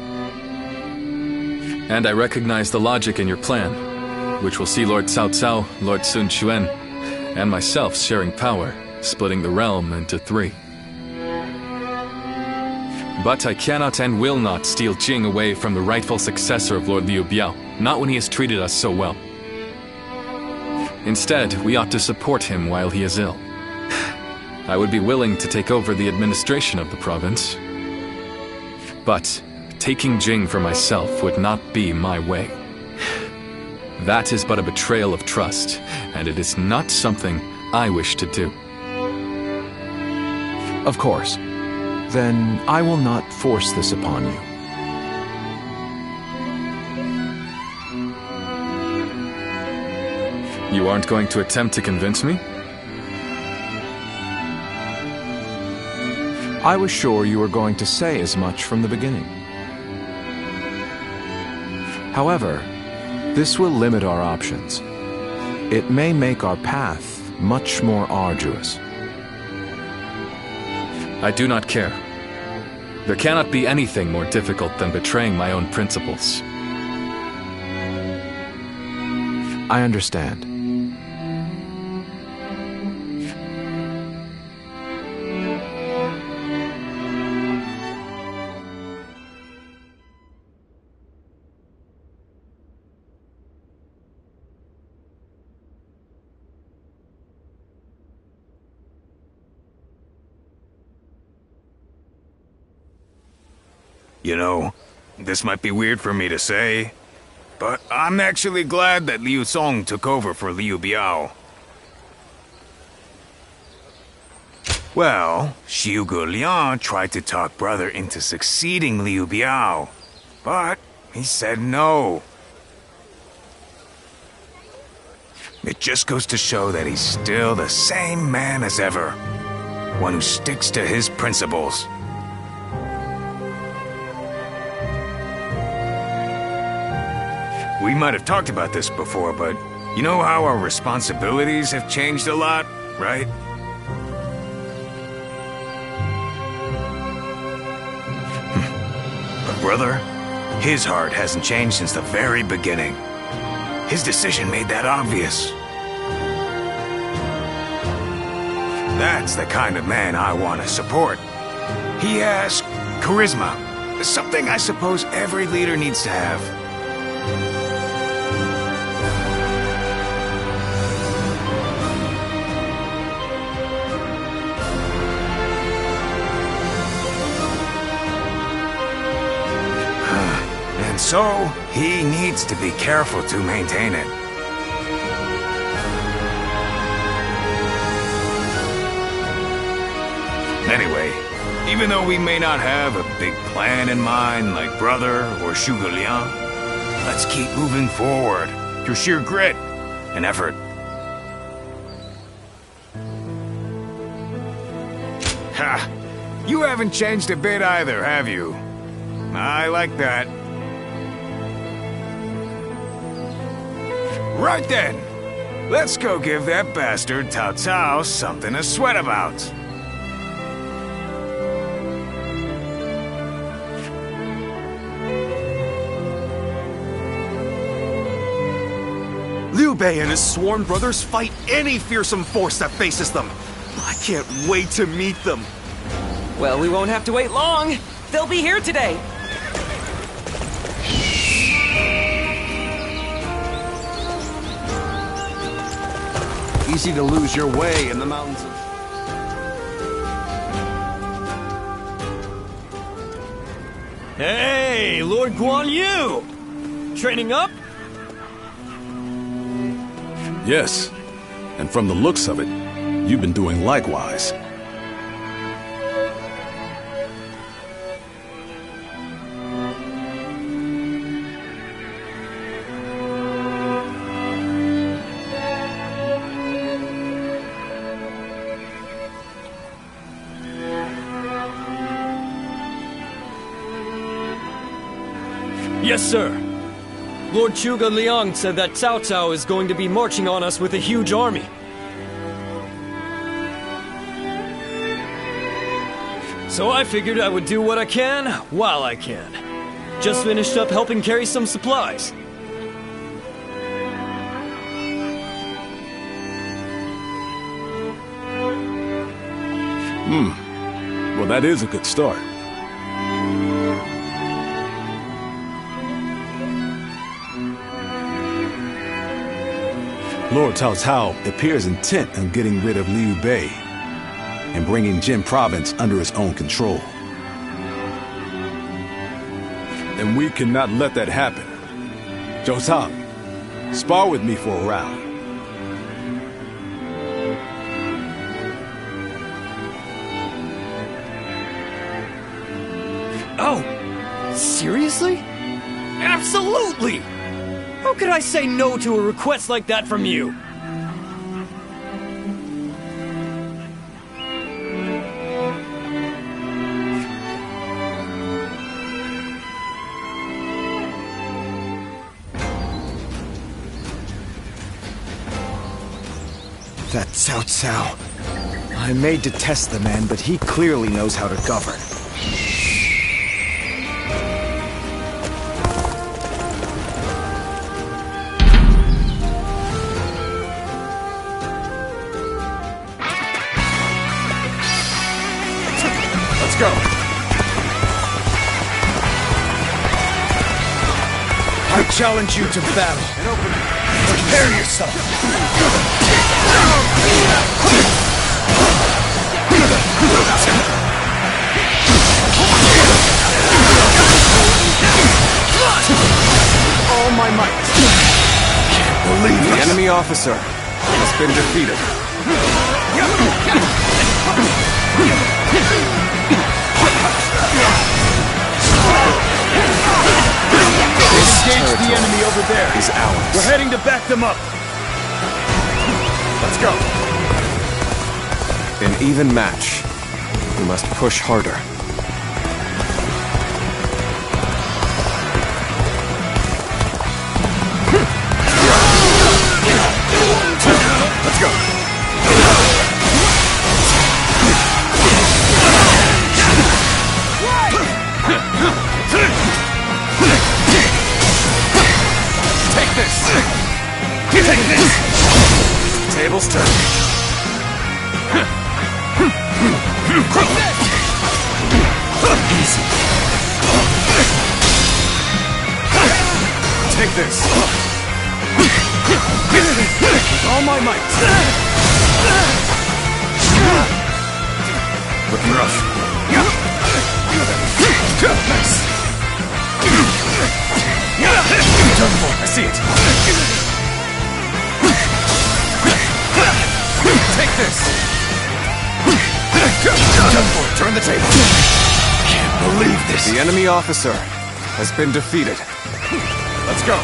And I recognize the logic in your plan, which will see Lord Cao Cao, Lord Sun Quan, and myself sharing power, splitting the realm into 3. But I cannot and will not steal Jing away from the rightful successor of Lord Liu Biao, not when he has treated us so well. Instead, we ought to support him while he is ill. I would be willing to take over the administration of the province. But taking Jing for myself would not be my way. That is but a betrayal of trust, and it is not something I wish to do. Of course. Then I will not force this upon you. You aren't going to attempt to convince me? I was sure you were going to say as much from the beginning. However, this will limit our options. It may make our path much more arduous. I do not care. There cannot be anything more difficult than betraying my own principles. I understand. You know, this might be weird for me to say, but I'm actually glad that Liu Song took over for Liu Biao. Well, Xiu Guoliang tried to talk brother into succeeding Liu Biao, but he said no. It just goes to show that he's still the same man as ever, one who sticks to his principles. We might have talked about this before, but you know how our responsibilities have changed a lot, right? But brother, his heart hasn't changed since the very beginning. His decision made that obvious. That's the kind of man I want to support. He has charisma, something I suppose every leader needs to have. And so, he needs to be careful to maintain it. Anyway, even though we may not have a big plan in mind like Brother or Xiu Guoliang, let's keep moving forward through sheer grit and effort. Ha! You haven't changed a bit either, have you? I like that. Right then, let's go give that bastard Cao Cao something to sweat about. Liu Bei and his sworn brothers fight any fearsome force that faces them. I can't wait to meet them. Well, we won't have to wait long. They'll be here today. Easy to lose your way in the mountains of... Hey, Lord Guan Yu! Training up? Yes, and from the looks of it, you've been doing likewise. Yes, sir. Lord Chuga Liang said that Cao Cao is going to be marching on us with a huge army. So I figured I would do what I can while I can. Just finished up helping carry some supplies. Well, that is a good start. Lord Cao Cao appears intent on getting rid of Liu Bei and bringing Jin Province under his own control. And we cannot let that happen. Zhou Tang, spar with me for a round. Oh, seriously? Absolutely! How could I say no to a request like that from you? That Cao Cao. I may detest the man, but he clearly knows how to govern. Let's go. I challenge you to battle. Prepare yourself. All my might. Can't believe it. The enemy officer has been defeated. Engage the enemy over there. Is ours. We're heading to back them up. Let's go. An even match. We must push harder. Let's go. Take this! Take this! Tables turn. Easy. Take this. With all my might. Looking rough. Nice. Done for. I see it. Take this. Done for. Turn the table. Can't believe this. The enemy officer has been defeated. Let's go.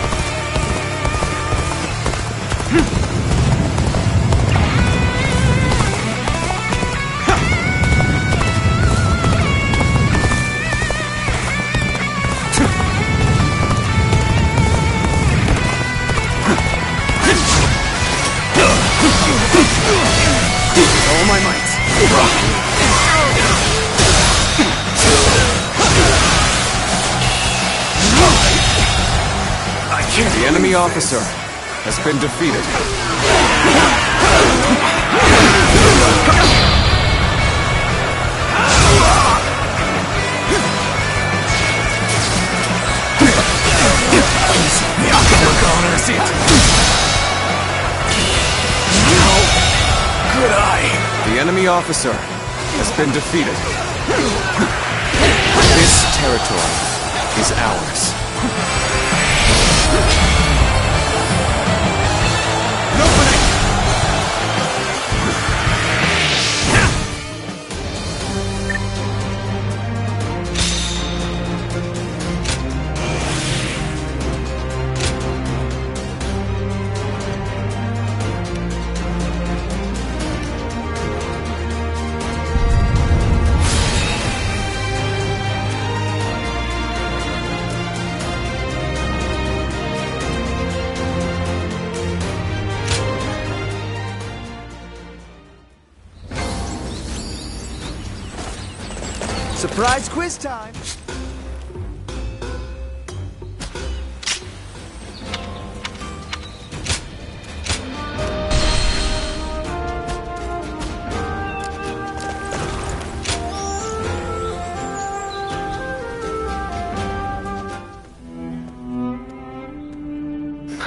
All my might. The enemy officer has been defeated. I see it. Good eye. The enemy officer has been defeated. This territory is ours. Surprise quiz time!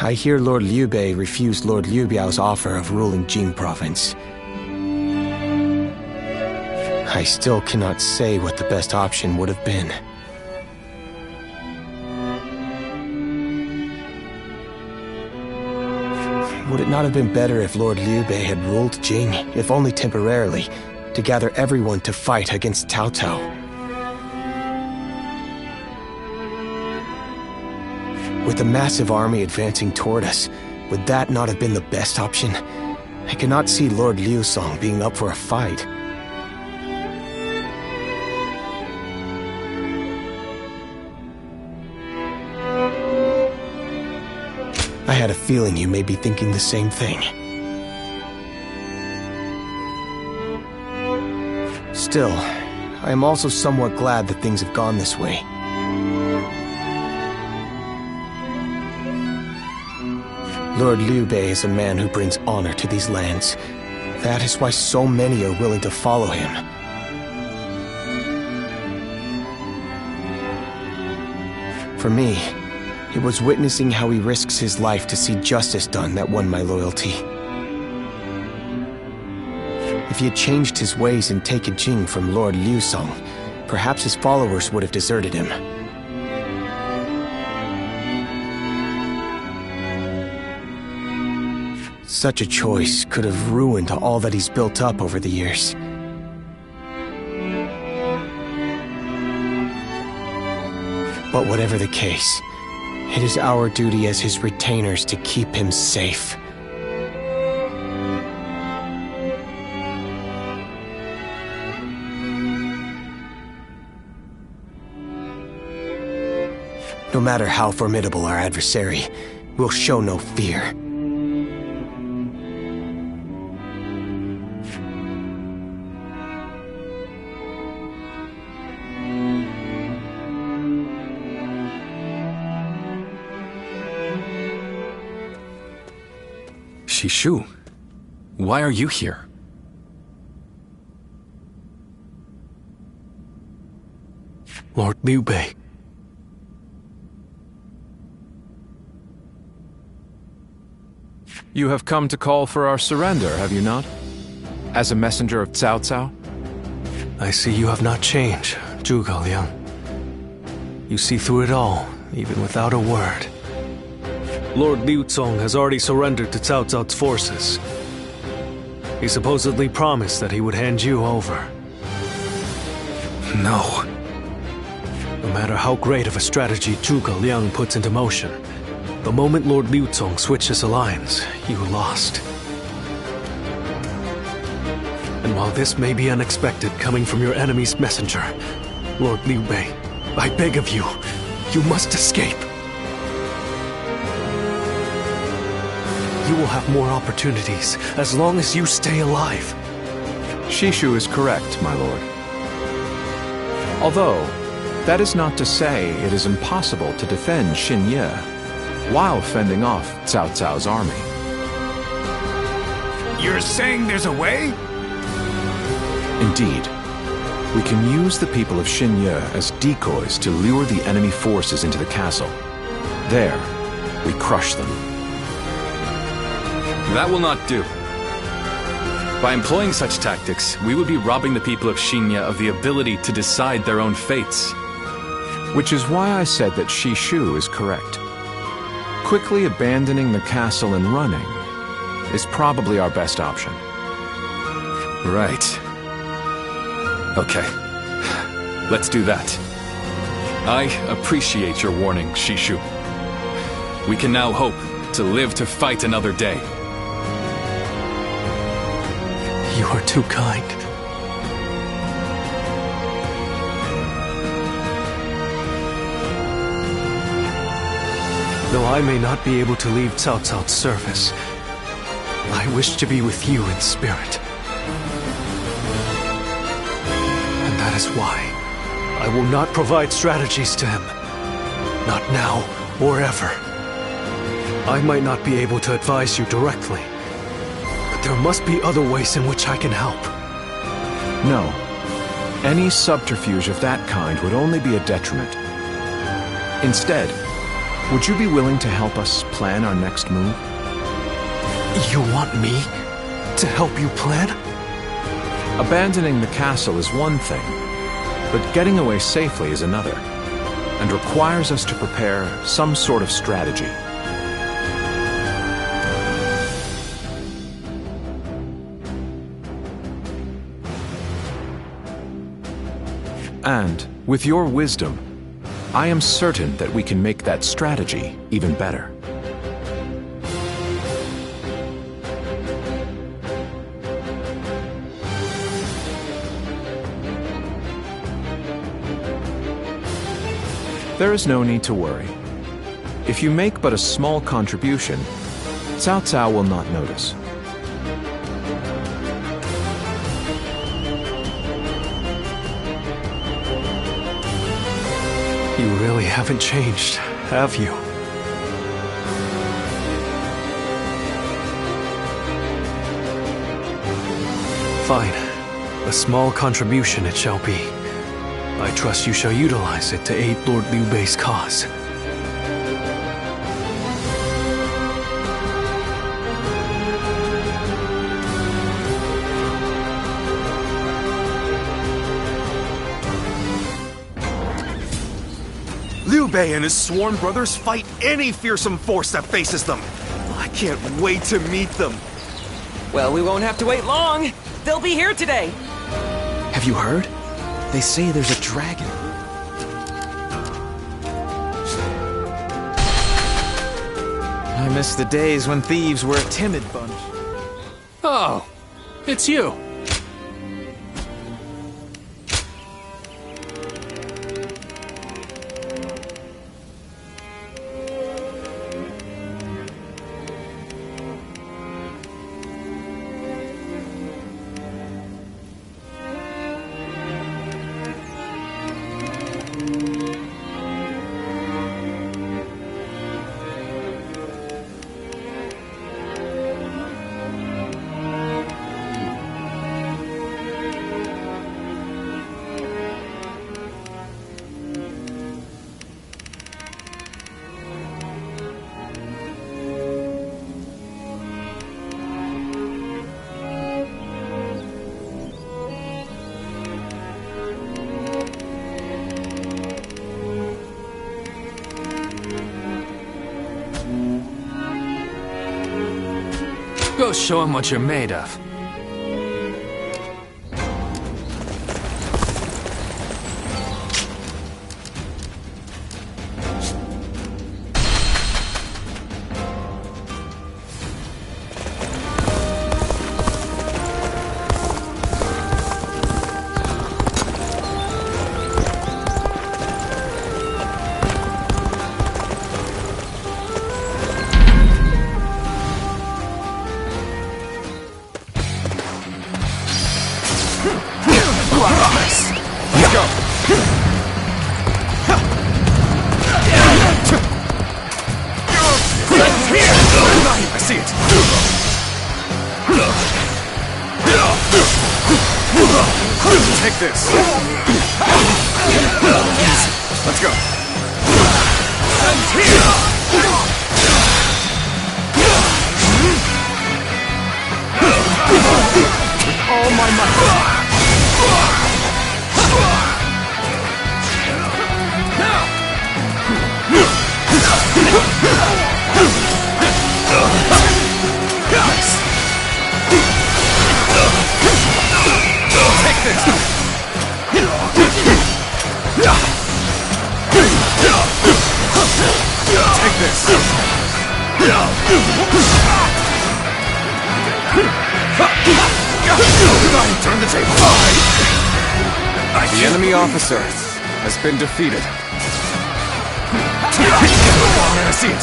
I hear Lord Liu Bei refused Lord Liu Biao's offer of ruling Jing province. I still cannot say what the best option would have been. Would it not have been better if Lord Liu Bei had ruled Jing, if only temporarily, to gather everyone to fight against Cao Cao? With the massive army advancing toward us, would that not have been the best option? I cannot see Lord Liu Song being up for a fight. I had a feeling you may be thinking the same thing. Still, I am also somewhat glad that things have gone this way. Lord Liu Bei is a man who brings honor to these lands. That is why so many are willing to follow him. For me, it was witnessing how he risks his life to see justice done that won my loyalty. If he had changed his ways and taken Jing from Lord Liu Song, perhaps his followers would have deserted him. Such a choice could have ruined all that he's built up over the years. But whatever the case, it is our duty as his retainers to keep him safe. No matter how formidable our adversary, we'll show no fear. Shishu, why are you here? Lord Liu Bei. You have come to call for our surrender, have you not? As a messenger of Cao Cao? I see you have not changed, Zhuge Liang. You see through it all, even without a word. Lord Liu Cong has already surrendered to Cao Cao's forces. He supposedly promised that he would hand you over. No. No matter how great of a strategy Zhuge Liang puts into motion, the moment Lord Liu Cong switched his alliance, you lost. And while this may be unexpected coming from your enemy's messenger, Lord Liu Bei, I beg of you, you must escape. You will have more opportunities as long as you stay alive. Shishu is correct, my lord. Although, that is not to say it is impossible to defend Xinye while fending off Cao Cao's army. You're saying there's a way? Indeed. We can use the people of Xinye as decoys to lure the enemy forces into the castle. There, we crush them. That will not do. By employing such tactics, we would be robbing the people of Xinye of the ability to decide their own fates. Which is why I said that Shishu is correct. Quickly abandoning the castle and running is probably our best option. Right. Okay. Let's do that. I appreciate your warning, Shishu. We can now hope to live to fight another day. You are too kind. Though I may not be able to leave Cao Cao's service, I wish to be with you in spirit. And that is why I will not provide strategies to him. Not now or ever. I might not be able to advise you directly, but there must be other ways in which I can help. No. Any subterfuge of that kind would only be a detriment. Instead, would you be willing to help us plan our next move? You want me to help you plan? Abandoning the castle is one thing, but getting away safely is another, and requires us to prepare some sort of strategy. And, with your wisdom, I am certain that we can make that strategy even better. There is no need to worry. If you make but a small contribution, Cao Cao will not notice. You really haven't changed, have you? Fine. A small contribution it shall be. I trust you shall utilize it to aid Lord Liu Bei's cause. Liu Bei and his sworn brothers fight any fearsome force that faces them. I can't wait to meet them. Well, we won't have to wait long. They'll be here today. Have you heard? They say there's a dragon. I miss the days when thieves were a timid bunch. Oh, it's you. Go show him what you're made of. Take this. Let's go. With all my might. Take this. Take this. Turn the table. The enemy officer has been defeated. I see it.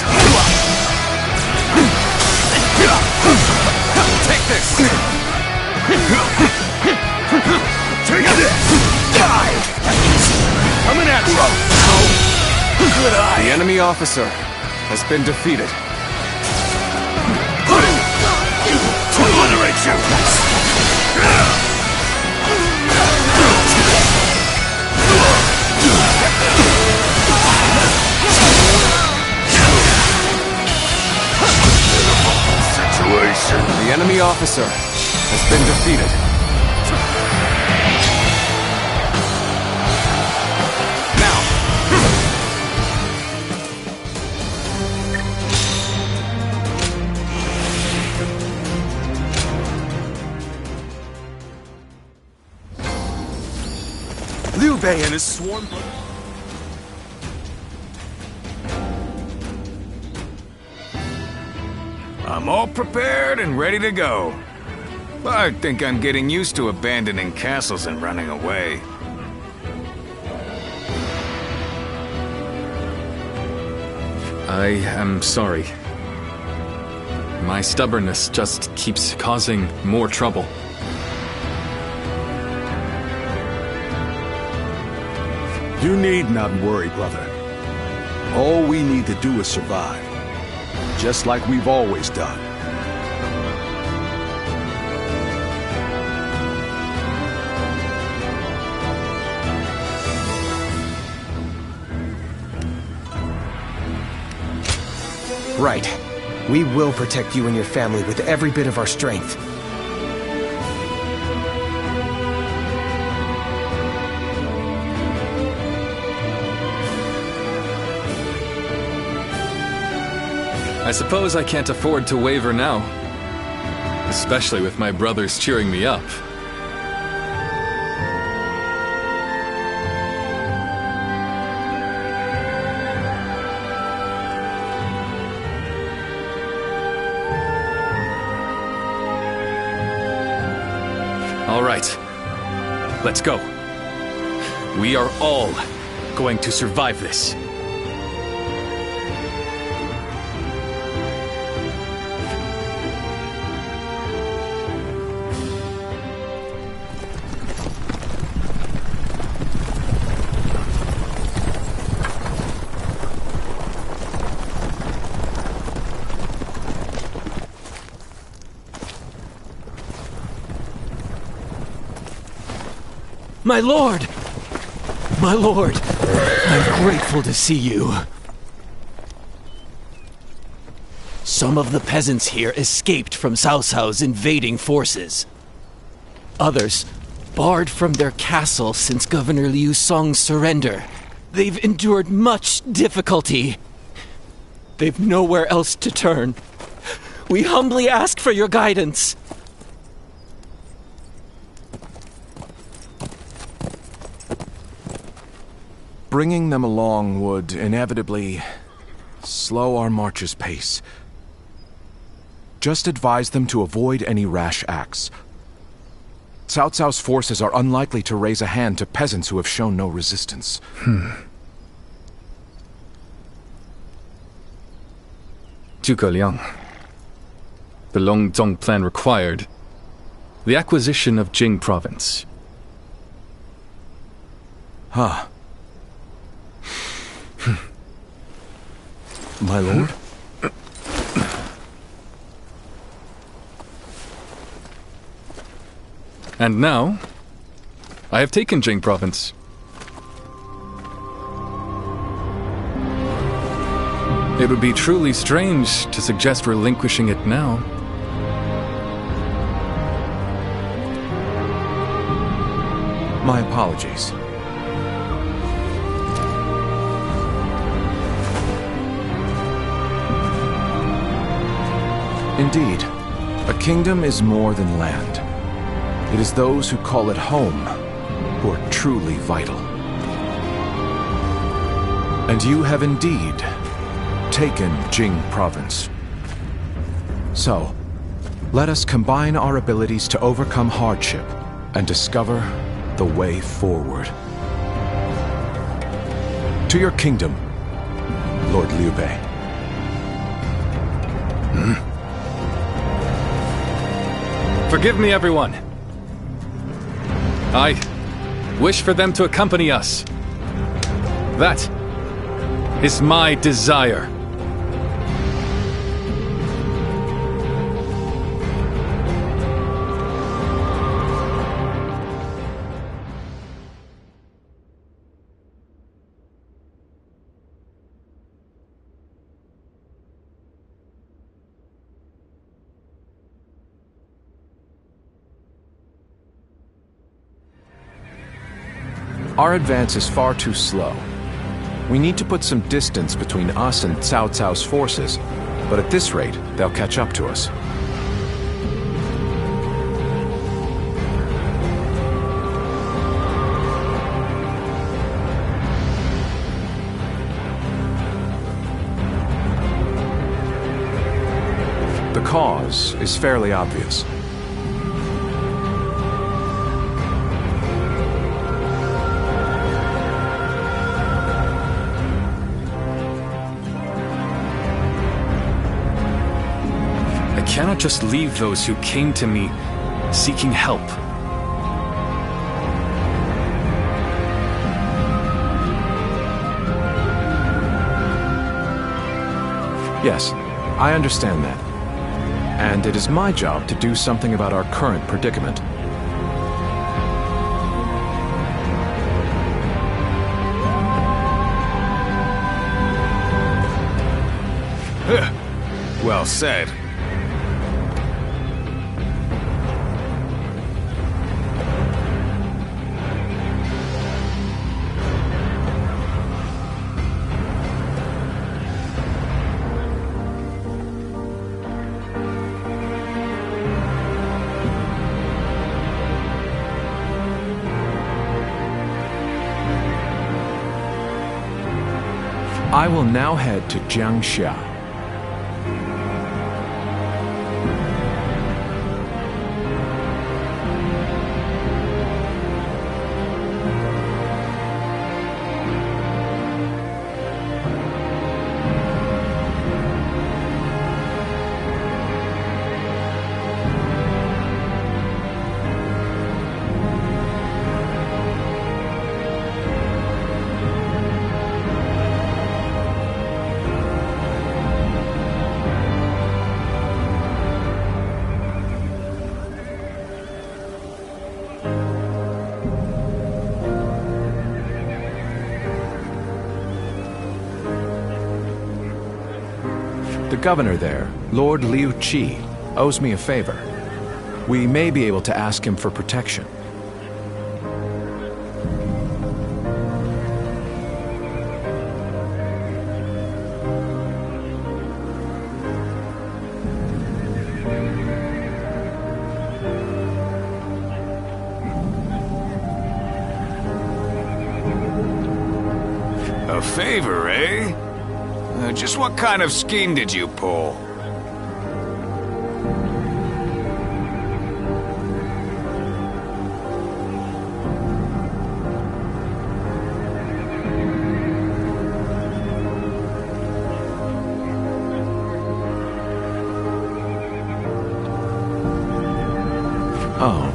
Take this. Take this. Die. Coming at you! Good eye! The enemy officer has been defeated. To obliterate you! Situation. The enemy officer has been defeated. Liu Bei and his swarm... I'm all prepared and ready to go. I think I'm getting used to abandoning castles and running away. I am sorry. My stubbornness just keeps causing more trouble. You need not worry, brother. All we need to do is survive. Just like we've always done. Right. We will protect you and your family with every bit of our strength. I suppose I can't afford to waver now. Especially with my brothers cheering me up. All right. Let's go. We are all going to survive this. My lord! My lord! I'm grateful to see you. Some of the peasants here escaped from Cao Cao's invading forces. Others barred from their castle since Governor Liu Song's surrender. They've endured much difficulty. They've nowhere else to turn. We humbly ask for your guidance. Bringing them along would inevitably slow our march's pace. Just advise them to avoid any rash acts. Cao Cao's forces are unlikely to raise a hand to peasants who have shown no resistance. Zhuge Liang. The Longzong plan required the acquisition of Jing province. Huh. My lord? And now, I have taken Jing province. It would be truly strange to suggest relinquishing it now. My apologies. Indeed, a kingdom is more than land. It is those who call it home who are truly vital. And you have indeed taken Jing province. So, let us combine our abilities to overcome hardship and discover the way forward. To your kingdom, Lord Liu Bei. Forgive me, everyone. I wish for them to accompany us. That is my desire. Our advance is far too slow. We need to put some distance between us and Cao Cao's forces, but at this rate, they'll catch up to us. The cause is fairly obvious. I cannot just leave those who came to me seeking help. Yes, I understand that. And it is my job to do something about our current predicament. Well said. I will now head to Jiangxia. The governor there, Lord Liu Qi, owes me a favor. We may be able to ask him for protection. A favor, eh? Just what kind of scheme did you pull? Oh.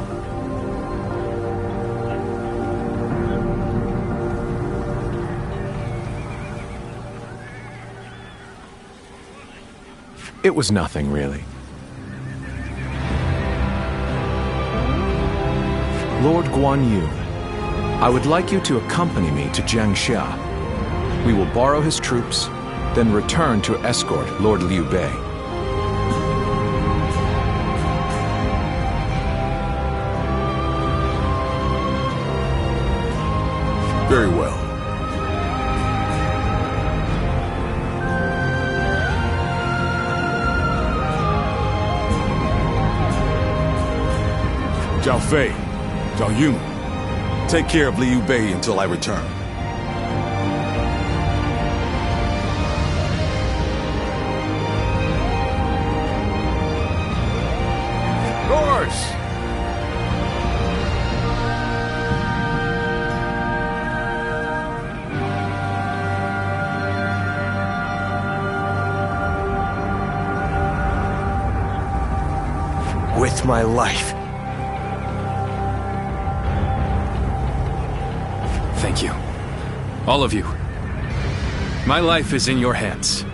It was nothing, really. Lord Guan Yu, I would like you to accompany me to Jiangxia. We will borrow his troops, then return to escort Lord Liu Bei. Very well. Zhao Fei, Zhao Yun, take care of Liu Bei until I return. Course! With my life. Thank you. All of you. My life is in your hands.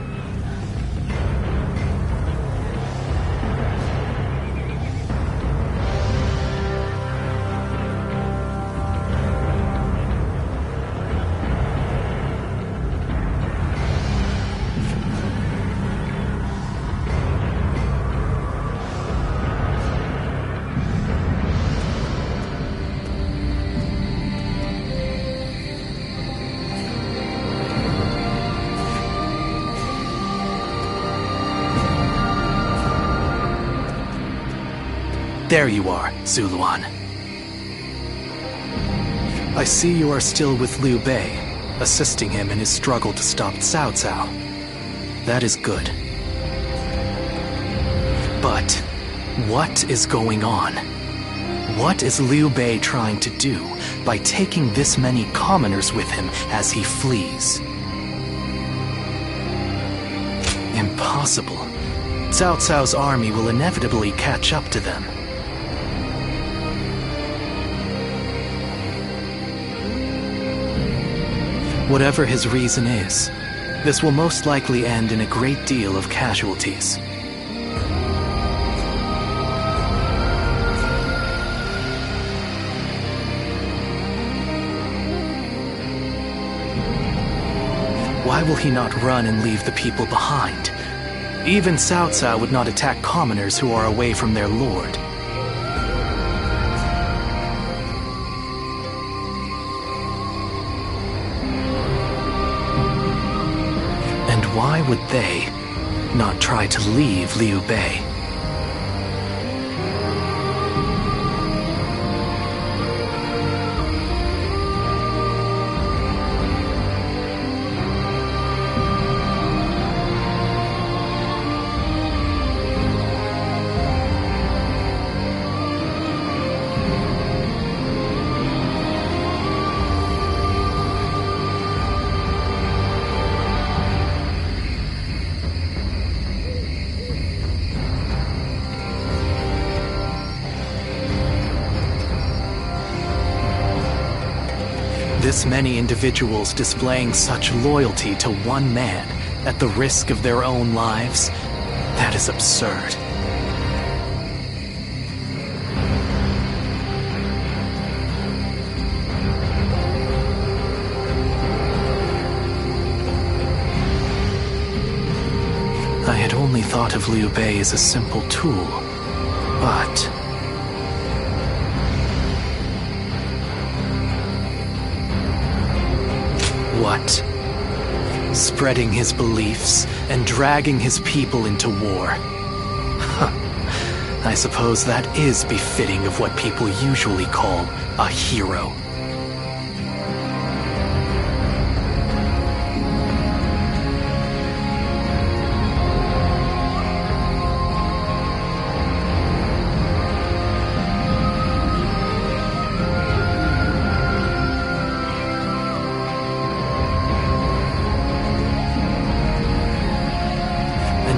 There you are, Zuluan. I see you are still with Liu Bei, assisting him in his struggle to stop Cao Cao. That is good. But what is going on? What is Liu Bei trying to do by taking this many commoners with him as he flees? Impossible. Cao Cao's army will inevitably catch up to them. Whatever his reason is, this will most likely end in a great deal of casualties. Why will he not run and leave the people behind? Even Cao Cao would not attack commoners who are away from their lord. Why would they not try to leave Liu Bei? This many individuals displaying such loyalty to one man at the risk of their own lives, that is absurd. I had only thought of Liu Bei as a simple tool, but... What? Spreading his beliefs and dragging his people into war. I suppose that is befitting of what people usually call a hero.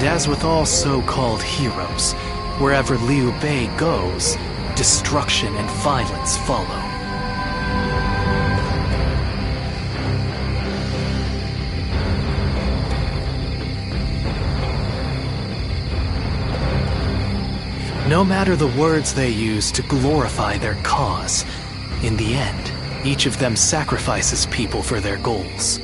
As with all so-called heroes, wherever Liu Bei goes, destruction and violence follow. No matter the words they use to glorify their cause, in the end, each of them sacrifices people for their goals.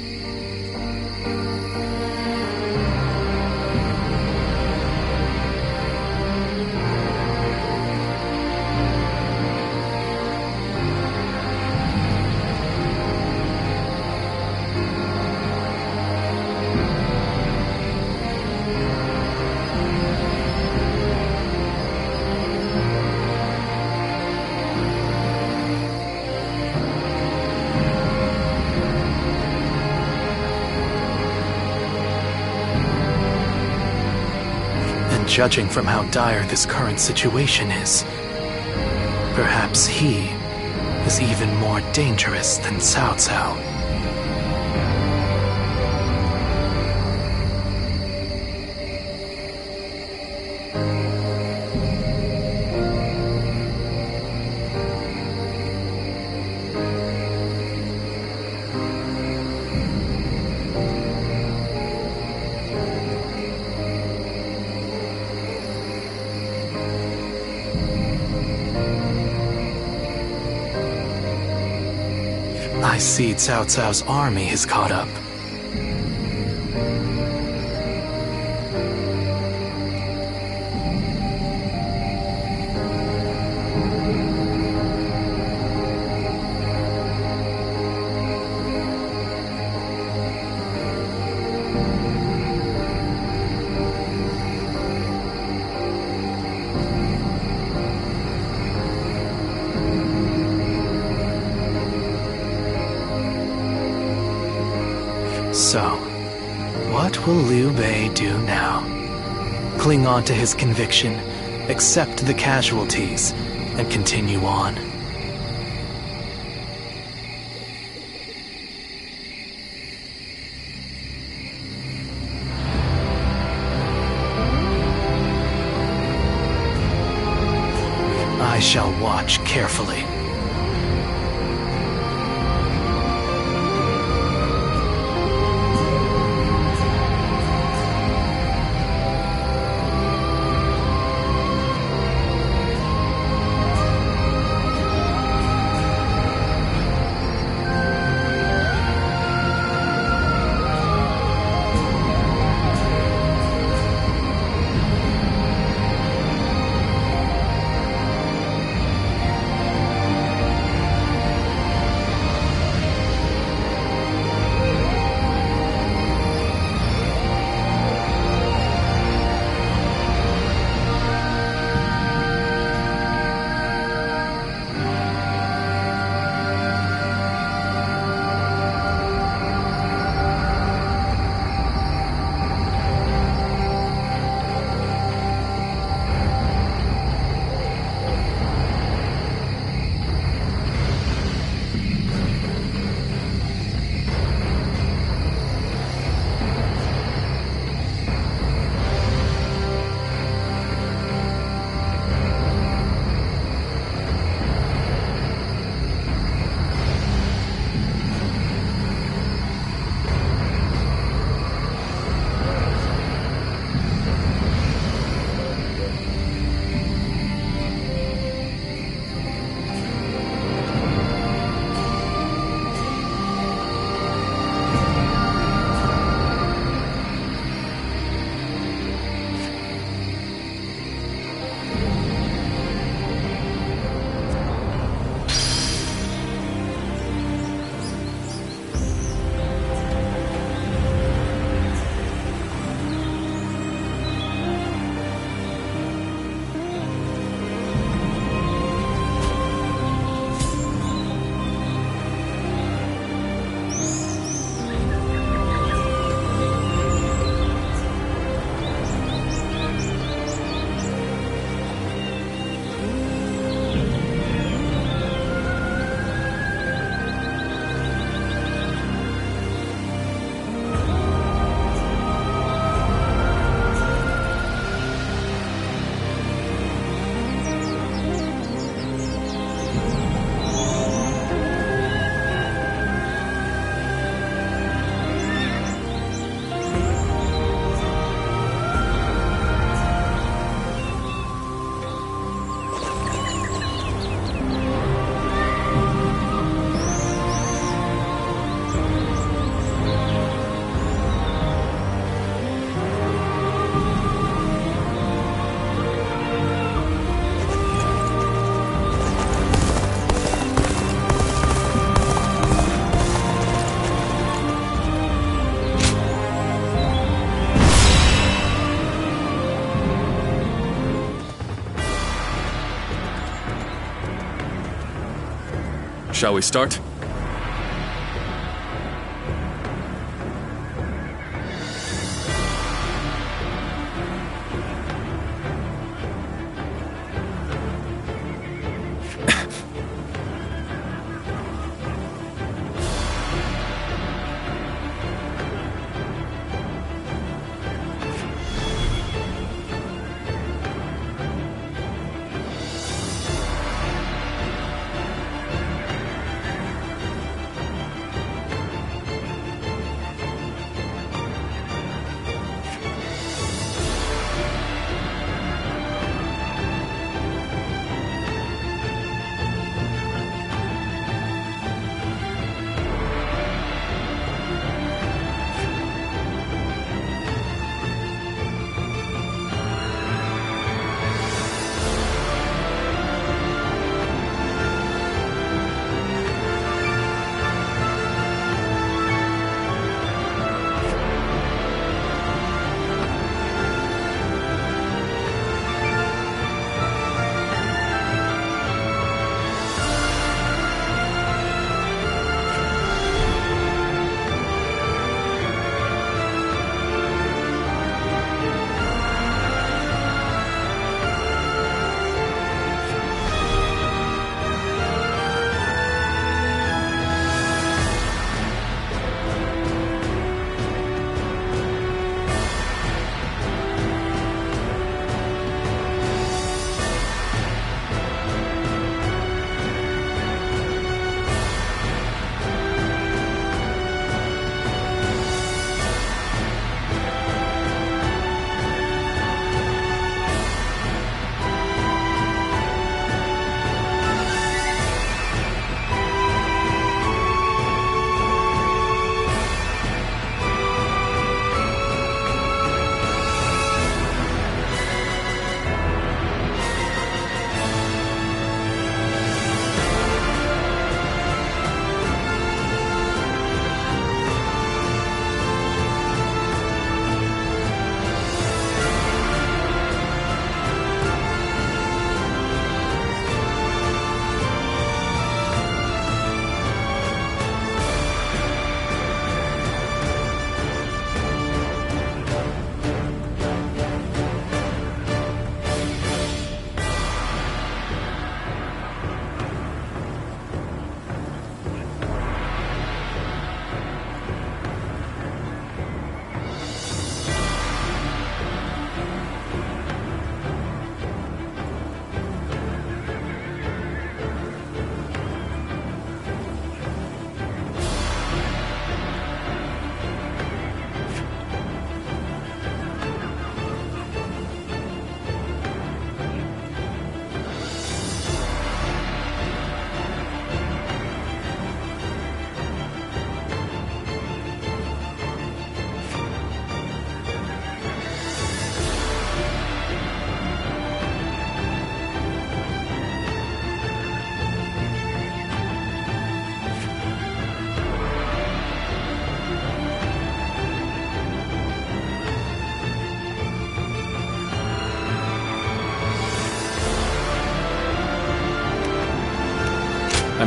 Judging from how dire this current situation is, perhaps he is even more dangerous than Cao Cao. I see Cao Cao's army has caught up. So, what will Liu Bei do now? Cling on to his conviction, accept the casualties, and continue on? I shall watch carefully. Shall we start?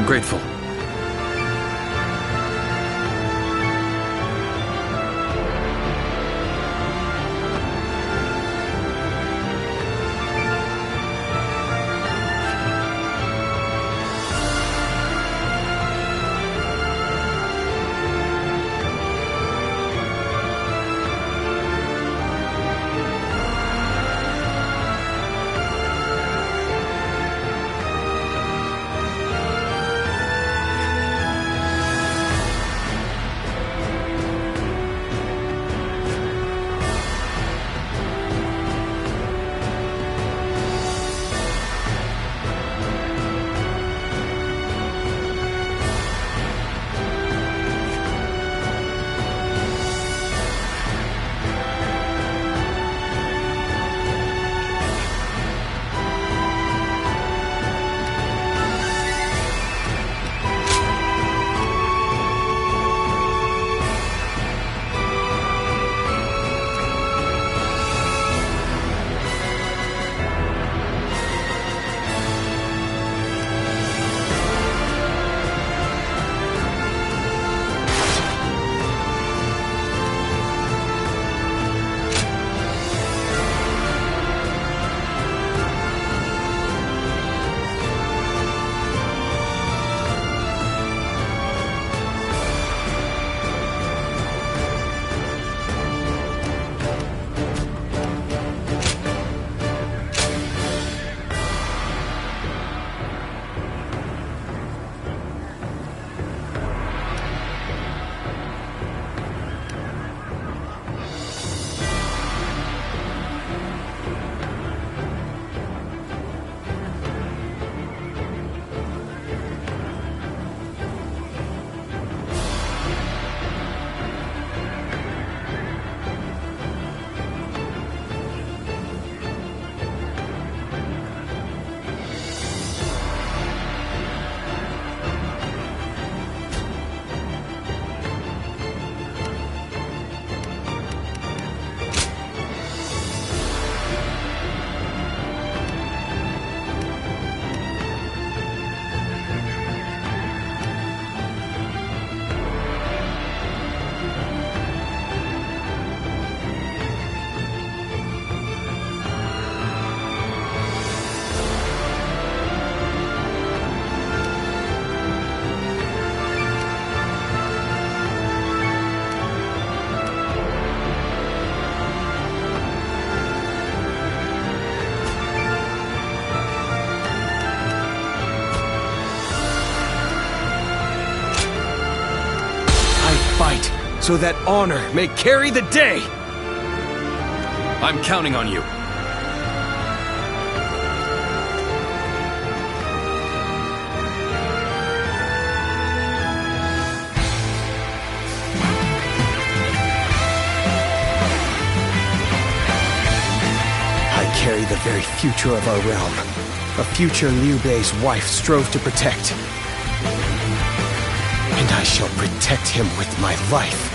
I'm grateful. So that honor may carry the day! I'm counting on you. I carry the very future of our realm. A future Liu Bei's wife strove to protect. And I shall protect him with my life.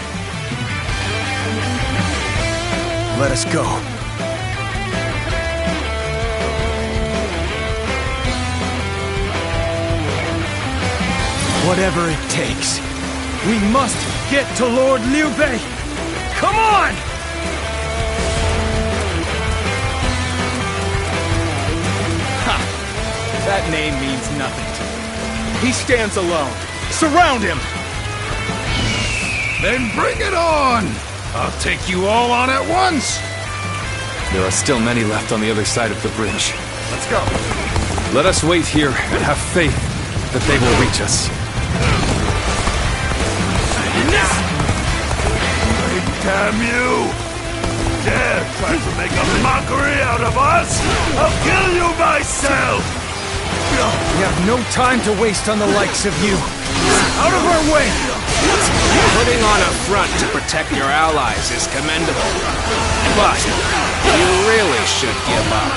Let us go. Whatever it takes. We must get to Lord Liu Bei! Come on! Ha! That name means nothing to me. He stands alone. Surround him! Then bring it on! I'll take you all on at once! There are still many left on the other side of the bridge. Let's go. Let us wait here and have faith that they will reach us. Damn you! Dare try to make a mockery out of us? I'll kill you myself! We have no time to waste on the likes of you. Out of our way! Putting on a front to protect your allies is commendable. But you really should give up.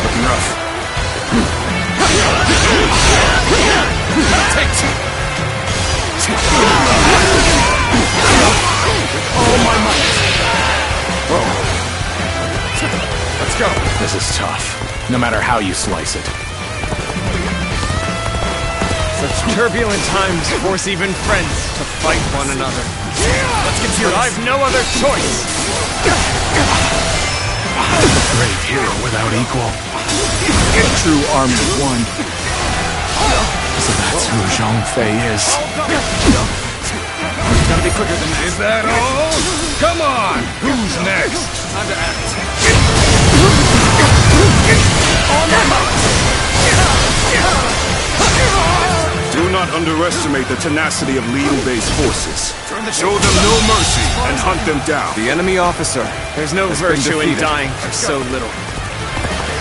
Looking rough. Take two! With all my might. Whoa. Let's go. This is tough. no matter how you slice it. Such turbulent times force even friends to fight one another. Let's get to it. I've no other choice. A brave hero without equal. A true army of one. So that's who Zhang Fei is. Gotta be quicker than that. Is that all? Come on! Who's next? Time to act. Do not underestimate the tenacity of Liu Bei's forces. Show them no mercy and hunt them down. The enemy officer. There's no virtue in dying for so little.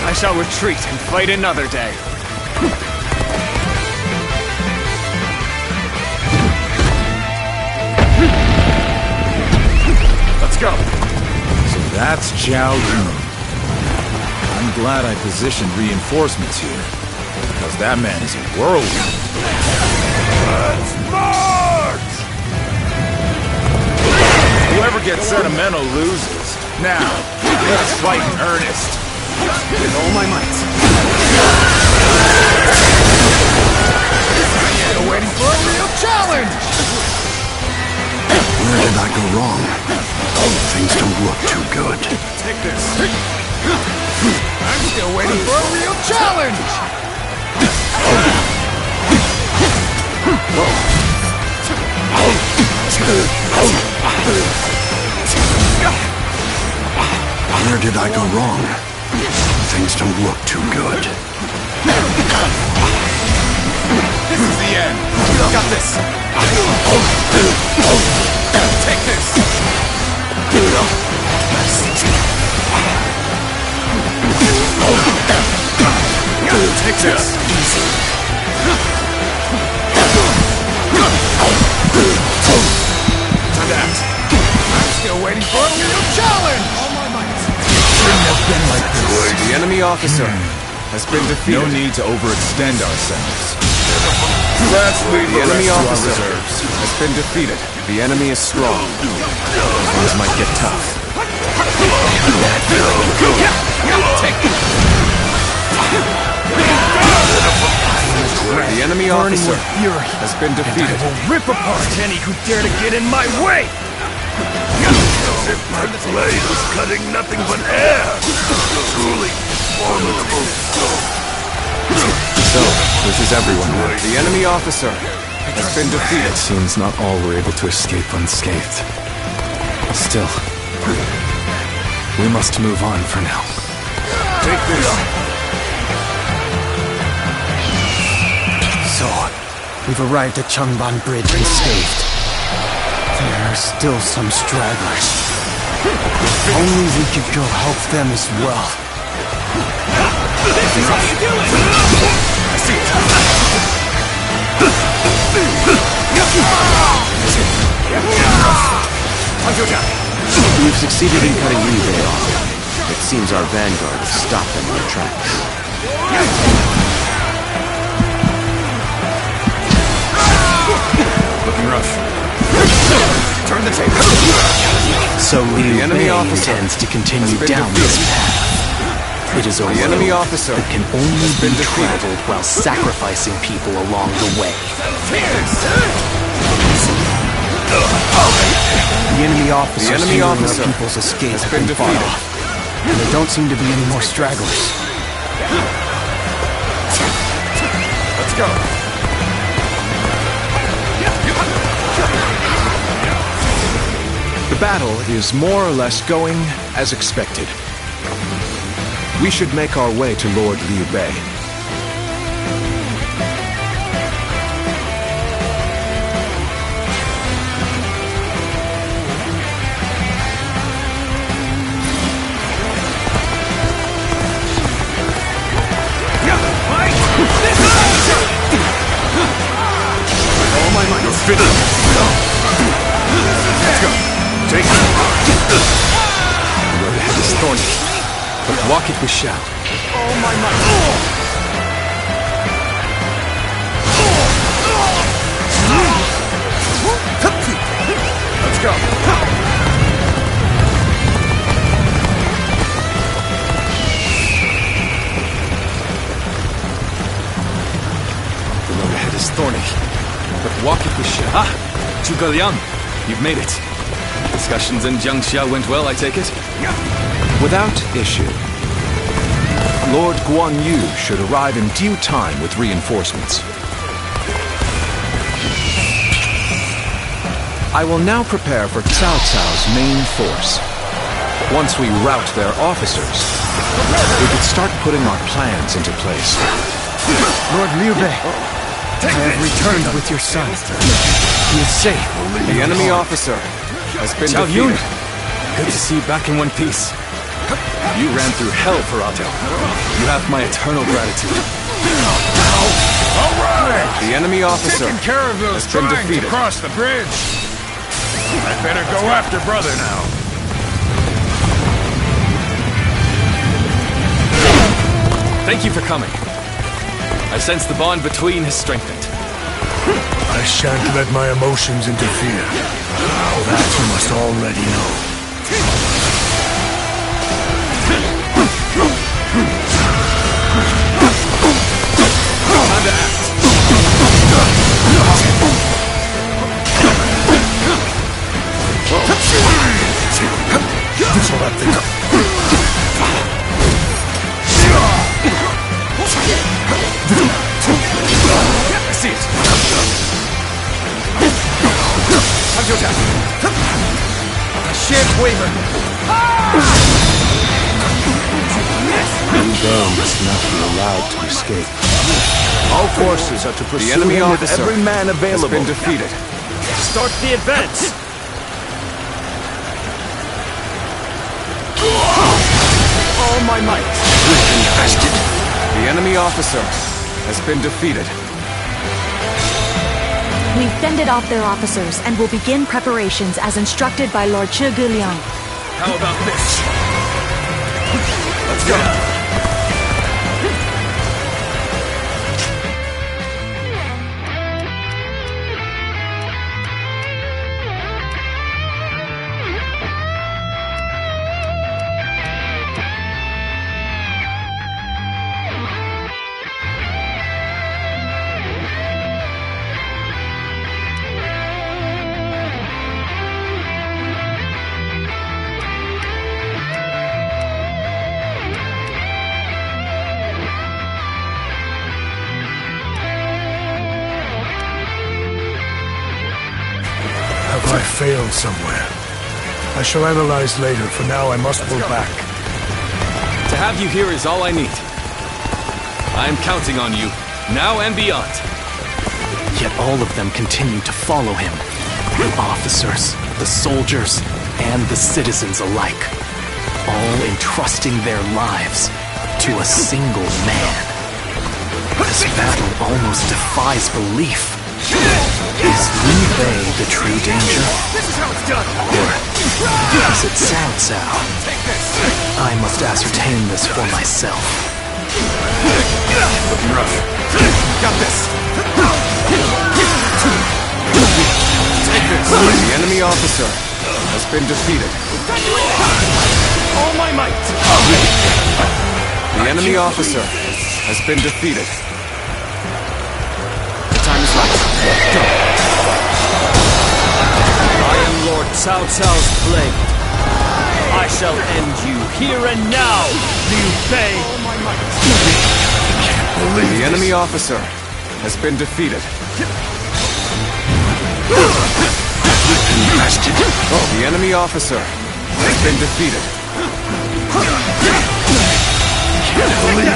I shall retreat and fight another day. Let's go. So that's Zhao Yun. I'm glad I positioned reinforcements here, because that man is a whirlwind. Let's march! Whoever gets sentimental loses. Now, let's fight in earnest. With all my might. Still waiting for a real challenge! Where did I go wrong? Things don't look too good. Take this. I'm still waiting for a real challenge! Where did I go wrong? Things don't look too good. This is the end. Got this. Take this. Take this. Time to act. I'm still waiting for a real challenge! All my might. Shouldn't have been like this. The enemy officer has been defeated. No need to overextend ourselves. Let's lead The enemy rest to our officer reserves. has been defeated. The enemy is strong. Things might get tough. Take this. The enemy officer has been defeated. I will rip apart any who dare to get in my way! As if my blade was cutting nothing but air! Truly formidable. So, this is everyone. The enemy officer has been defeated. It seems not all were able to escape unscathed. Still, we must move on for now. Take this. So, we've arrived at Changban Bridge unscathed. There are still some stragglers. Only we could go help them as well. This is how you do it! I see it. We've succeeded in cutting Liu Bei off. It seems our vanguard has stopped them in their tracks. Looking rough. Turn the table. So Liu enemy Bei officer intends to continue has been down defeated. this path. It is a The enemy road officer that can only has be been defeated. traveled while sacrificing people along the way. The enemy officers The enemy here in officer our people's escape has have been been fought defeated. off. And there don't seem to be any more stragglers. Let's go. The battle is more or less going as expected. We should make our way to Lord Liu Bei. All my might. You're finished. Let's go. Take it. The road ahead is thorny, but walk it we shall. Oh my might! Let's go. is thorny. But walk it with shit. Ah! Zhuge Liang, you've made it. Discussions in Jiangxia went well, I take it? Without issue. Lord Guan Yu should arrive in due time with reinforcements. I will now prepare for Cao Cao's main force. Once we rout their officers, we could start putting our plans into place. Lord Liu Bei, I have returned with your son. He is safe. The enemy officer has been Zhao defeated. Yun, good to see you back in one piece. You ran through hell for Atel. You have my eternal gratitude. All right! The enemy officer Taking care of those has been trying to defeated. cross the bridge. I better go after brother now. Thank you for coming. I sense the bond between has strengthened. I shan't let my emotions interfere. That you must already know. Time to act. That's what I think. I see it. Time to attack. I shan't waver. Liu Bei must not be allowed to escape. All forces are to pursue The enemy him with officer every man has available. been defeated. Start the advance! All my might. The enemy officer has been defeated. We've fended off their officers and will begin preparations as instructed by Lord Zhuge Liang. How about this? Let's go. Have I failed somewhere? I shall analyze later. For now, I must pull back. To have you here is all I need. I am counting on you, now and beyond. Yet all of them continue to follow him. The officers, the soldiers, and the citizens alike. All entrusting their lives to a single man. This battle almost defies belief. Is Liu Bei the true danger? This is how it's done! Or is it Cao Cao? I must ascertain this for myself. Looking rough. Got this. Take this. The enemy officer has been defeated. All my might! The enemy officer has been defeated. The time is right. Go. I am Lord Cao Cao's blade. I shall end you here and now, Liu Bei! The enemy officer has been defeated. The enemy officer has been defeated.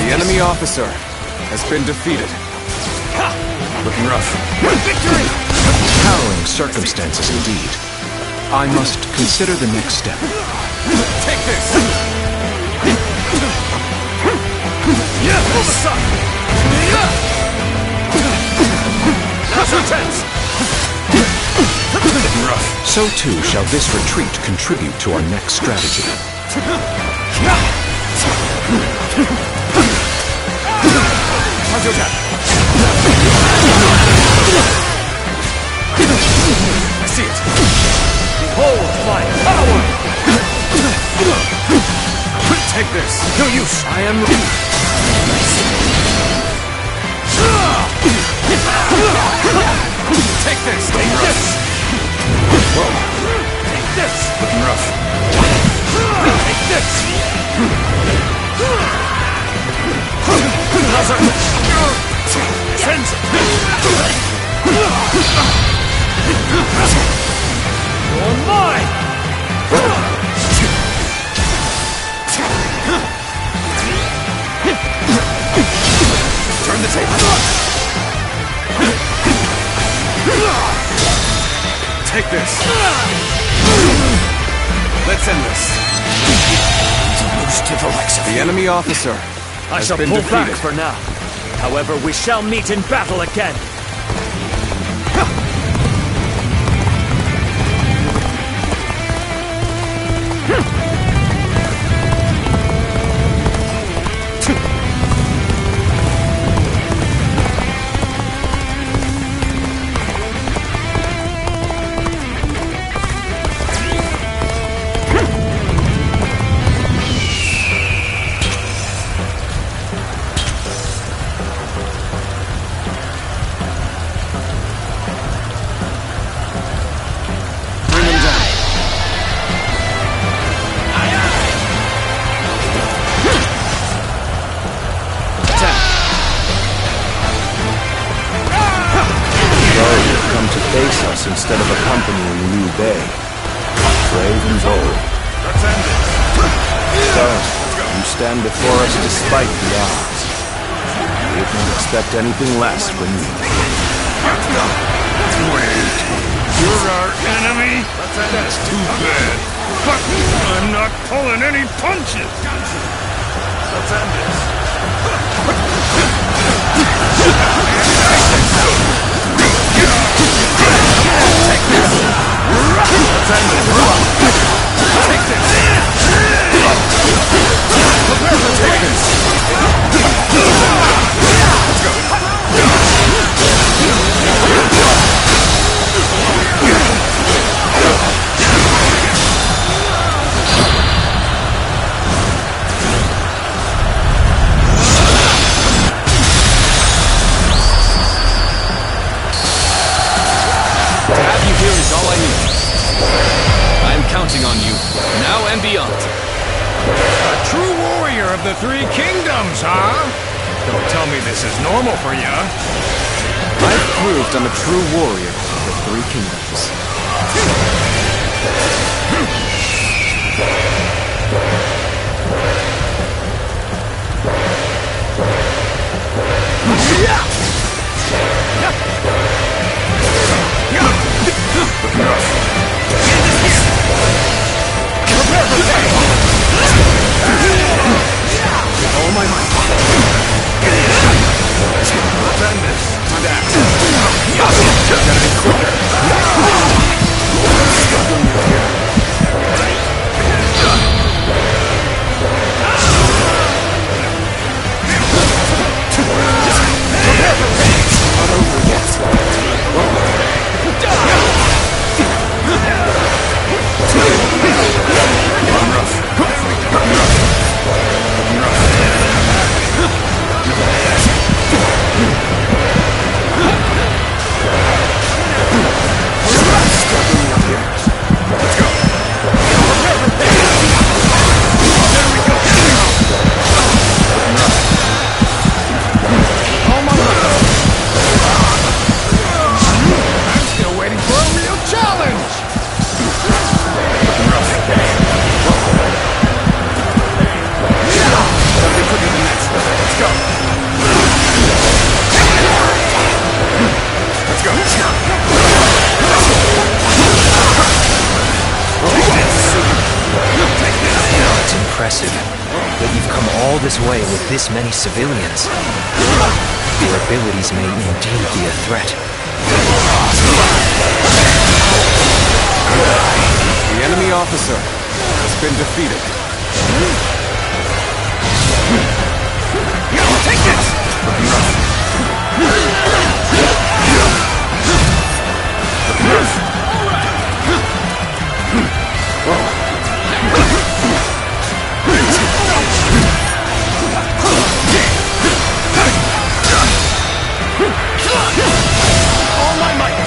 The enemy officer has been defeated. Looking rough. Harrowing circumstances indeed. I must consider the next step. Take this! Pull the sun! Now's your chance! Looking rough. So too shall this retreat contribute to our next strategy. How's your attack? I see it. Behold my power! Take this. No use! I am... Looking rough. Take this! Sends it! You're mine! Turn the table. Take this. Let's end this. The enemy officer I has shall been pull defeated. back for now. However, we shall meet in battle again. Face us instead of accompanying Liu Bei. Brave and bold. So, you stand before us despite the odds. We did not expect anything less from you. Wait, you're our enemy? That's too bad. But I'm not pulling any punches. Let's end this. Counting on you, now and beyond. A true warrior of the Three Kingdoms, huh? Don't tell me this is normal for you. I've proved I'm a true warrior of the Three Kingdoms. All my might. Defend this. Adapt. Gotta be quicker. Impressive that you've come all this way with this many civilians. Your abilities may indeed be a threat. The enemy officer has been defeated. Take this! All my might!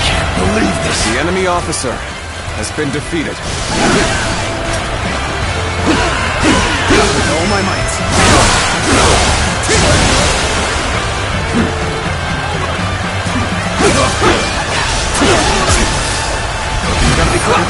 Can't believe this. The enemy officer has been defeated. With all my might. Gotta be quick.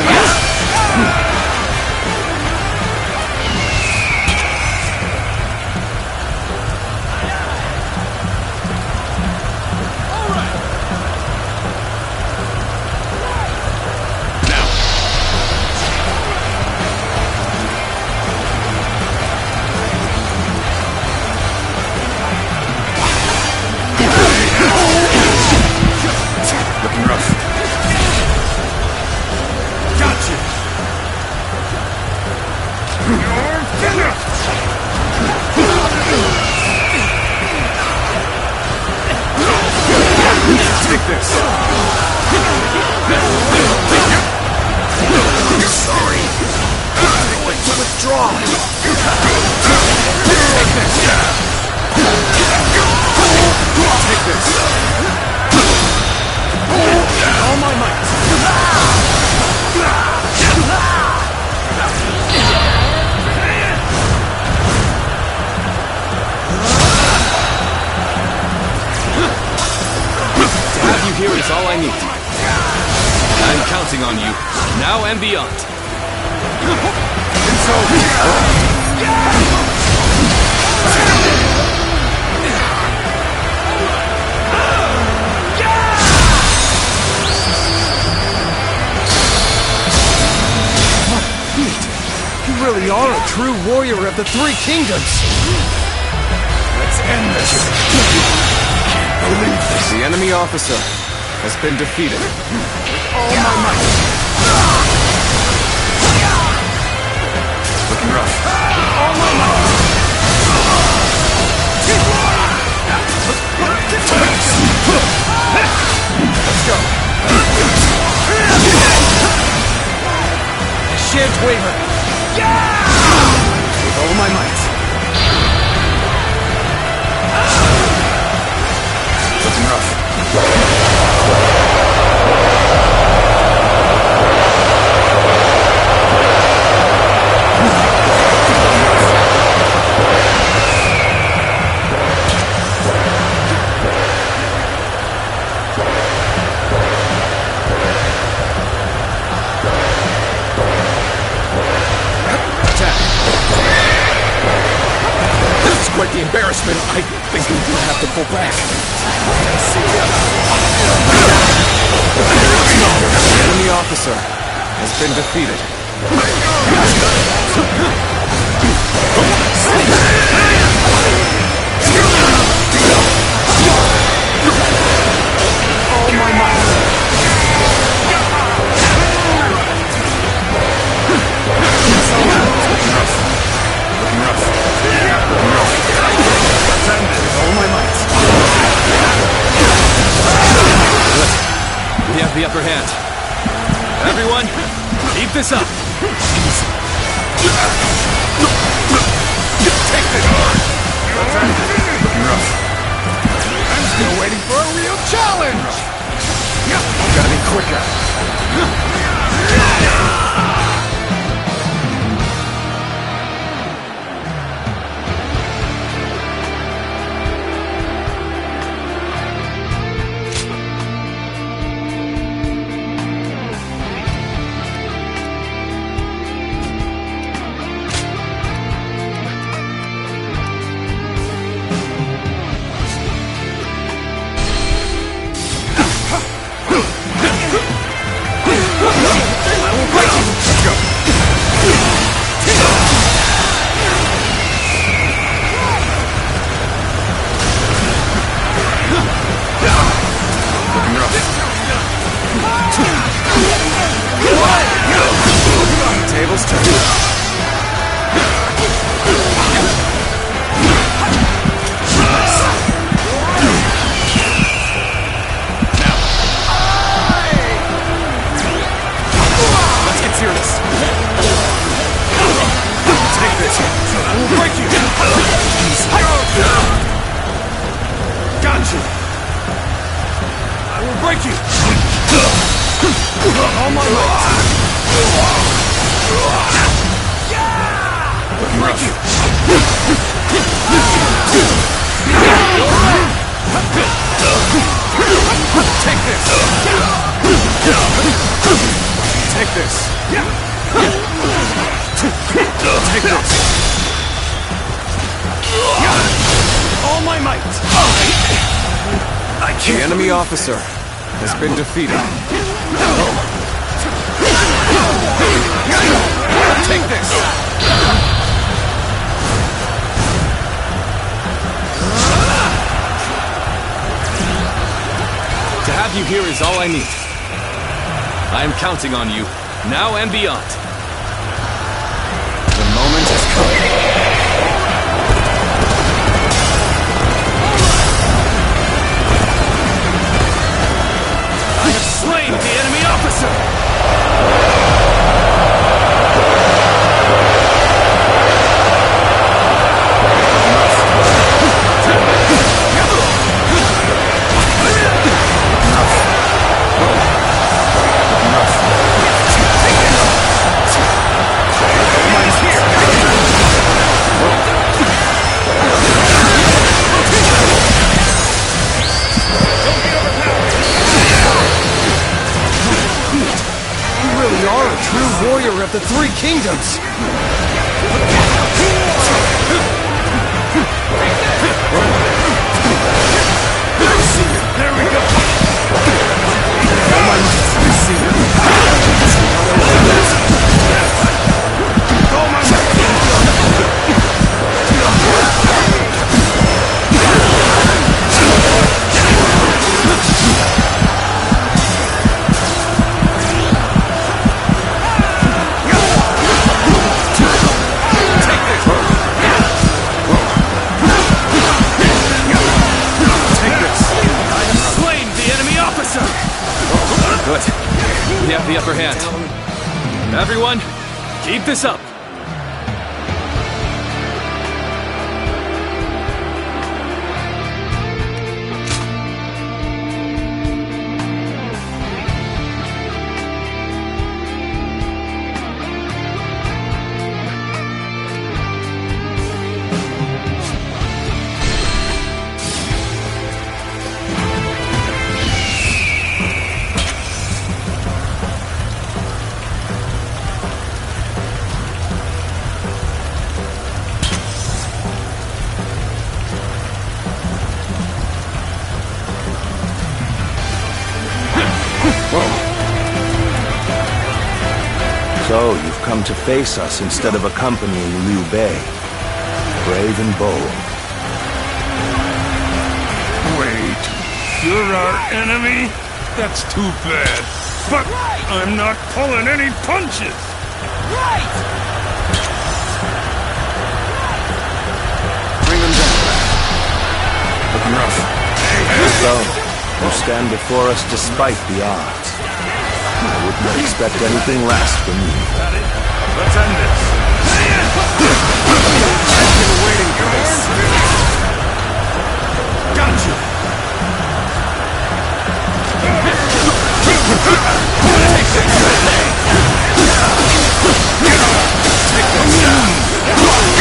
Looking rough. Gotcha! You're finished! Take this. Sorry. I'm going to withdraw. Take this. Take this. All my might. To have you here is all I need. I'm counting on you, now and beyond. You really are a true warrior of the Three Kingdoms. Let's end this. Believe this. The enemy officer has been defeated. All my might. Looking rough. All my might. Let's go. I shan't waver. With all my might. Looking rough. Quite the embarrassment. I think we will have to pull back. The enemy officer has been defeated. All my might. Looking rough. All my might. We have the upper hand. Everyone, keep this up. Take this. Looking rough. I'm still waiting for a real challenge! Gotta be quicker. Tables turn. Let's get serious. Take this. I will break you! Got you! I will break you! All my might. Looking rough. Take this! Take this! Take this! All my might! The enemy officer has been defeated. Take this! To have you here is all I need. I am counting on you, now and beyond. The moment has come. I have slain the enemy officer! Warrior of the Three Kingdoms! There we go! Good. We have the upper hand. Everyone, keep this up. So, you've come to face us instead of accompanying Liu Bei. Brave and bold. Wait, you're our enemy? That's too bad. But I'm not pulling any punches! Right! Bring them down. Looking rough. So, you stand before us despite the odds. I would not expect anything less from you. Let's end this. I've been waiting for this. Got you.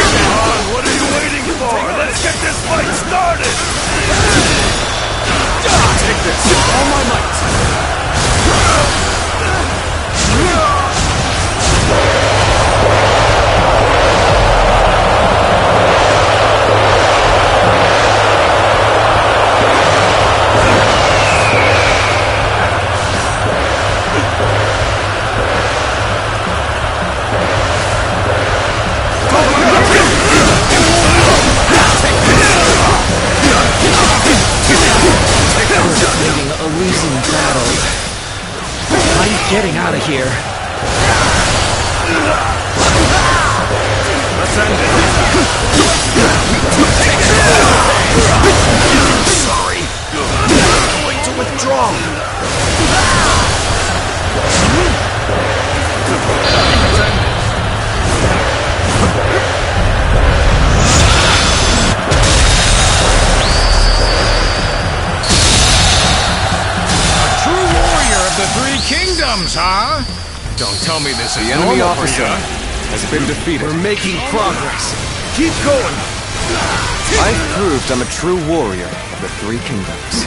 Come on, what are you waiting for? Let's get this fight started. Take this. All my might! Getting out of here. Let's end it. Sorry. I'm going to withdraw. A true warrior of the Three Kingdoms, huh? Don't tell me this is The enemy normal for officer you. has been defeated. We're making progress. Keep going. I've proved I'm a true warrior of the Three Kingdoms.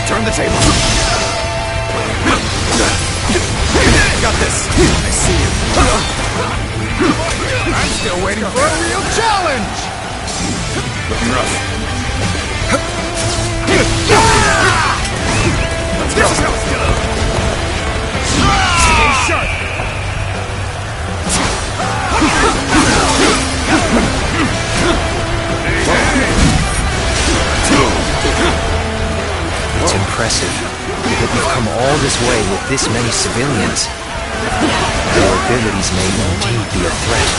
Turn the table. Got this. I see you. I'm still waiting for a real challenge. Looking rough. Let's go. Stay sharp. It's impressive that you've come all this way with this many civilians. Your abilities may indeed be a threat.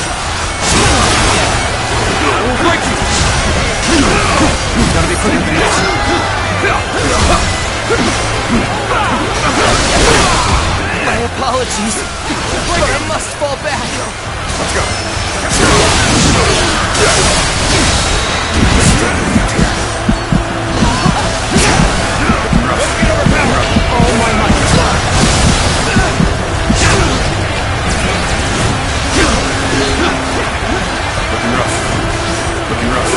Gotta be quick with this. My apologies, but I must fall back. Let's go. Oh my might. Looking rough. Looking rough.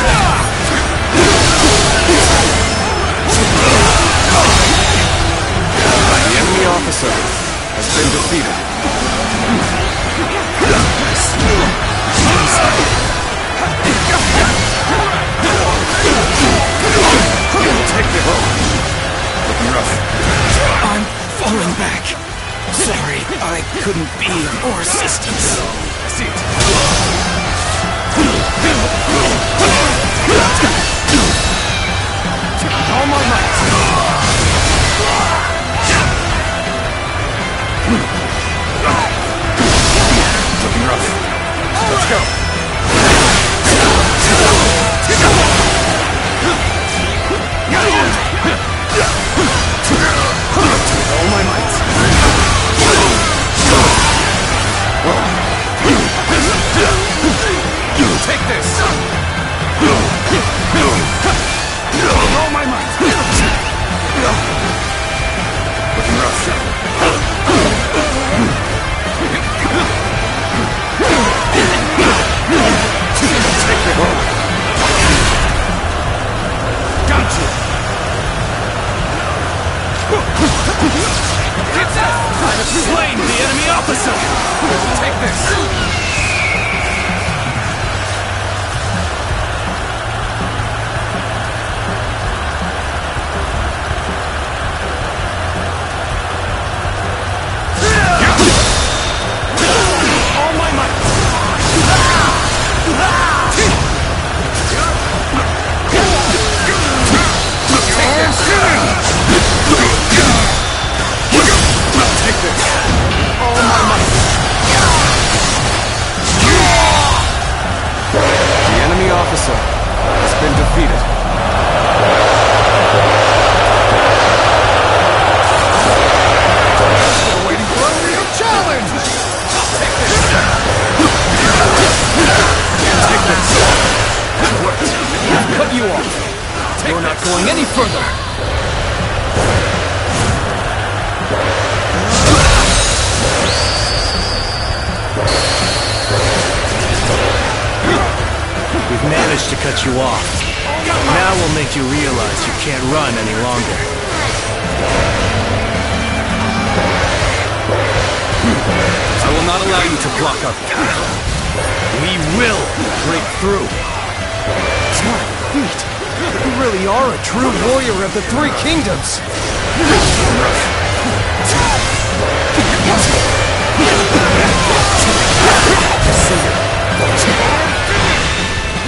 The enemy officer has been defeated. Take the rope. Looking rough. I'm falling back. Sorry, I couldn't be of more assistance. I see it. All my might. Looking rough. Let's go. All my might. Take this. All my might. Looking rough. Take the rope. Got you. I have slain the enemy officer! Take this! All my might! Take this! All my might! The enemy officer has been defeated. Still waiting for a real challenge! Take this! Take this! That worked. I've cut you off. You're not going any further. We've managed to cut you off. Now we'll make you realize you can't run any longer. I will not allow you to block our path. We will break through. Smart feat. You really are a true warrior of the Three Kingdoms.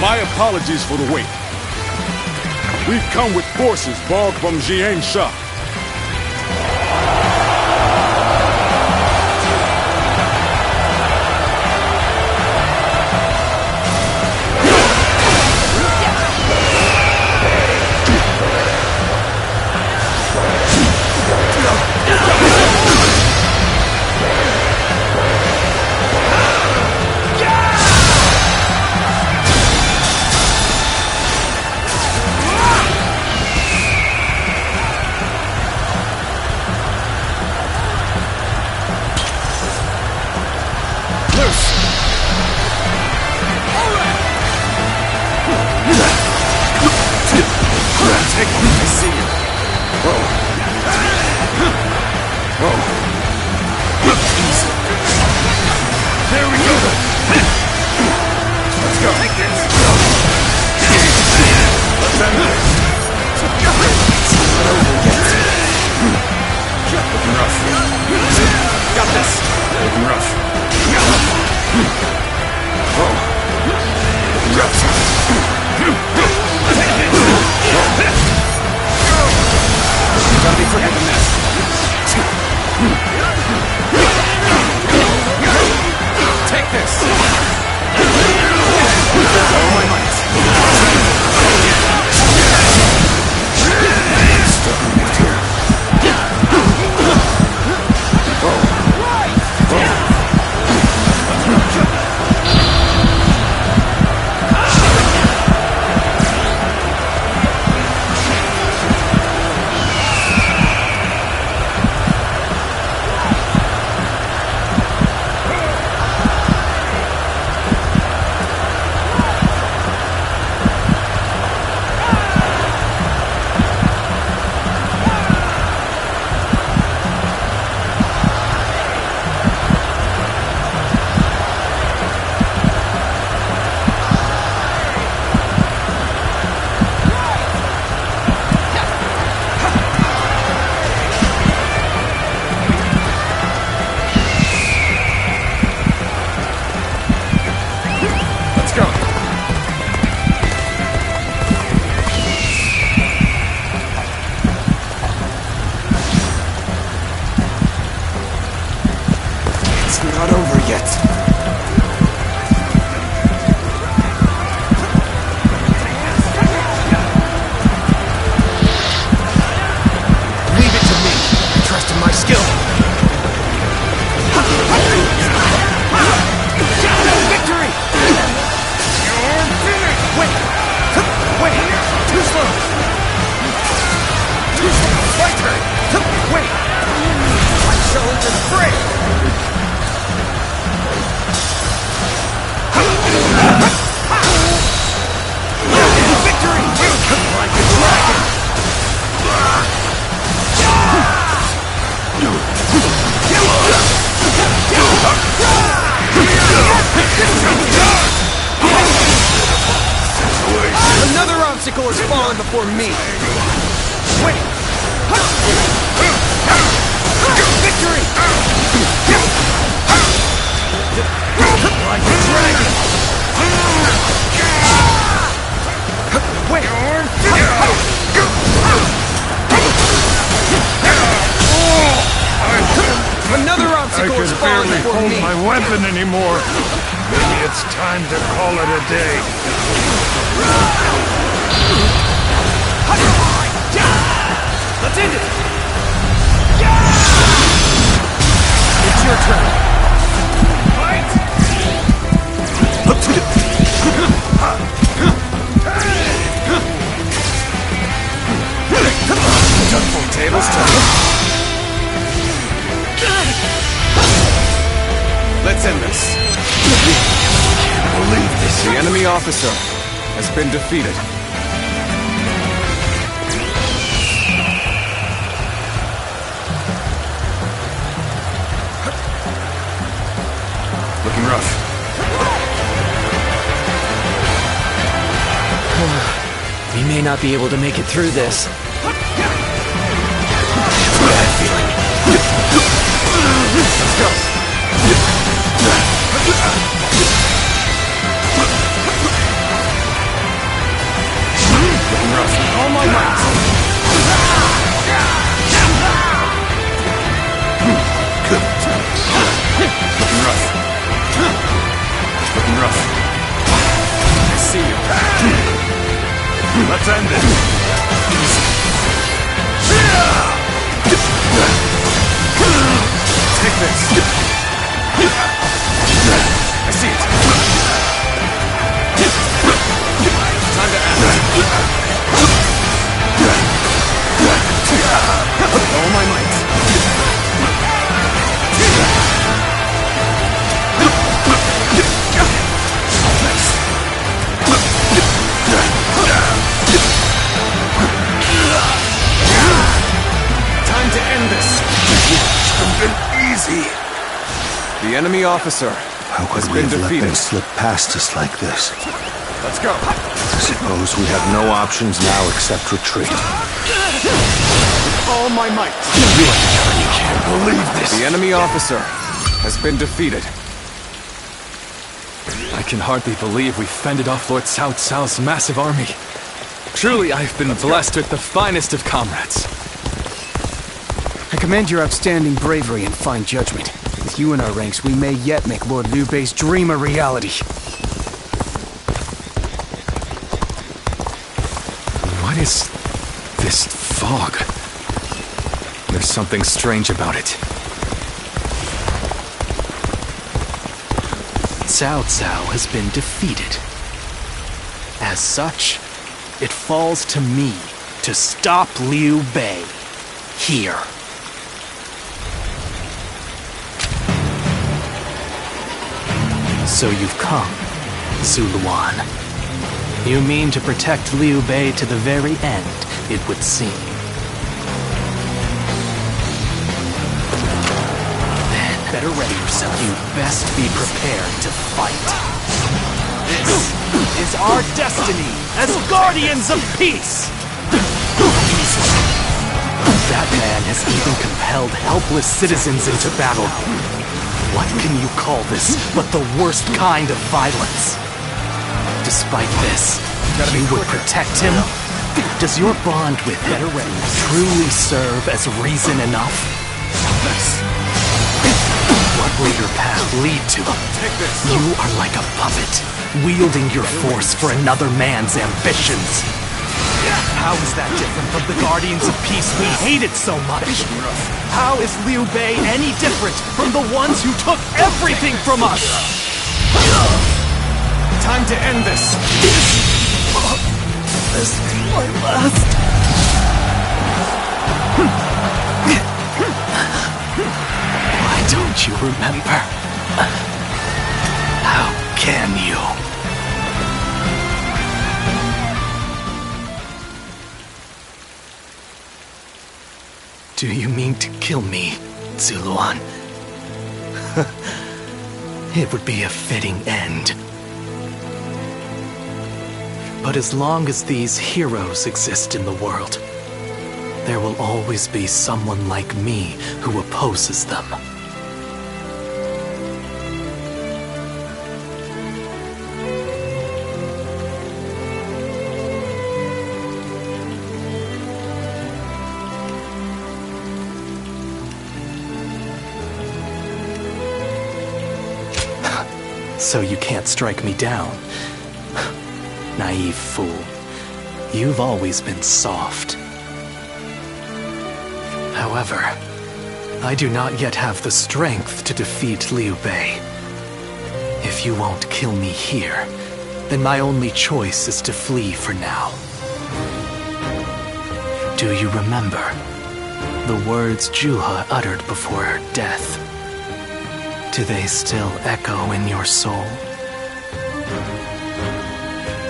My apologies for the wait. We've come with forces borrowed from Jiang Sha. Take it. I see you. Whoa. Whoa. Easy. There we go. Let's go. Take this. Let's end this. Looking rough. Got this. Looking rough. Whoa. Looking rough. Gotta be quicker than this. Take this. All my might. Struggling out here. Whoa. Whoa. Not over yet. Leave it to me. Trust in my skill. Victory! You're finished! Wait! Too slow! Too slow! My turn! Wait! My shoulders break! Victory! Like a dragon! Another obstacle has fallen before me! Wait! Victory! Like a dragon! Wait! Another obstacle has fallen before me! I can barely hold my weapon anymore. Maybe it's time to call it a day. Let's end it! It's your turn! Fight! Full tables turn. Let's end this. Can't believe this. The enemy officer has been defeated. Looking rough. We may not be able to make it through this. Let's go. Looking rough. All my might! Looking rough. Looking rough. I see you. Let's end it. Take this. I see it. Time to end it. All my might. enemy officer How could has we been have let defeated. them slip past us like this? Let's go. I suppose we have no options now except retreat. All my might. You can't believe this. The enemy officer has been defeated. I can hardly believe we fended off Lord Cao Cao's massive army. Truly, I've been blessed with the finest of comrades. I commend your outstanding bravery and fine judgment. With you in our ranks, we may yet make Lord Liu Bei's dream a reality. What is this fog? There's something strange about it. Cao Cao has been defeated. As such, it falls to me to stop Liu Bei here. So you've come, Zuluan. You mean to protect Liu Bei to the very end, it would seem. Then, better ready yourself. You best be prepared to fight. This is our destiny as guardians of peace! That man has even compelled helpless citizens into battle. What can you call this but the worst kind of violence? Despite this, you would protect him? Does your bond with him truly serve as reason enough? What will your path lead to? You are like a puppet, wielding your force for another man's ambitions. How is that different from the Guardians of Peace we hated so much? How is Liu Bei any different from the ones who took everything from us? Time to end this. This is my last. Why don't you remember? How can you? Do you mean to kill me, Zuluan? It would be a fitting end. But as long as these heroes exist in the world, there will always be someone like me who opposes them. So you can't strike me down. Naive fool. You've always been soft. However, I do not yet have the strength to defeat Liu Bei. If you won't kill me here, then my only choice is to flee for now. Do you remember the words Juha uttered before her death? Do they still echo in your soul?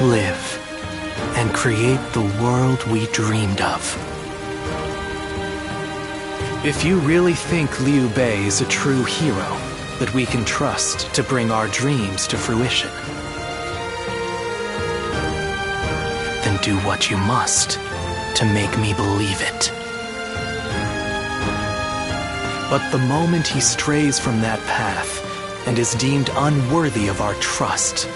Live and create the world we dreamed of. If you really think Liu Bei is a true hero that we can trust to bring our dreams to fruition, then do what you must to make me believe it. But the moment he strays from that path and is deemed unworthy of our trust,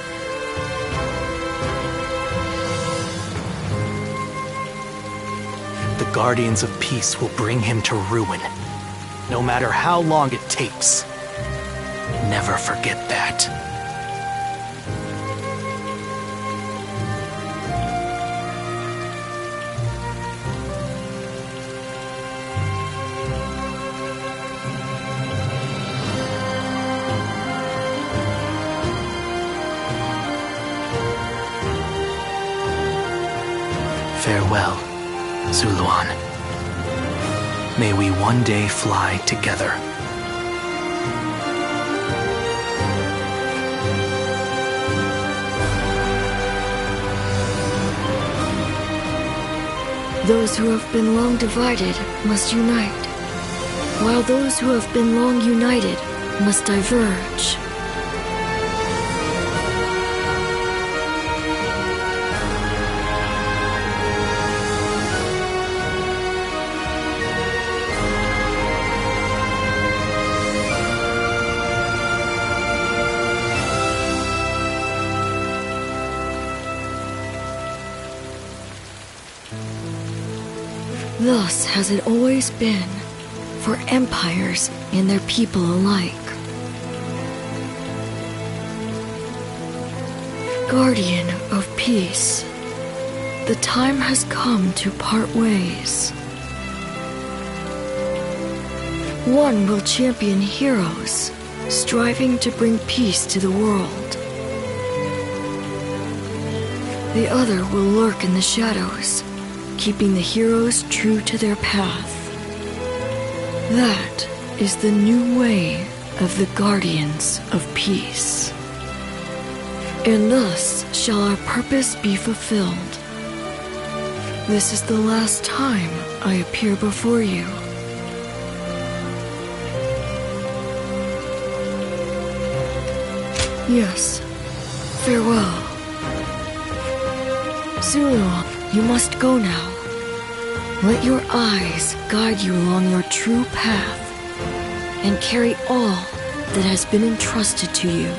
the Guardians of Peace will bring him to ruin, no matter how long it takes. Never forget that. Farewell, Zuluan. May we one day fly together. Those who have been long divided must unite, while those who have been long united must diverge. Thus has it always been for empires and their people alike. Guardian of peace, the time has come to part ways. One will champion heroes, striving to bring peace to the world. The other will lurk in the shadows, keeping the heroes true to their path. That is the new way of the Guardians of Peace. And thus shall our purpose be fulfilled. This is the last time I appear before you. Yes, farewell. Zuluang, you must go now. Let your eyes guide you along your true path and carry all that has been entrusted to you.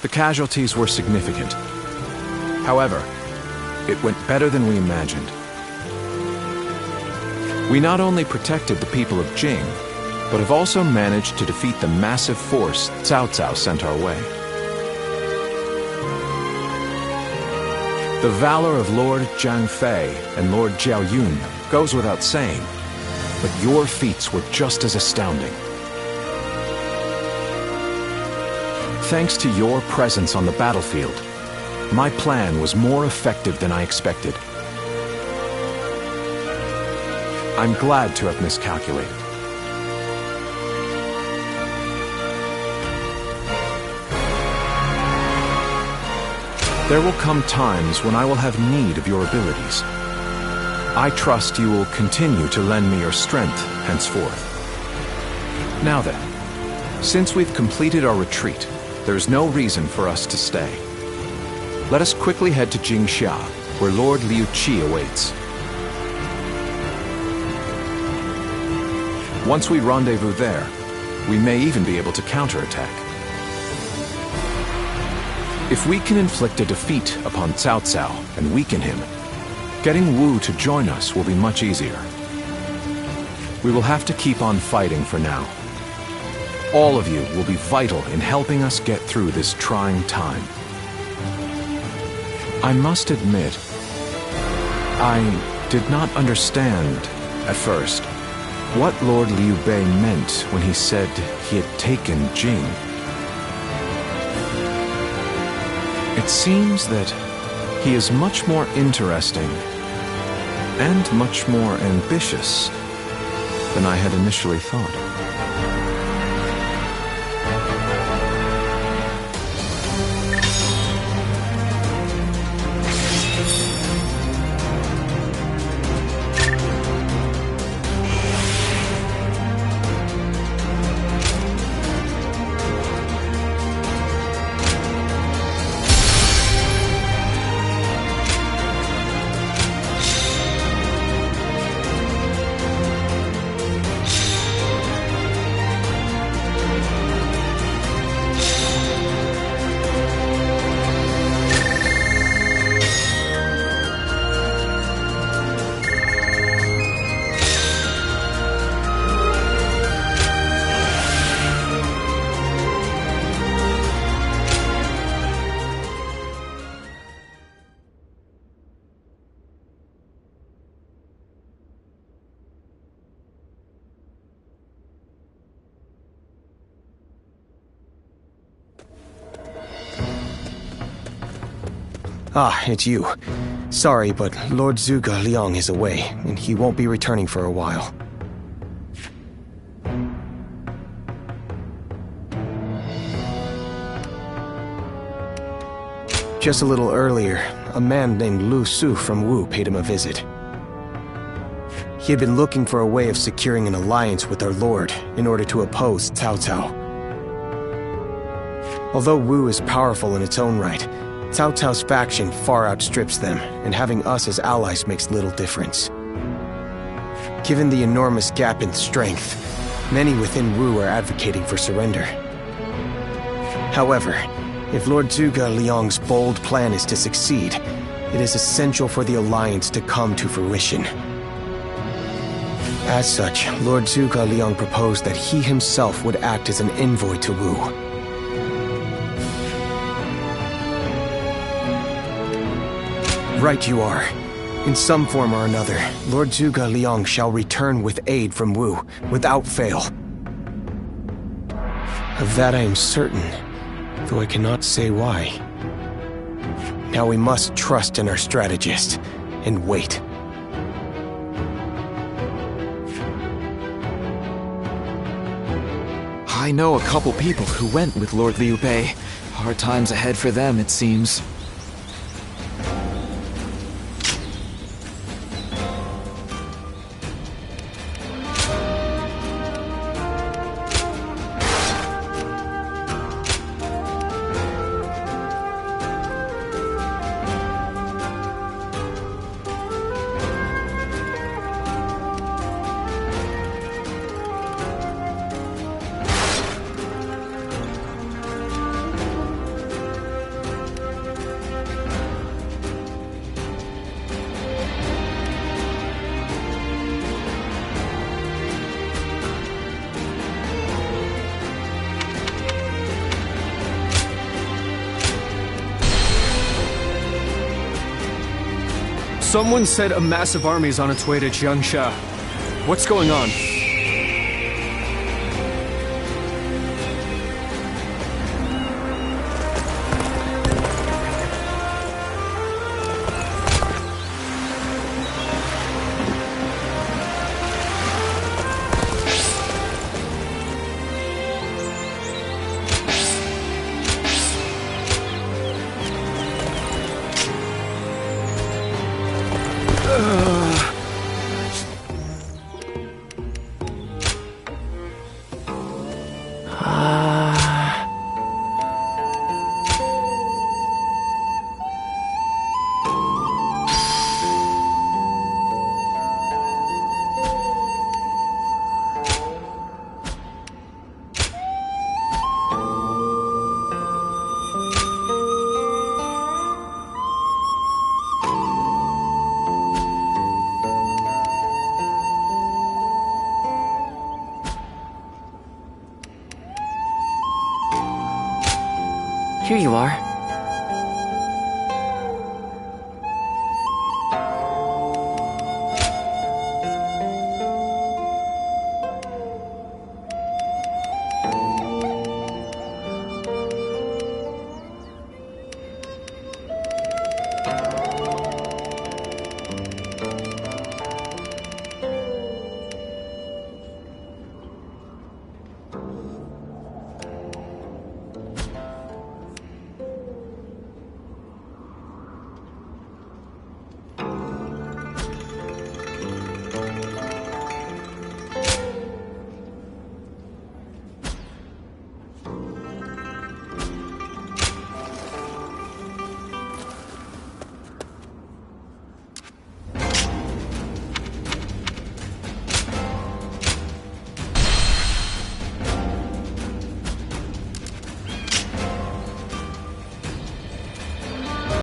The casualties were significant. However, it went better than we imagined. We not only protected the people of Jing, but have also managed to defeat the massive force Cao Cao sent our way. The valor of Lord Zhang Fei and Lord Jiao Yun goes without saying, but your feats were just as astounding. Thanks to your presence on the battlefield, my plan was more effective than I expected. I'm glad to have miscalculated. There will come times when I will have need of your abilities. I trust you will continue to lend me your strength henceforth. Now then, since we've completed our retreat, there's no reason for us to stay. Let us quickly head to Jingxia, where Lord Liu Qi awaits. Once we rendezvous there, we may even be able to counterattack. If we can inflict a defeat upon Cao Cao and weaken him, getting Wu to join us will be much easier. We will have to keep on fighting for now. All of you will be vital in helping us get through this trying time. I must admit, I did not understand, at first, what Lord Liu Bei meant when he said he had taken Jing. It seems that he is much more interesting and much more ambitious than I had initially thought. Ah, it's you. Sorry, but Lord Zhuge Liang is away, and he won't be returning for a while. Just a little earlier, a man named Lu Su from Wu paid him a visit. He had been looking for a way of securing an alliance with our lord in order to oppose Cao Cao. Although Wu is powerful in its own right, Cao Cao's faction far outstrips them, and having us as allies makes little difference. Given the enormous gap in strength, many within Wu are advocating for surrender. However, if Lord Zhuge Liang's bold plan is to succeed, it is essential for the alliance to come to fruition. As such, Lord Zhuge Liang proposed that he himself would act as an envoy to Wu. Right you are. In some form or another, Lord Zhuge Liang shall return with aid from Wu, without fail. Of that I am certain, though I cannot say why. Now we must trust in our strategist, and wait. I know a couple people who went with Lord Liu Bei. Hard times ahead for them, it seems. Someone said a massive army is on its way to Jiangsha. What's going on? Here you are.